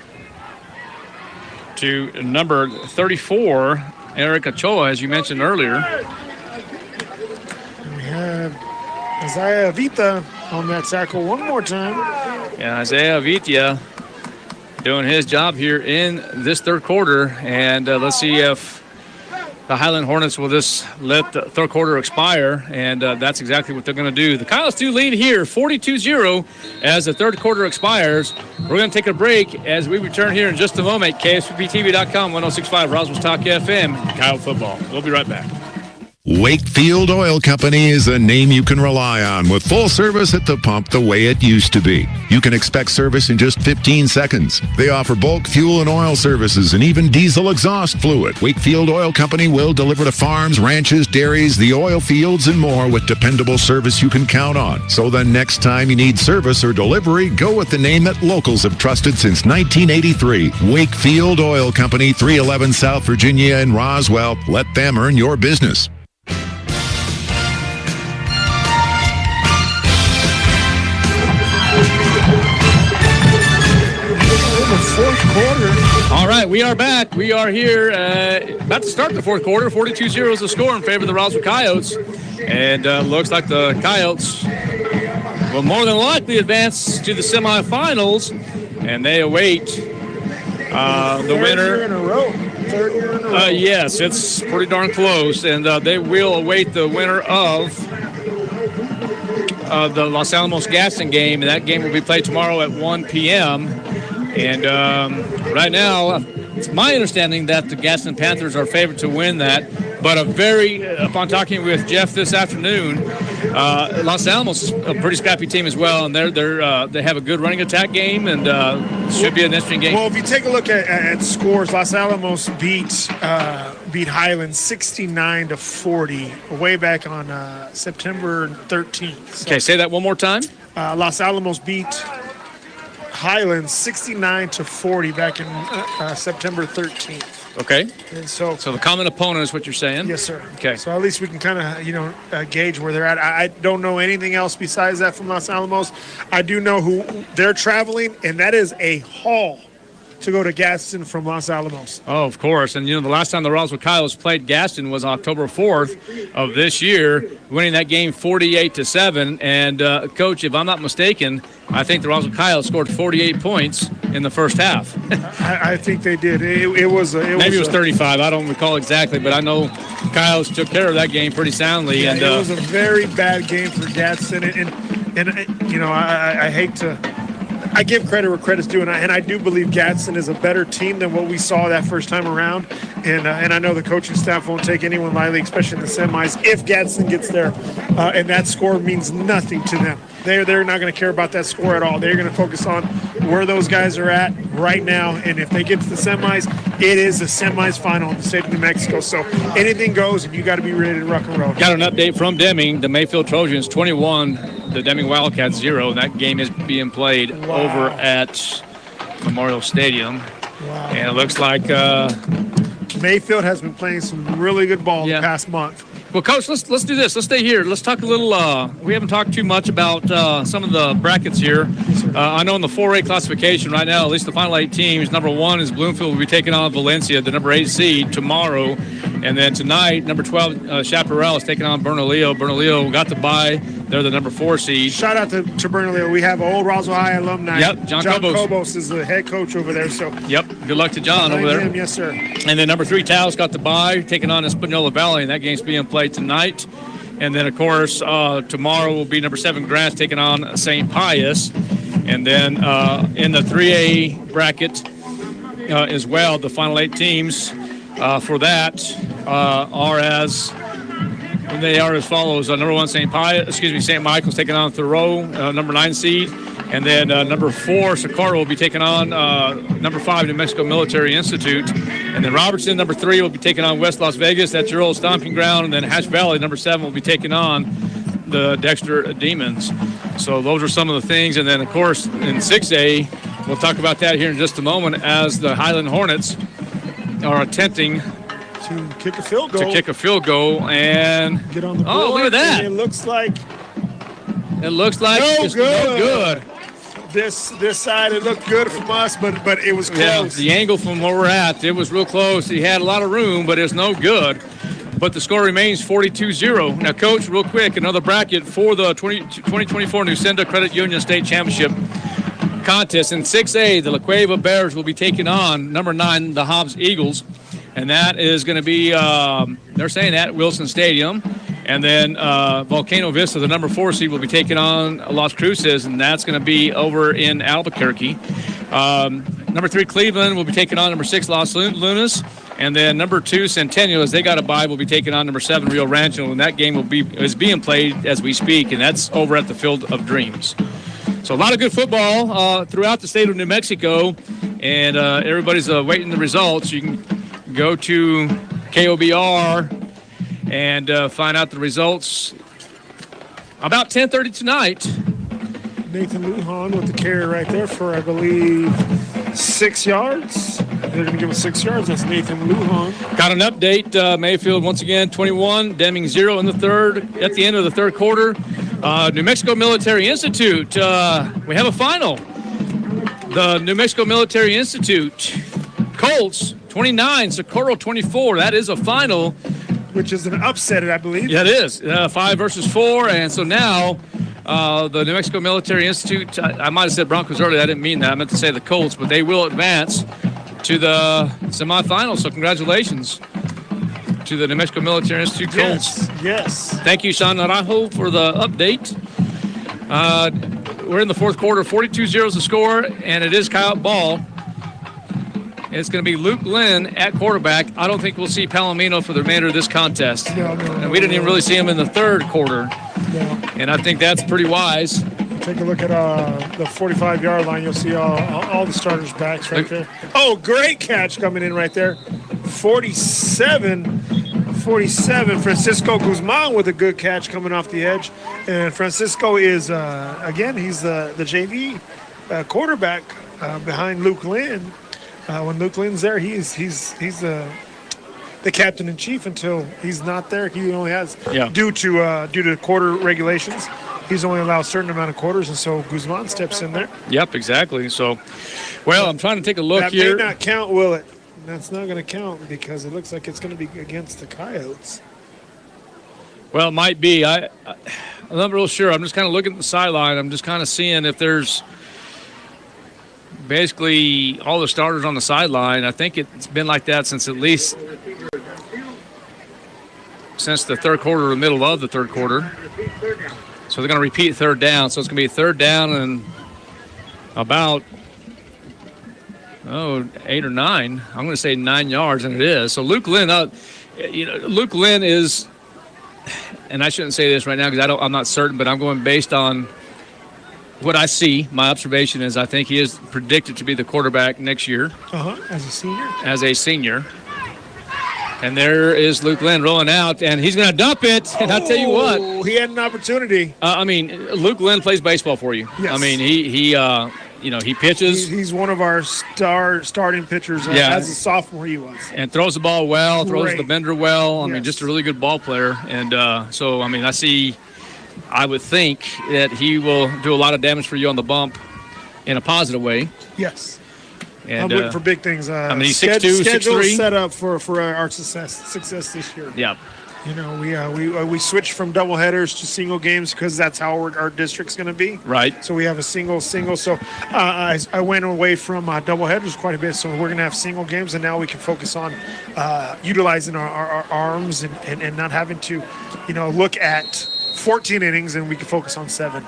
to number 34, Eric Ochoa, as you mentioned earlier. We have Isaiah Vita on that tackle one more time. Yeah, Isaiah Vita doing his job here in this third quarter. And let's see if the Highland Hornets will just let the third quarter expire, and that's exactly what they're going to do. The Coyotes do lead here, 42-0, as the third quarter expires. We're going to take a break as we return here in just a moment. KSPTV.com, 106.5, Roswell's Talk FM, Coyote football. We'll be right back. Wakefield Oil Company is a name you can rely on with full service at the pump the way it used to be. You can expect service in just 15 seconds. They offer bulk fuel and oil services and even diesel exhaust fluid. Wakefield Oil Company will deliver to farms, ranches, dairies, the oil fields, and more with dependable service you can count on. So the next time you need service or delivery, go with the name that locals have trusted since 1983. Wakefield Oil Company, 311 South Virginia in Roswell. Let them earn your business. Fourth quarter. All right, we are back. We are here about to start the fourth quarter. 42-0 is the score in favor of the Roswell Coyotes. And looks like the Coyotes will more than likely advance to the semifinals. And they await the winner. Third year in a row. Yes, it's pretty darn close. And they will await the winner of the Los Alamos Gaston game. And that game will be played tomorrow at 1 p.m. And right now, it's my understanding that the Gaston Panthers are favored to win that. But upon talking with Jeff this afternoon, Los Alamos is a pretty scrappy team as well, and they have a good running attack game, and should be an interesting game. Well, if you take a look at scores, Los Alamos beat Highland 69-40 way back on September 13th. So, okay, say that one more time. Los Alamos beat Highland 69-40 back in September 13th. Okay. And so the common opponent is what you're saying? Yes, sir. Okay. So at least we can kind of, gauge where they're at. I don't know anything else besides that from Los Alamos. I do know who they're traveling, and that is a haul to go to Gaston from Los Alamos. Oh, of course. And, the last time the Roswell Coyotes played Gaston was October 4th of this year, winning that game 48-7. And, Coach, if I'm not mistaken, I think the Roswell Coyotes scored 48 points in the first half. I think they did. It was 35. I don't recall exactly, but I know Coyotes took care of that game pretty soundly. Yeah, and it was a very bad game for Gaston. And I hate to – I give credit where credit's due, and I do believe Gadsden is a better team than what we saw that first time around. And I know the coaching staff won't take anyone lightly, especially in the semis, if Gadsden gets there. And that score means nothing to them. They're not going to care about that score at all. They're going to focus on where those guys are at right now. And if they get to the semis, it is the semis final in the state of New Mexico. So anything goes, and you got to be ready to rock and roll. Got an update from Deming. The Mayfield Trojans 21, the Deming Wildcats 0. That game is being played over at Memorial Stadium. Wow. And it looks like Mayfield has been playing some really good ball the past month. Well, Coach, let's do this. Let's stay here. Let's talk a little. We haven't talked too much about some of the brackets here. I know in the 4A classification right now, at least the final 8 teams, number 1 is Bloomfield will be taking on Valencia, the number 8 seed, tomorrow. And then tonight, number 12, Chaparral is taking on Bernalillo. Bernalillo got the bye. They're the number 4 seed. Shout out to Bernalillo. We have old Roswell High alumni. Yep, John Cobos is the head coach over there. So yep, good luck to John over there. Yes, sir. And then number 3, Taos got the bye, taking on Espanola Valley, and that game's being played tonight. And then, of course, tomorrow will be number 7, Grass, taking on St. Pius. And then in the 3A bracket as well, the final 8 teams for that are as follows. Number 1, St. Michael's taking on Thoreau, number 9 seed. And then number 4, Socorro will be taking on number 5, New Mexico Military Institute. And then Robertson, number 3, will be taking on West Las Vegas. That's your old stomping ground. And then Hatch Valley, number 7, will be taking on the Dexter Demons. So those are some of the things. And then, of course, in 6A, we'll talk about that here in just a moment as the Highland Hornets are attempting to kick a field goal. And get on the board. Oh, look at that. It looks like no good. This side, it looked good from us, but it was close. Yeah, the angle from where we're at, it was real close. He had a lot of room, but it's no good. But the score remains 42-0. Now, Coach, real quick, another bracket for the 2024 Newsenda Credit Union State Championship contest. In 6A, the La Cueva Bears will be taking on number 9, the Hobbs Eagles. And that is going to be, they're saying at Wilson Stadium. And then Volcano Vista, the number 4 seed, will be taking on Las Cruces, and that's going to be over in Albuquerque. Number 3, Cleveland, will be taking on number 6, Los Lunas. And then number 2, Centennial, as they got a bye, will be taking on number 7, Rio Rancho. And that game is being played as we speak, and that's over at the Field of Dreams. So a lot of good football throughout the state of New Mexico, and everybody's waiting the results. You can go to KOBR and find out the results about 10:30 tonight. Nathan Lujan with the carry right there for, I believe, 6 yards. They're going to give him 6 yards. That's Nathan Lujan. Got an update. Mayfield, once again, 21. Deming, 0 in the third. At the end of the third quarter, New Mexico Military Institute. We have a final. The New Mexico Military Institute Colts, 29. Socorro, 24. That is a final. Which is an upset, I believe. Yeah, it is. 5 versus 4. And so now the New Mexico Military Institute, I might have said Broncos earlier. I didn't mean that. I meant to say the Colts, but they will advance to the semifinals. So congratulations to the New Mexico Military Institute Colts. Yes. Thank you, Sean Naranjo, for the update. We're in the fourth quarter. 42-0 is the score, and it is Coyote ball. It's going to be Luke Lynn at quarterback. I don't think we'll see Palomino for the remainder of this contest. And we didn't even really see him in the third quarter. And I think that's pretty wise. Take a look at the 45-yard line. You'll see all the starters' backs right there. Oh, great catch coming in right there. 47, Francisco Guzman with a good catch coming off the edge. And Francisco is, again, he's the JV quarterback behind Luke Lynn. When Luke Lynn's there, he's the captain in chief until he's not there. He only has due to quarter regulations. He's only allowed a certain amount of quarters, and so Guzman steps in there. Yep, exactly. So, well, I'm trying to take a look here. That may not count, will it? That's not going to count because it looks like it's going to be against the Coyotes. Well, it might be. I'm not real sure. I'm just kind of looking at the sideline. I'm just kind of seeing if there's basically all the starters on the sideline. I think it's been like that since at least since the third quarter or the middle of the third quarter. So they're going to repeat third down. So it's going to be third down and about 8 or 9. I'm going to say 9 yards, and it is. So Luke Lynn, Luke Lynn is, and I shouldn't say this right now because I'm not certain, but I'm going based on what I see. My observation is I think he is predicted to be the quarterback next year. As a senior? As a senior. And there is Luke Lynn rolling out, and he's going to dump it. And I'll tell you what. He had an opportunity. Luke Lynn plays baseball for you. Yes. He pitches. He's one of our starting pitchers. As a sophomore, he was. And throws the ball well, throws Great. the bender well. I mean, Yes. just a really good ball player. And I would think that he will do a lot of damage for you on the bump in a positive way. Yes. And, I'm looking for big things. he's 6'2", 6'3". Set up for our success this year. Yeah. We switched from double headers to single games because that's how our district's going to be. Right. So we have a single. So I went away from double headers quite a bit. So we're going to have single games, and now we can focus on utilizing our arms and not having to, look at 14 innings, and we can focus on 7.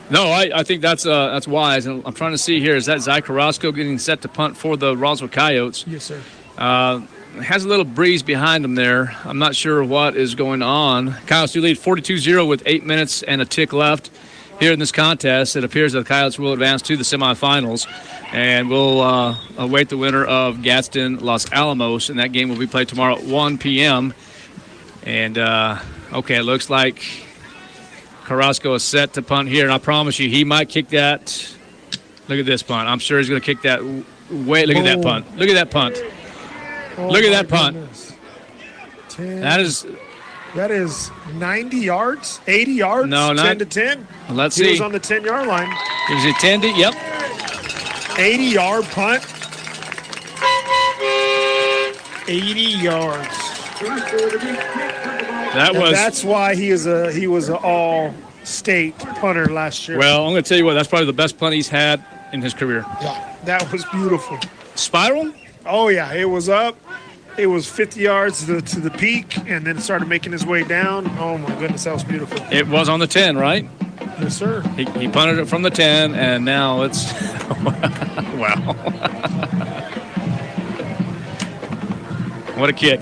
No, I think that's wise. And I'm trying to see here, is that Zy Carrasco getting set to punt for the Roswell Coyotes? Yes, sir. Has a little breeze behind him there. I'm not sure what is going on. Coyotes do lead 42-0 with 8 minutes and a tick left here in this contest. It appears that the Coyotes will advance to the semifinals, and we'll await the winner of Gadsden Los Alamos, and that game will be played tomorrow at 1 p.m. And, it looks like Carrasco is set to punt here, and I promise you he might kick that. Look at this punt. I'm sure he's going to kick that way. Look at that punt. Look at that punt. Look at that punt. 10, that is 90 yards, 80 yards, no, 10 to 10. Let's see. He was on the 10-yard line. He was at 10 to, yep. 80-yard punt. 80 yards. That's why he was an all-state punter last year. Well, I'm going to tell you what, that's probably the best punt he's had in his career. Yeah, that was beautiful. Spiral? Oh, yeah, it was up, it was 50 yards to the peak, and then it started making his way down. Oh, my goodness, that was beautiful. It was on the 10, right? Yes, sir. He punted it from the 10, and now it's wow. What a kick.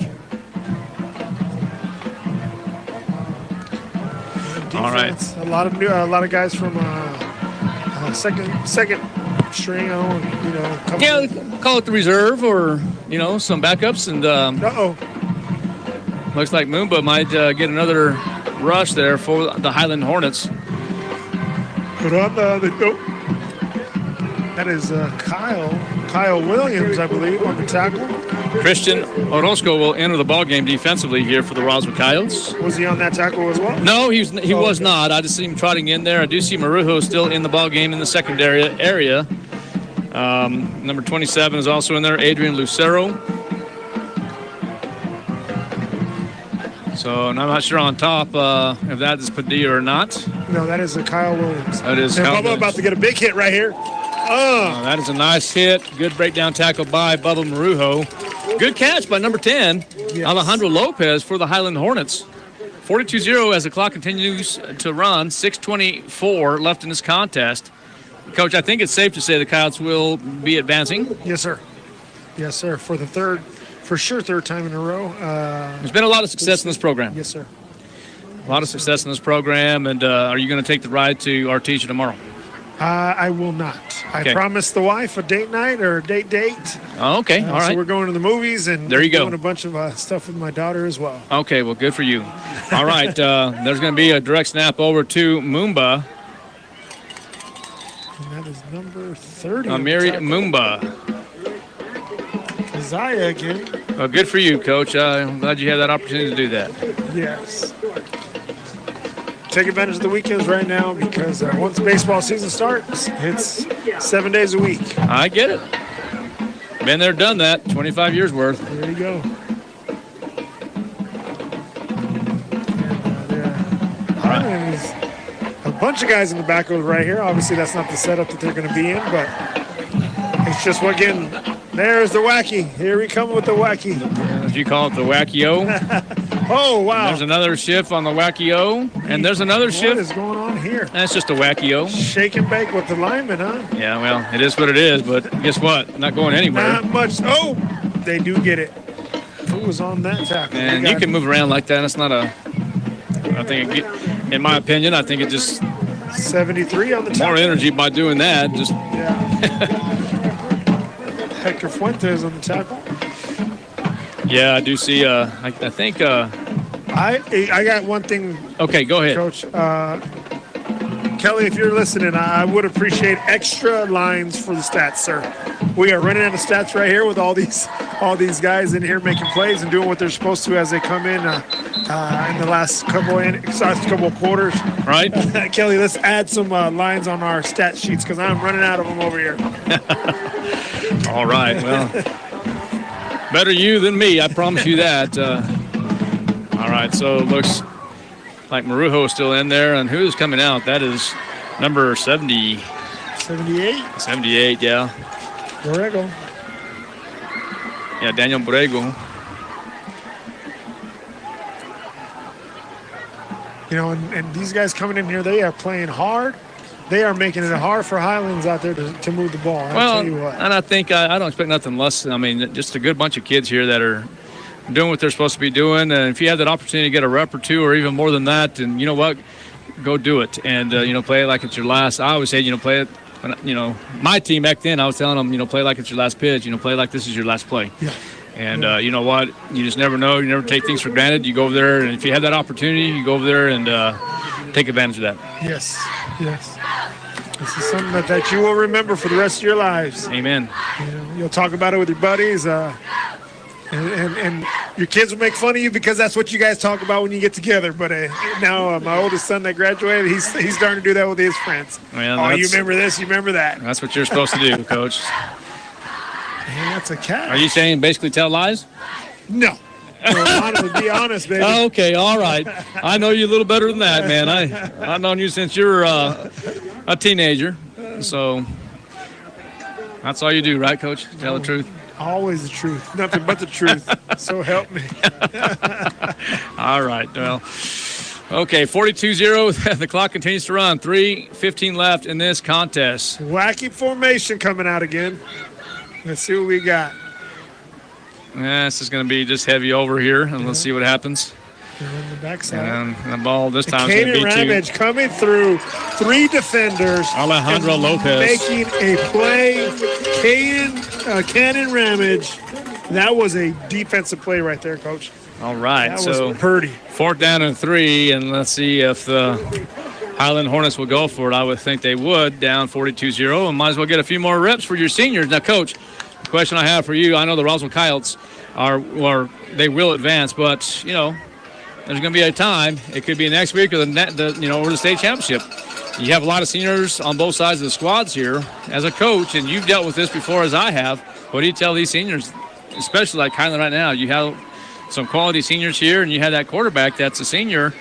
Defense, all right. A lot of guys from second string, Yeah, call it the reserve or, some backups. And looks like Moomba might get another rush there for the Highland Hornets. But on that is Kyle Williams, I believe, on the tackle. Christian Orozco will enter the ballgame defensively here for the Roswell Coyotes. Was he on that tackle as well? No, he was not. I just see him trotting in there. I do see Marujo still in the ballgame in the secondary area. Number 27 is also in there, Adrian Lucero. So, and I'm not sure on top if that is Padilla or not. No, that is a Kyle Williams. That is and Kyle Bubba Williams. about to get a big hit right here. That is a nice hit. Good breakdown tackle by Bubba Marujo. Good catch by number 10, Alejandro Lopez for the Highland Hornets. 42-0 as the clock continues to run. 6:24 left in this contest. Coach, I think it's safe to say the Coyotes will be advancing. Yes, sir. Yes, sir. For the third time in a row. There's been a lot of success in this program. Yes, sir. A lot of success in this program. And are you going to take the ride to Artesia tomorrow? I will not. Okay. I promised the wife a date night or a date. Oh, okay. All right. So we're going to the movies and there you go. Doing a bunch of stuff with my daughter as well. Okay, well, good for you. All right. There's going to be a direct snap over to Moomba. And that is number 30. Amiri Moomba. Isaiah again. Well, good for you, Coach. I'm glad you had that opportunity to do that. Yes. Take advantage of the weekends right now because once baseball season starts, it's 7 days a week. I get it. Been there, done that. 25 years worth. There you go. And, there's a bunch of guys in the backfield right here. Obviously, that's not the setup that they're going to be in, but it's just, again, there's the wacky. Here we come with the wacky. As you call it, the wacky-o. Oh, wow. There's another shift on the wacky-o, and there's another shift. What is going on here? That's just a wacky-o. Shake and bake with the lineman, huh? Yeah, well, it is what it is, but guess what? Not going anywhere. Not much. Oh, they do get it. Who was on that tackle? And you can move around like that. It's not a – I think, in my opinion, I think it just – 73 on the tackle. More energy by doing that. Just Hector Fuentes on the tackle. Yeah, I do see. I think. I got one thing. Okay, go ahead, Coach. Kelly, if you're listening, I would appreciate extra lines for the stats, sir. We are running out of stats right here with all these guys in here making plays and doing what they're supposed to as they come in the last couple of quarters. Right. Kelly, let's add some lines on our stat sheets because I'm running out of them over here. All right. Well, better you than me. I promise you that. All right. So it looks like Marujo is still in there. And who's coming out? That is number 70. 78? 78, yeah. Borrego. Yeah, Daniel Borrego. You know, and these guys coming in here, they are playing hard. They are making it hard for Highlands out there to move the ball. I'll tell you what. And I think I don't expect nothing less. I mean, just a good bunch of kids here that are doing what they're supposed to be doing. And if you have that opportunity to get a rep or two or even more than that, and you know what, go do it. And, play it like it's your last. I always say, play it. My team back then, I was telling them, play like it's your last pitch. Play like this is your last play. Yeah. And you know what? You just never know. You never take things for granted. You go over there, and if you have that opportunity, you go over there and take advantage of that. Yes. This is something that you will remember for the rest of your lives. Amen. You'll talk about it with your buddies, and your kids will make fun of you because that's what you guys talk about when you get together. But now my oldest son that graduated, he's starting to do that with his friends. Well, you remember this, you remember that. That's what you're supposed to do, Coach. Man, that's a catch. Are you saying basically tell lies? No. Be honest, baby. Okay, all right. I know you a little better than that, man. I've known you since you're a teenager. So that's all you do, right, Coach? Tell the truth? Always the truth. Nothing but the truth. So help me. All right. Well, okay, 42-0. The clock continues to run. 3:15 left in this contest. Wacky formation coming out again. Let's see what we got. This is going to be just heavy over here, and let's see what happens. On the backside. And the ball this time is going to be Ramage coming through 3 defenders. Alejandro Lopez making a play. Cannon Ramage. That was a defensive play right there, Coach. All right. That so was pretty. 4th down and 3, and let's see if the Highland Hornets will go for it. I would think they would, down 42-0, and might as well get a few more reps for your seniors. Now, Coach, the question I have for you, I know the Roswell Coyotes they will advance, but, you know, there's going to be a time. It could be next week or or the state championship. You have a lot of seniors on both sides of the squads here. As a coach, and you've dealt with this before as I have, what do you tell these seniors, especially like Highland right now? You have some quality seniors here, and you have that quarterback that's a senior.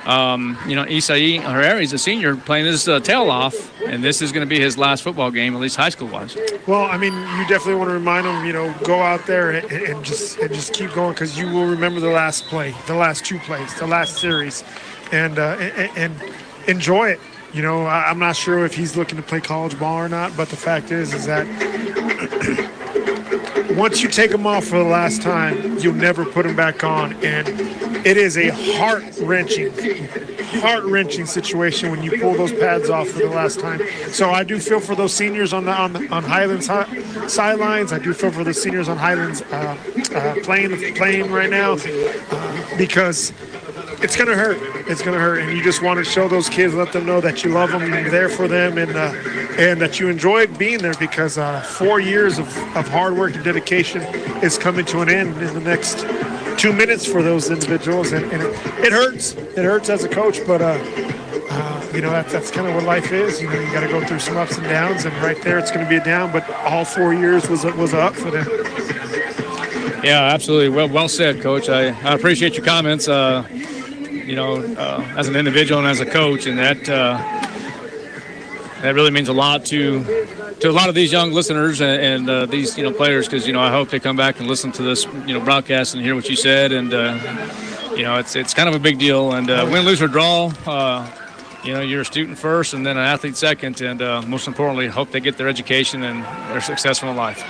Isai Herrera is a senior playing his tail off, and this is going to be his last football game, at least high school-wise. Well, I mean, you definitely want to remind them, go out there and just keep going, because you will remember the last play, the last 2 plays, the last series, and enjoy it. I'm not sure if he's looking to play college ball or not, but the fact is that once you take him off for the last time, you'll never put him back on, and it is a heart-wrenching situation when you pull those pads off for the last time. So I do feel for those seniors on Highland's sidelines. I do feel for the seniors on Highland's playing right now, because it's going to hurt. It's going to hurt, and you just want to show those kids, let them know that you love them, you're there for them, and that you enjoy being there, because 4 years of hard work and dedication is coming to an end in the next 2 minutes for those individuals, and it hurts. It hurts as a coach, but that's kind of what life is. You got to go through some ups and downs, and right there it's going to be a down, but all 4 years was up for them. Yeah, absolutely. Well said, Coach. I appreciate your comments. As an individual and as a coach, and that really means a lot to a lot of these young listeners and these players, because I hope they come back and listen to this broadcast and hear what you said, and it's kind of a big deal, and win, lose, or draw. You're a student first and then an athlete second, and most importantly, hope they get their education and they're successful in life.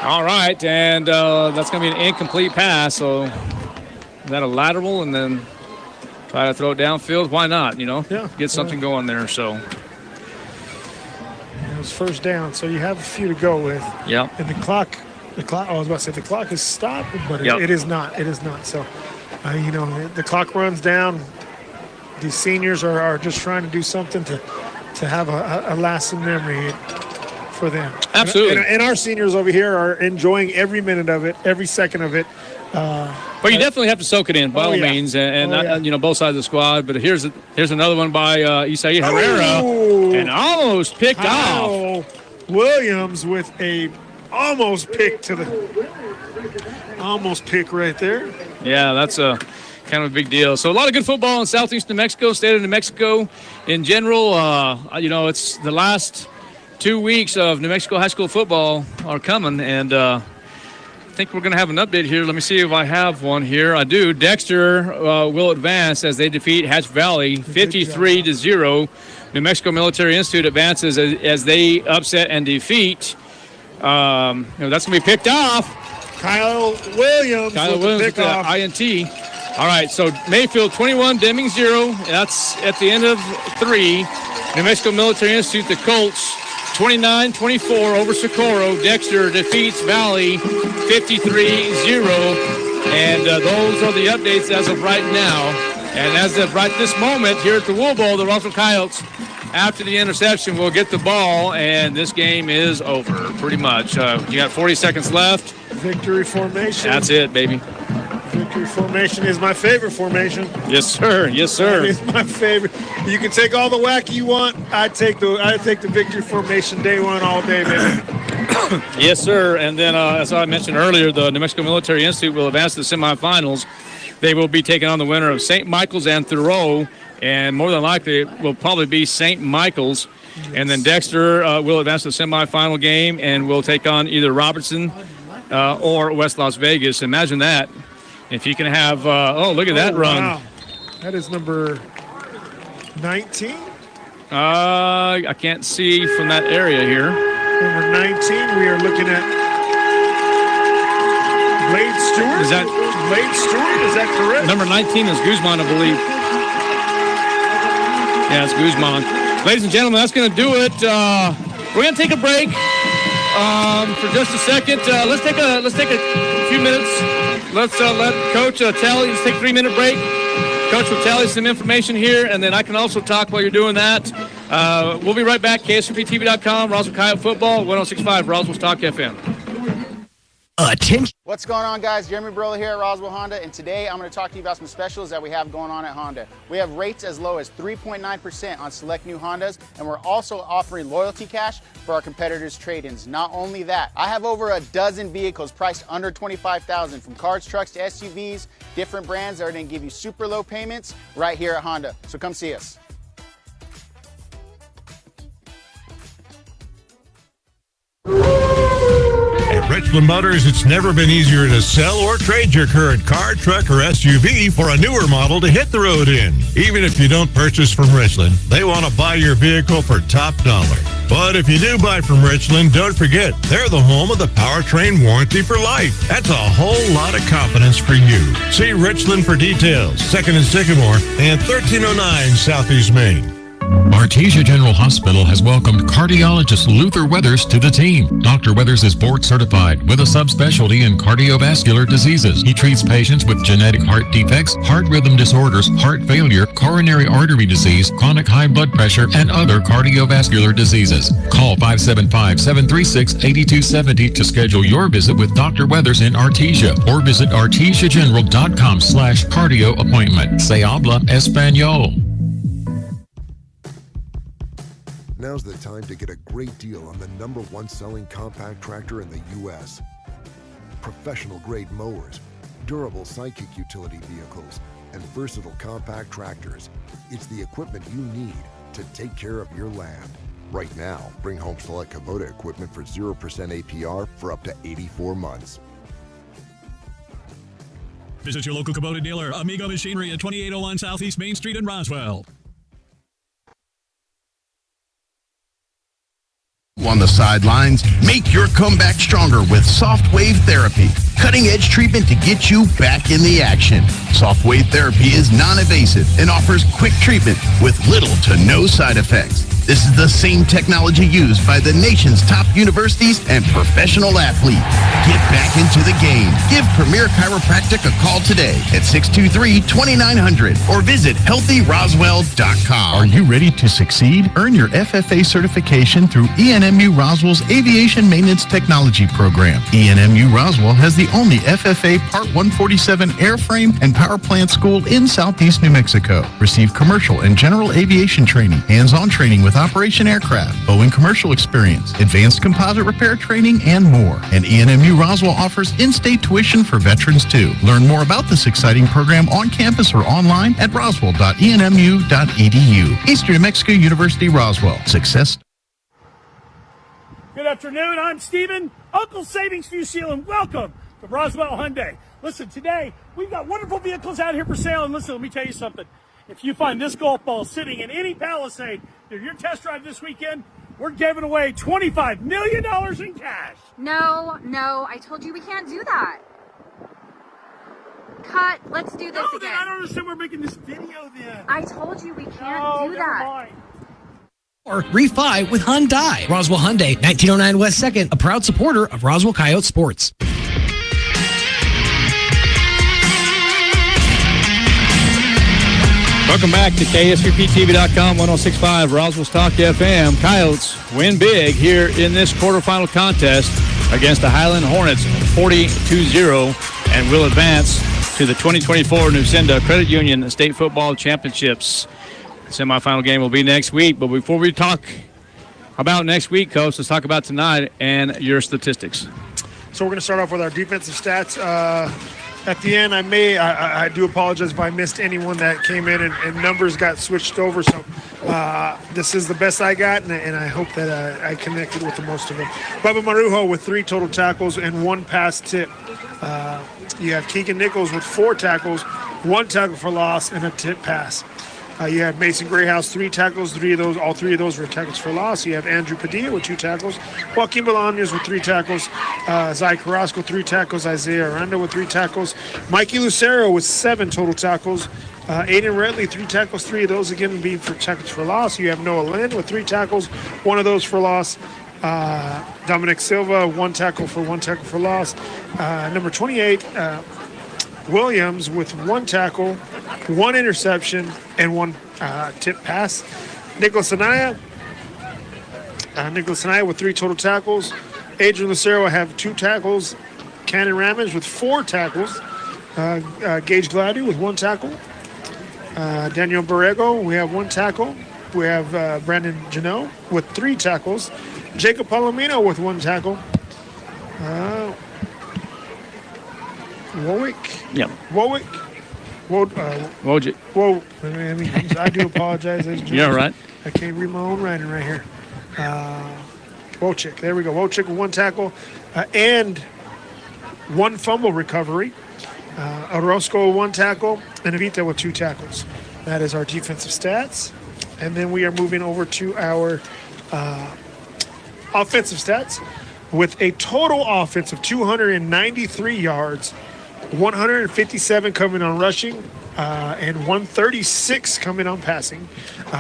All right, and that's going to be an incomplete pass, so is that a lateral, and then try to throw it downfield? Why not, get something going there, so. It was first down, so you have a few to go with. Yeah. And the clock, I was about to say the clock is stopped, but it is not. It is not. So, the clock runs down. These seniors are just trying to do something to have a lasting memory for them. Absolutely. And our seniors over here are enjoying every minute of it, every second of it. But you definitely have to soak it in, by all means, and both sides of the squad. But here's another one by Isai Herrera, and almost picked off. Williams with a almost pick right there. Yeah, that's a kind of a big deal. So a lot of good football in southeast New Mexico, state of New Mexico in general. It's the last 2 weeks of New Mexico high school football are coming, and I think we're going to have an update here. Let me see if I have one here. I do. Dexter will advance as they defeat Hatch Valley 53-0. New Mexico Military Institute advances as they upset and defeat. That's going to be picked off. Kyle Williams with the INT. All right, so Mayfield 21, Deming 0. That's at the end of 3. New Mexico Military Institute, the Colts, 29-24 over Socorro. Dexter defeats Valley 53-0. And those are the updates as of right now. And as of right this moment, here at the Wool Bowl, the Roswell Coyotes, after the interception, will get the ball, and this game is over, pretty much. You got 40 seconds left. Victory formation. That's it, baby. Victory formation is my favorite formation. Yes, sir. Yes, sir. It's my favorite. You can take all the wacky you want. I take the victory formation day one all day, baby. Yes, sir. And then, as I mentioned earlier, the New Mexico Military Institute will advance to the semifinals. They will be taking on the winner of St. Michael's and Thoreau, and more than likely it will probably be St. Michael's. And then Dexter will advance to the semifinal game and will take on either Robertson or West Las Vegas. Imagine that. If you can have, look at that run. Wow. That is number 19. I can't see from that area here. Number 19, we are looking at Blade Stewart. Is that Blade Stewart? Is that correct? Number 19 is Guzman, I believe. Yeah, it's Guzman. Ladies and gentlemen, that's going to do it. We're going to take a break for just a second. Let's take a few minutes. Let's let Coach tally. Let's take a 3-minute break. Coach will tell you some information here, and then I can also talk while you're doing that. We'll be right back. KSRPTV.com, Roswell Coyote Football, 106.5 Roswell Stock FM. Attention. What's going on, guys? Jeremy Brola here at Roswell Honda, and today I'm going to talk to you about some specials that we have going on at Honda. We have rates as low as 3.9% on select new Hondas, and we're also offering loyalty cash for our competitors' trade-ins. Not only that, I have over a dozen vehicles priced under $25,000, from cars, trucks to SUVs, different brands that are going to give you super low payments right here at Honda. So come see us. At Richland Motors, it's never been easier to sell or trade your current car, truck, or SUV for a newer model to hit the road in. Even if you don't purchase from Richland, they want to buy your vehicle for top dollar. But if you do buy from Richland, don't forget, they're the home of the powertrain warranty for life. That's a whole lot of confidence for you. See Richland for details. 2nd and Sycamore and 1309 Southeast Main. Artesia General Hospital has welcomed cardiologist Luther Weathers to the team. Dr. Weathers is board certified with a subspecialty in cardiovascular diseases. He treats patients with genetic heart defects, heart rhythm disorders, heart failure, coronary artery disease, chronic high blood pressure, and other cardiovascular diseases. Call 575-736-8270 to schedule your visit with Dr. Weathers in Artesia, or visit artesiageneral.com/cardio appointment. Se habla español. Now's the time to get a great deal on the #1 selling compact tractor in the U.S. Professional-grade mowers, durable Sidekick utility vehicles, and versatile compact tractors. It's the equipment you need to take care of your land. Right now, bring home select Kubota equipment for 0% APR for up to 84 months. Visit your local Kubota dealer, Amigo Machinery at 2801 Southeast Main Street in Roswell. On the sidelines, make your comeback stronger with Soft Wave Therapy. Cutting-edge treatment to get you back in the action. Soft Wave Therapy is non-invasive and offers quick treatment with little to no side effects. This is the same technology used by the nation's top universities and professional athletes. Get back into the game. Give Premier Chiropractic a call today at 623-2900 or visit healthyroswell.com. Are you ready to succeed? Earn your FFA certification through ENMU Roswell's Aviation Maintenance Technology Program. ENMU Roswell has the only FFA Part 147 airframe and power plant school in Southeast New Mexico. Receive commercial and general aviation training, hands-on training with Operation Aircraft, Boeing commercial experience, advanced composite repair training, and more. And ENMU Roswell offers in-state tuition for veterans too. Learn more about this exciting program on campus or online at roswell.enmu.edu. Eastern New Mexico University, Roswell. Success. Good afternoon. I'm Steven, Uncle Savings View Seal, and welcome to Roswell Hyundai. Listen, today we've got wonderful vehicles out here for sale, and listen, let me tell you something. If you find this golf ball sitting in any Palisade during your test drive this weekend, we're giving away $25 million in cash. No, I told you we can't do that. Cut, let's do this again. I don't understand we're making this video then. I told you we can't do that. Mind. Or refi with Hyundai. Roswell Hyundai, 1909 West 2nd, a proud supporter of Roswell Coyote Sports. Welcome back to KSRPTV.com, 106.5 Roswell Stock FM. Coyotes win big here in this quarterfinal contest against the Highland Hornets, 42-0, and will advance to the 2024 Newsenda Credit Union State Football Championships. The semifinal game will be next week, but before we talk about next week, Coach, let's talk about tonight and your statistics. So we're going to start off with our defensive stats. At the end, I do apologize if I missed anyone that came in and numbers got switched over. So this is the best I got, and I hope that I connected with the most of them. Bubba Marujo with 3 total tackles and 1 pass tip. You have Keegan Nichols with 4 tackles, 1 tackle for loss, and a tip pass. You have Mason Grayhouse, 3 tackles, all three of those were tackles for loss. You have Andrew Padilla with 2 tackles, Joaquin Bolaños with 3 tackles, Zay Carrasco 3 tackles, Isaiah Aranda with 3 tackles, Mikey Lucero with 7 total tackles, Aiden Redley 3 tackles, 3 of those again being for tackles for loss. You have Noah Lynn with 3 tackles, 1 of those for loss. Dominic Silva, 1 tackle for loss. Number 28, Williams with 1 tackle, 1 interception, and 1 tip pass. Nicholas Anaya with 3 total tackles. Adrian Lucero have 2 tackles. Cannon Ramage with 4 tackles. Gage Gladdy with 1 tackle. Daniel Borrego, we have 1 tackle. We have Brandon Janot with 3 tackles. Jacob Palomino with 1 tackle. Wojcik. I do apologize. You're right. I can't read my own writing right here. Wojcik. There we go. Wojcik with 1 tackle and 1 fumble recovery. Orozco with 1 tackle and Evita with 2 tackles. That is our defensive stats. And then we are moving over to our offensive stats with a total offense of 293 yards, 157 coming on rushing, and 136 coming on passing.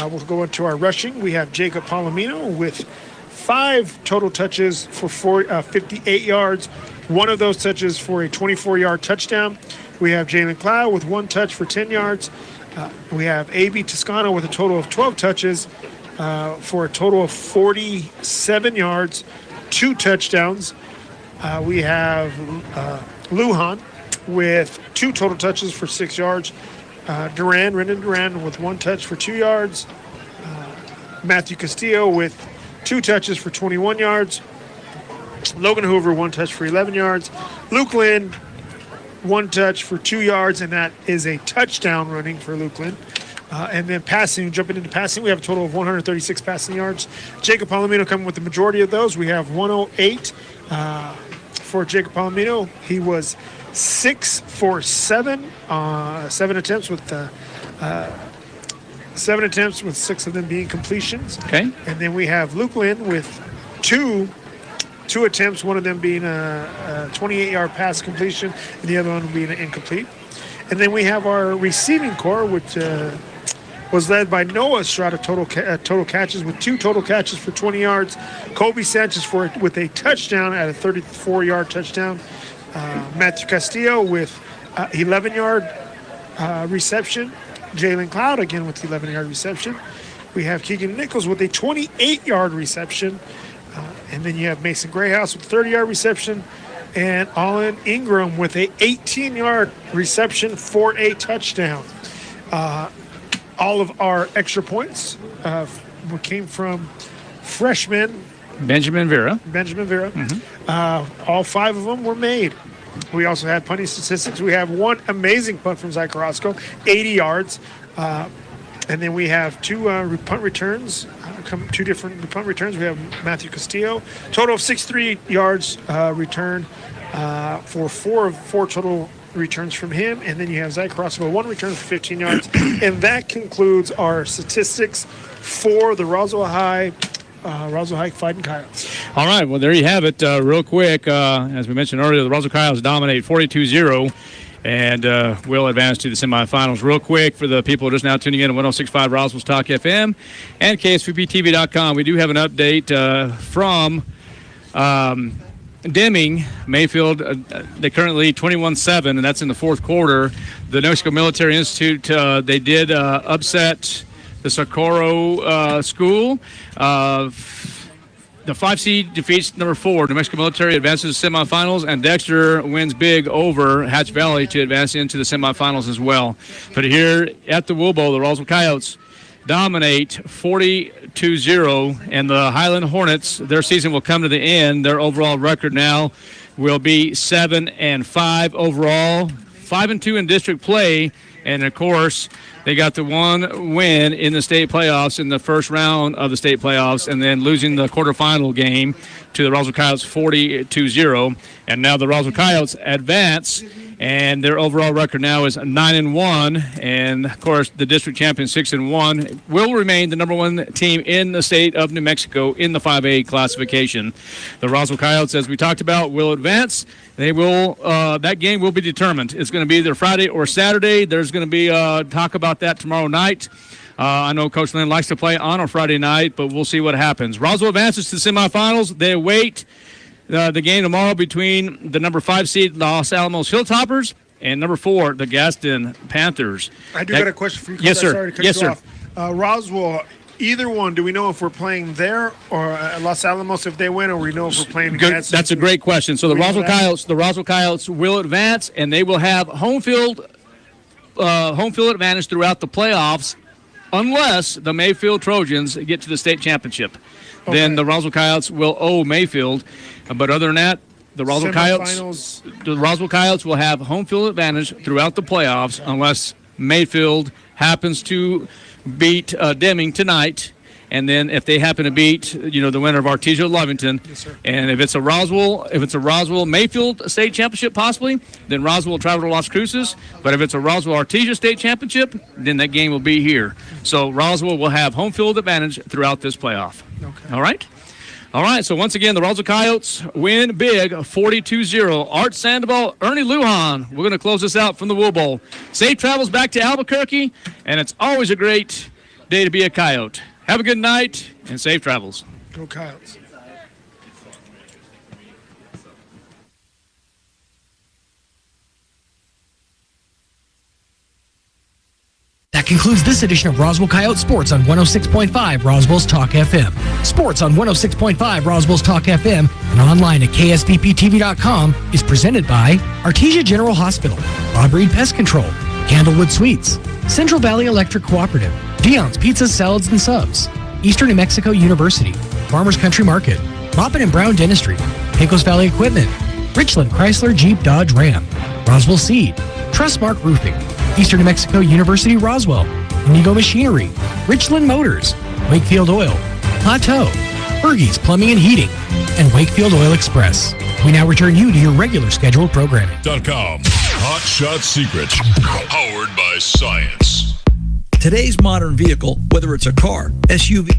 We'll go into our rushing. We have Jacob Palomino with 5 total touches for 58 yards, 1 of those touches for a 24-yard touchdown. We have Jalen Cloud with 1 touch for 10 yards. We have A.B. Toscano with a total of 12 touches for a total of 47 yards, 2 touchdowns. We have Lujan with 2 total touches for 6 yards. Rendon Duran with 1 touch for 2 yards. Matthew Castillo with 2 touches for 21 yards. Logan Hoover, 1 touch for 11 yards. Luke Lynn, 1 touch for 2 yards, and that is a touchdown running for Luke Lynn. And then jumping into passing, we have a total of 136 passing yards. Jacob Palomino coming with the majority of those. We have 108 for Jacob Palomino. He was 6 for 7, 7 attempts with 6 of them being completions. Okay. And then we have Luke Lynn with two attempts, one of them being a 28-yard pass completion, and the other one being incomplete. And then we have our receiving core, which was led by Noah Estrada, total catches with 2 total catches for 20 yards. Kobe Sanchez with a touchdown at a 34-yard touchdown. Matthew Castillo with 11-yard reception. Jalen Cloud again with the 11-yard reception. We have Keegan Nichols with a 28-yard reception. And then you have Mason Grayhouse with 30-yard reception. And Allen Ingram with a 18-yard reception for a touchdown. All of our extra points came from freshman Benjamin Vera. Mm-hmm. All 5 of them were made. We also had punting statistics. We have 1 amazing punt from Zay Carrasco, 80 yards. And then we have 2 punt returns, 2 different punt returns. We have Matthew Castillo, total of 63 yards return for 4 total returns from him. And then you have Zay Carrasco, 1 return for 15 yards. And that concludes our statistics for the Roswell High Fighting Coyotes. All right, well, there you have it. Real quick, as we mentioned earlier, the Roswell Coyotes dominate 42-0 and will advance to the semifinals. Real quick, for the people just now tuning in on 106.5 Roswell's Talk FM and KSVPTV.com, we do have an update from Deming. Mayfield, they currently lead 21-7, and that's in the 4th quarter. The New Mexico Military Institute, they did upset the Socorro school. The 5 seed defeats number 4. New Mexico Military advances to semifinals, and Dexter wins big over Hatch Valley to advance into the semifinals as well. But here at the Wool Bowl, the Roswell Coyotes dominate 42-0, and the Highland Hornets, their season will come to the end. Their overall record now will be 7-5 overall. 5-2 in district play, and of course they got the one win in the state playoffs in the first round of the state playoffs, and then losing the quarterfinal game to the Roswell Coyotes 40-0. And now the Roswell Coyotes advance, and their overall record now is 9-1. And of course, the district champion 6-1 will remain the number one team in the state of New Mexico in the 5A classification. The Roswell Coyotes, as we talked about, will advance. They will. That game will be determined. It's going to be either Friday or Saturday. There's going to be talk about that tomorrow night. I know Coach Lynn likes to play on a Friday night, but we'll see what happens. Roswell advances to the semifinals. They await the game tomorrow between the number 5 seed Los Alamos Hilltoppers and number 4, the Gaston Panthers. I got a question for you. Yes, sir. Sorry to cut Yes, you sir. off. Roswell, either one, do we know if we're playing there or Los Alamos if they win, or we know if we're playing Good. That's a great question. So the Roswell Coyotes will advance, and they will have home field advantage throughout the playoffs, unless the Mayfield Trojans get to the state championship. Okay. Then the Roswell Coyotes will owe Mayfield. But other than that, the Roswell Coyotes will have home field advantage throughout the playoffs, unless Mayfield happens to beat Deming tonight. And then if they happen to beat, the winner of Artesia Lovington, yes, sir. And if it's a Roswell Mayfield state championship possibly, then Roswell will travel to Las Cruces. But if it's a Roswell Artesia state championship, then that game will be here. So Roswell will have home field advantage throughout this playoff. Okay. All right. So once again, the Roswell Coyotes win big, 42-0. Art Sandoval, Ernie Lujan. We're going to close this out from the Wool Bowl. Safe travels back to Albuquerque, and it's always a great day to be a Coyote. Have a good night and safe travels. Go Coyotes. That concludes this edition of Roswell Coyote Sports on 106.5 Roswell's Talk FM. Sports on 106.5 Roswell's Talk FM and online at ksbptv.com is presented by Artesia General Hospital, Bob Reed Pest Control, Candlewood Suites, Central Valley Electric Cooperative, Dion's Pizzas, Salads, and Subs, Eastern New Mexico University, Farmers Country Market, Moppin and Brown Dentistry, Pecos Valley Equipment, Richland Chrysler Jeep Dodge Ram, Roswell Seed, Trustmark Roofing, Eastern New Mexico University Roswell, Indigo Machinery, Richland Motors, Wakefield Oil, Plateau, Bergie's Plumbing and Heating, and Wakefield Oil Express. We now return you to your regular scheduled programming. .com. Hot Shot Secrets. Powered by science. Today's modern vehicle, whether it's a car, SUV,